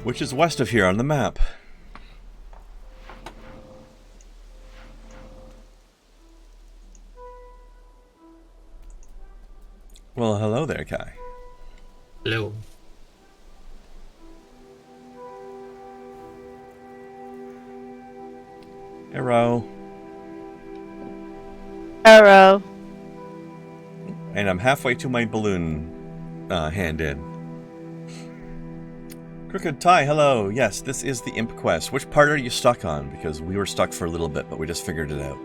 Which is west of here on the map. Well, hello there, Kai. hello. Arrow. Arrow. And I'm halfway to my balloon hand in. Crooked Tie, hello. Yes, this is the Imp Quest. Which part are you stuck on? Because we were stuck for a little bit, but we just figured it out.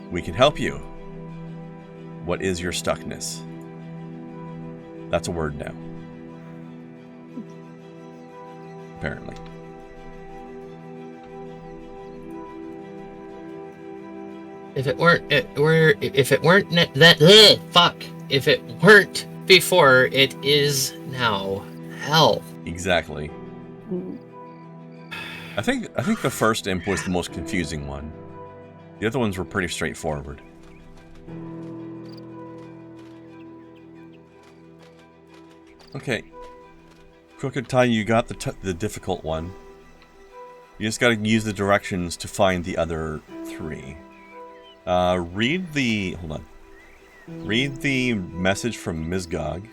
We can help you. What is your stuckness? That's a word now. Apparently. If it weren't If it weren't before, it is now. Hell. Exactly. I think the first imp was the most confusing one. The other ones were pretty straightforward. Okay. Crooked Tie, you got the difficult one. You just gotta use the directions to find the other three. Read the message from Misgog,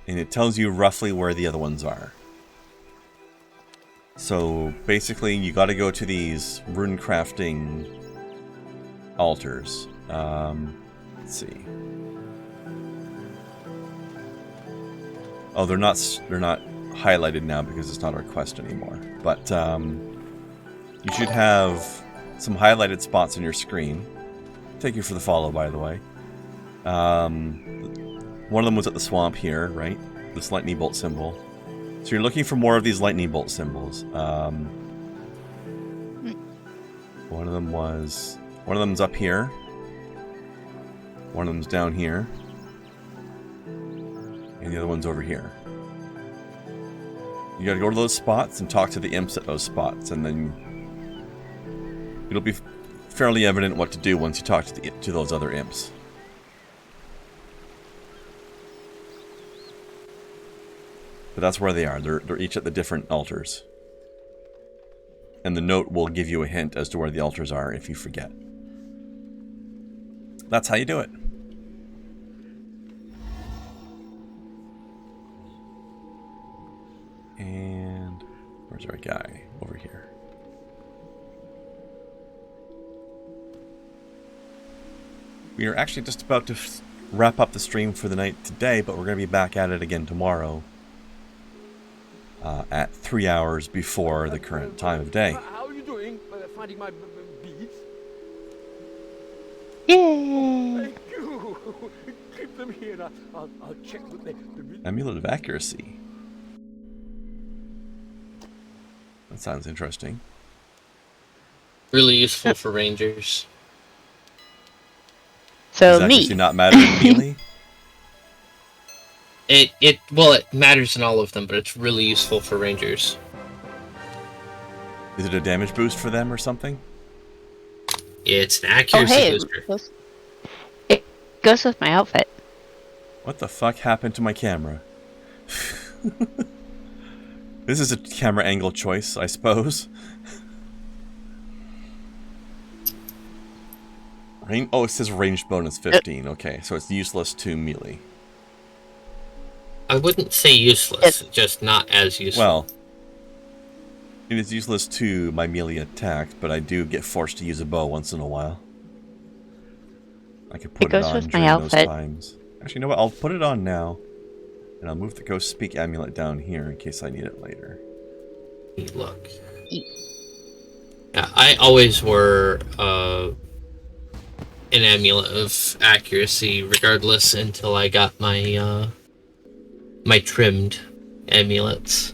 and it tells you roughly where the other ones are. So basically, you got to go to these Runecrafting Altars. Let's see. Oh, they're not highlighted now because it's not our quest anymore. But you should have some highlighted spots on your screen. Thank you for the follow, by the way. One of them was at the swamp here, right? This lightning bolt symbol. So you're looking for more of these lightning bolt symbols. One of them's up here. One of them's down here. And the other one's over here. You gotta go to those spots and talk to the imps at those spots, and then it'll be fairly evident what to do once you talk to those other imps. But that's where they are. They're each at the different altars. And the note will give you a hint as to where the altars are if you forget. That's how you do it. And where's our guy? Over here. We are actually just about to wrap up the stream for the night today, but we're going to be back at it again tomorrow. At 3 hours before the current time of day. How are you doing? Finding my beads? Yay! Thank you. Keep them here. I'll check with the Amulet of Accuracy. That sounds interesting. Really useful for rangers. So Does me. accuracy not matter in melee? It matters in all of them, but it's really useful for rangers. Is it a damage boost for them or something? It's an Oh accuracy hey, booster. it goes with my outfit. What the fuck happened to my camera? This is a camera angle choice, I suppose. Oh, it says range bonus 15. Okay, so it's useless to melee. I wouldn't say useless, just not as useful. Well, it is useless to my melee attack, but I do get forced to use a bow once in a while. I could put it goes on with my during those outfit. times. Actually, you know what? I'll put it on now. And I'll move the Ghost Speak amulet down here in case I need it later. Look. Yeah, I always wore an amulet of accuracy regardless until I got my my trimmed amulets.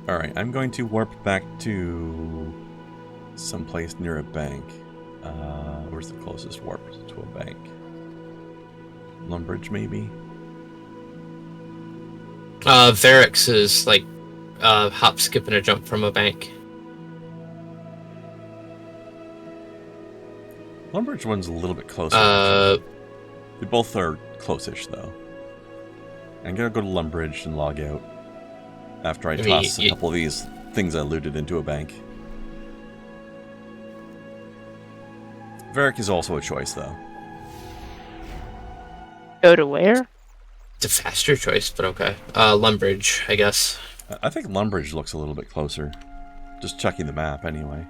Alright, I'm going to warp back to someplace near a bank. Where's the closest warp to a bank? Lumbridge, maybe? Varix is like hop, skip, and a jump from a bank. Lumbridge one's a little bit closer. They both are close-ish, though. I'm gonna go to Lumbridge and log out after I toss a couple of these things I looted into a bank. Varric is also a choice, though. Go to where? It's a faster choice, but okay. Lumbridge, I guess. I think Lumbridge looks a little bit closer. Just checking the map, anyway.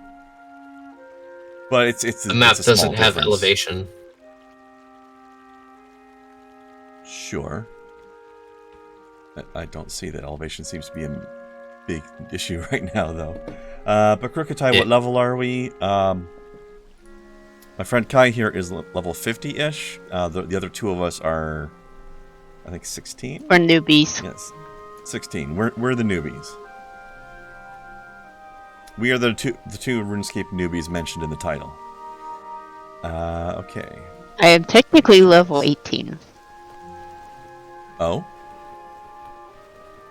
But it's the map it's a doesn't small have difference. elevation. Sure. I don't see that elevation seems to be a big issue right now, though. But Krookatai, what level are we? My friend Kai here is level 50-ish. The other two of us are, I think, 16? We're newbies. Yes, 16. We're the newbies. We are the two RuneScape newbies mentioned in the title. Okay. I am technically level 18. Oh?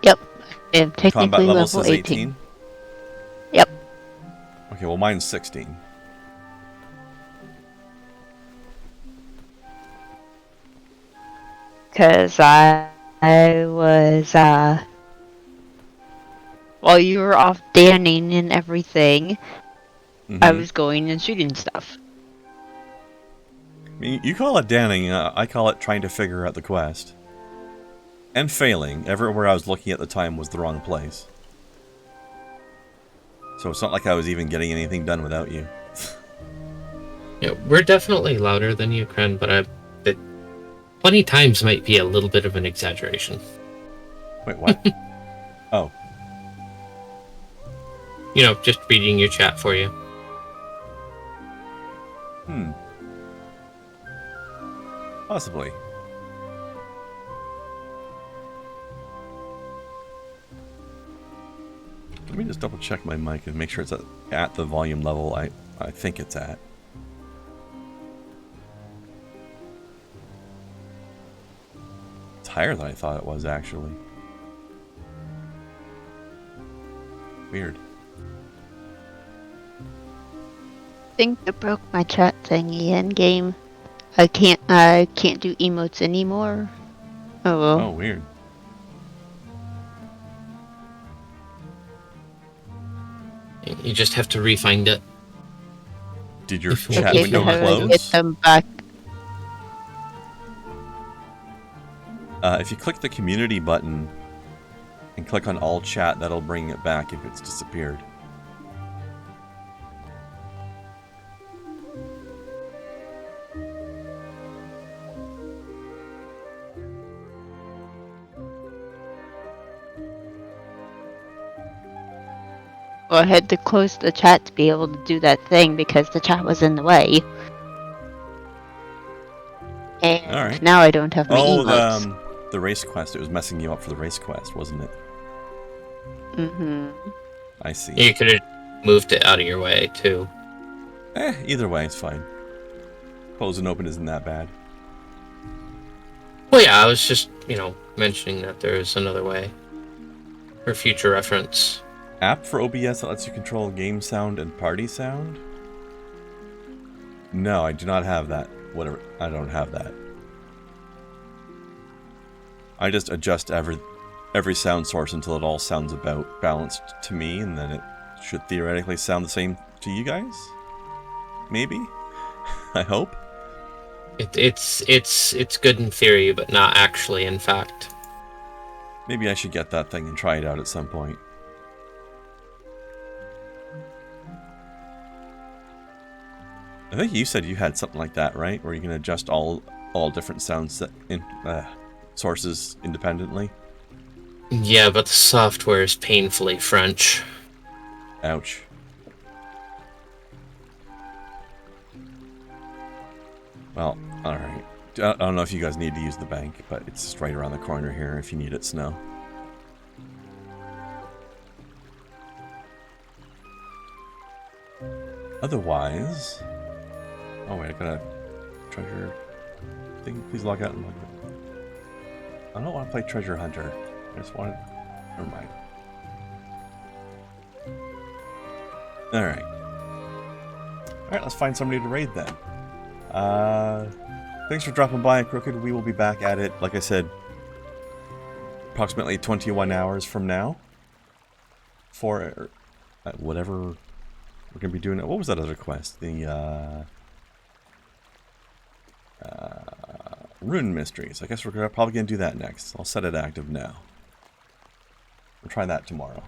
Yep. I am technically Combat level level says 18? Yep. Okay, well mine's 16. Because I was, while you were off danning and everything, I was going and shooting stuff. I mean, you call it danning, I call it trying to figure out the quest. And failing. Everywhere I was looking at the time was the wrong place. So it's not like I was even getting anything done without you. Yeah, we're definitely louder than you, Kren, but 20 times might be a little bit of an exaggeration. Wait, what? Oh. You know, just reading your chat for you. Possibly. Let me just double check my mic and make sure it's at the volume level I think it's at. It's higher than I thought it was, actually. Weird. I think I broke my chat thingy in game. I can't do emotes anymore. Oh well. Oh, weird. You just have to re-find it. Did your Okay, chat Okay, so window how do I close? get them back? If you click the community button and click on all chat, that'll bring it back if it's disappeared. Well, I had to close the chat to be able to do that thing because the chat was in the way. And Alright. now I don't have my Oh, emotes. the race quest. It was messing you up for the race quest, wasn't it? Mm-hmm. I see. You could have moved it out of your way, too. Either way, it's fine. Close and open isn't that bad. Well, yeah, I was just, mentioning that there's another way. For future reference. App for OBS that lets you control game sound and party sound? No, I do not have that. Whatever. I don't have that. I just adjust every sound source until it all sounds about balanced to me, and then it should theoretically sound the same to you guys? Maybe? I hope. It's good in theory, but not actually, in fact. Maybe I should get that thing and try it out at some point. I think you said you had something like that, right? Where you can adjust all all different sources independently. Yeah, but the software is painfully French. Ouch. Well, alright. I don't know if you guys need to use the bank, but it's just right around the corner here if you need it, Snow. Otherwise... Oh wait, I got a treasure thing. Please log out and log in. I don't want to play Treasure Hunter. I just want to... Never mind. Alright. Alright, let's find somebody to raid then. Thanks for dropping by, Crooked. We will be back at it, like I said, approximately 21 hours from now. For whatever we're going to be doing. What was that other quest? The Rune Mysteries. I guess we're probably going to do that next. I'll set it active now. We'll try that tomorrow.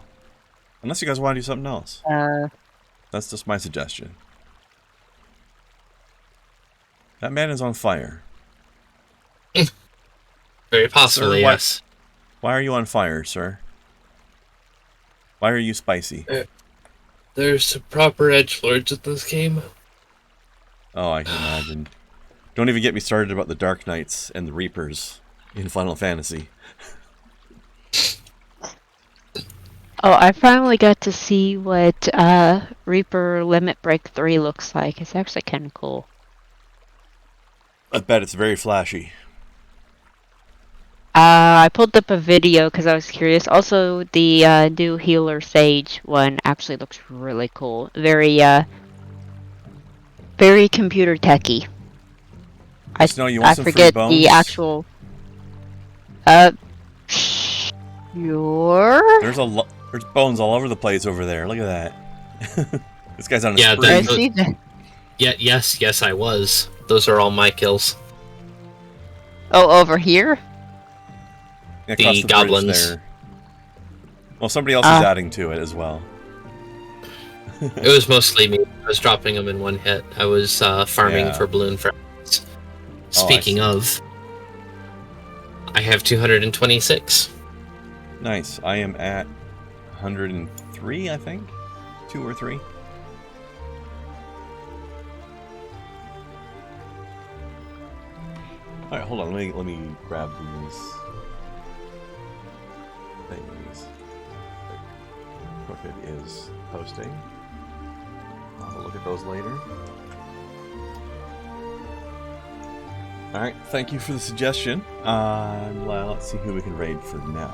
Unless you guys want to do something else. That's just my suggestion. That man is on fire. Very possibly, Sir, yes. Why are you on fire, sir? Why are you spicy? There's some proper edgelords at this game. Oh, I can imagine. Don't even get me started about the Dark Knights and the Reapers in Final Fantasy. Oh, I finally got to see what Reaper Limit Break 3 looks like. It's actually kind of cool. I bet it's very flashy. I pulled up a video because I was curious. Also, the new Healer Sage one actually looks really cool. Very computer techy. Snow, you want I some free forget bones? the actual. Sure. There's bones all over the place over there. Look at that. This guy's on a Yeah, spree. I see that. Yeah, yes, I was. Those are all my kills. Oh, over here? Yeah, The across bridge goblins. there. Well, somebody else is adding to it as well. It was mostly me. I was dropping them in one hit. I was farming for balloon fragments. Speaking of, I have 226. Nice. I am at 103, I think. 2 or 3. All right, hold on. Let me grab these things. Crooked is posting. I'll have a look at those later. All right, thank you for the suggestion. Let's see who we can raid for now.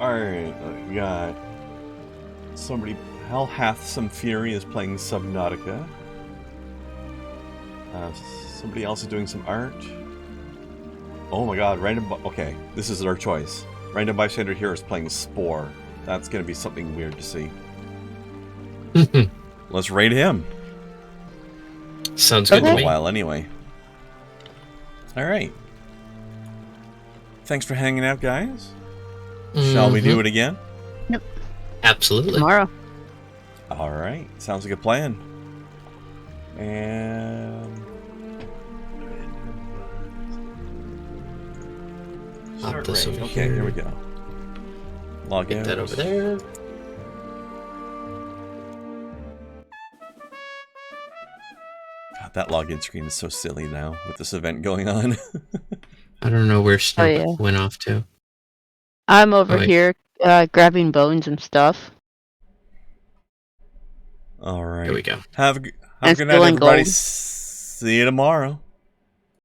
All right, we got somebody. Hell Hath Some Fury is playing Subnautica. Somebody else is doing some art. Oh my god, okay, this is our choice. Random Bystander here is playing Spore. That's going to be something weird to see. Let's raid him. Sounds good to A me. while anyway. Alright. Thanks for hanging out, guys. Shall we do it again? Absolutely. Tomorrow. Alright, sounds like a plan. And... Start this raid. over Okay, here. here we go. Log in. Get that over there. God, that login screen is so silly now with this event going on. I don't know where Snow yeah. went off to. I'm over wait. here grabbing bones and stuff. Alright. Here we go. Have a good And night, stealing everybody. gold. See you tomorrow.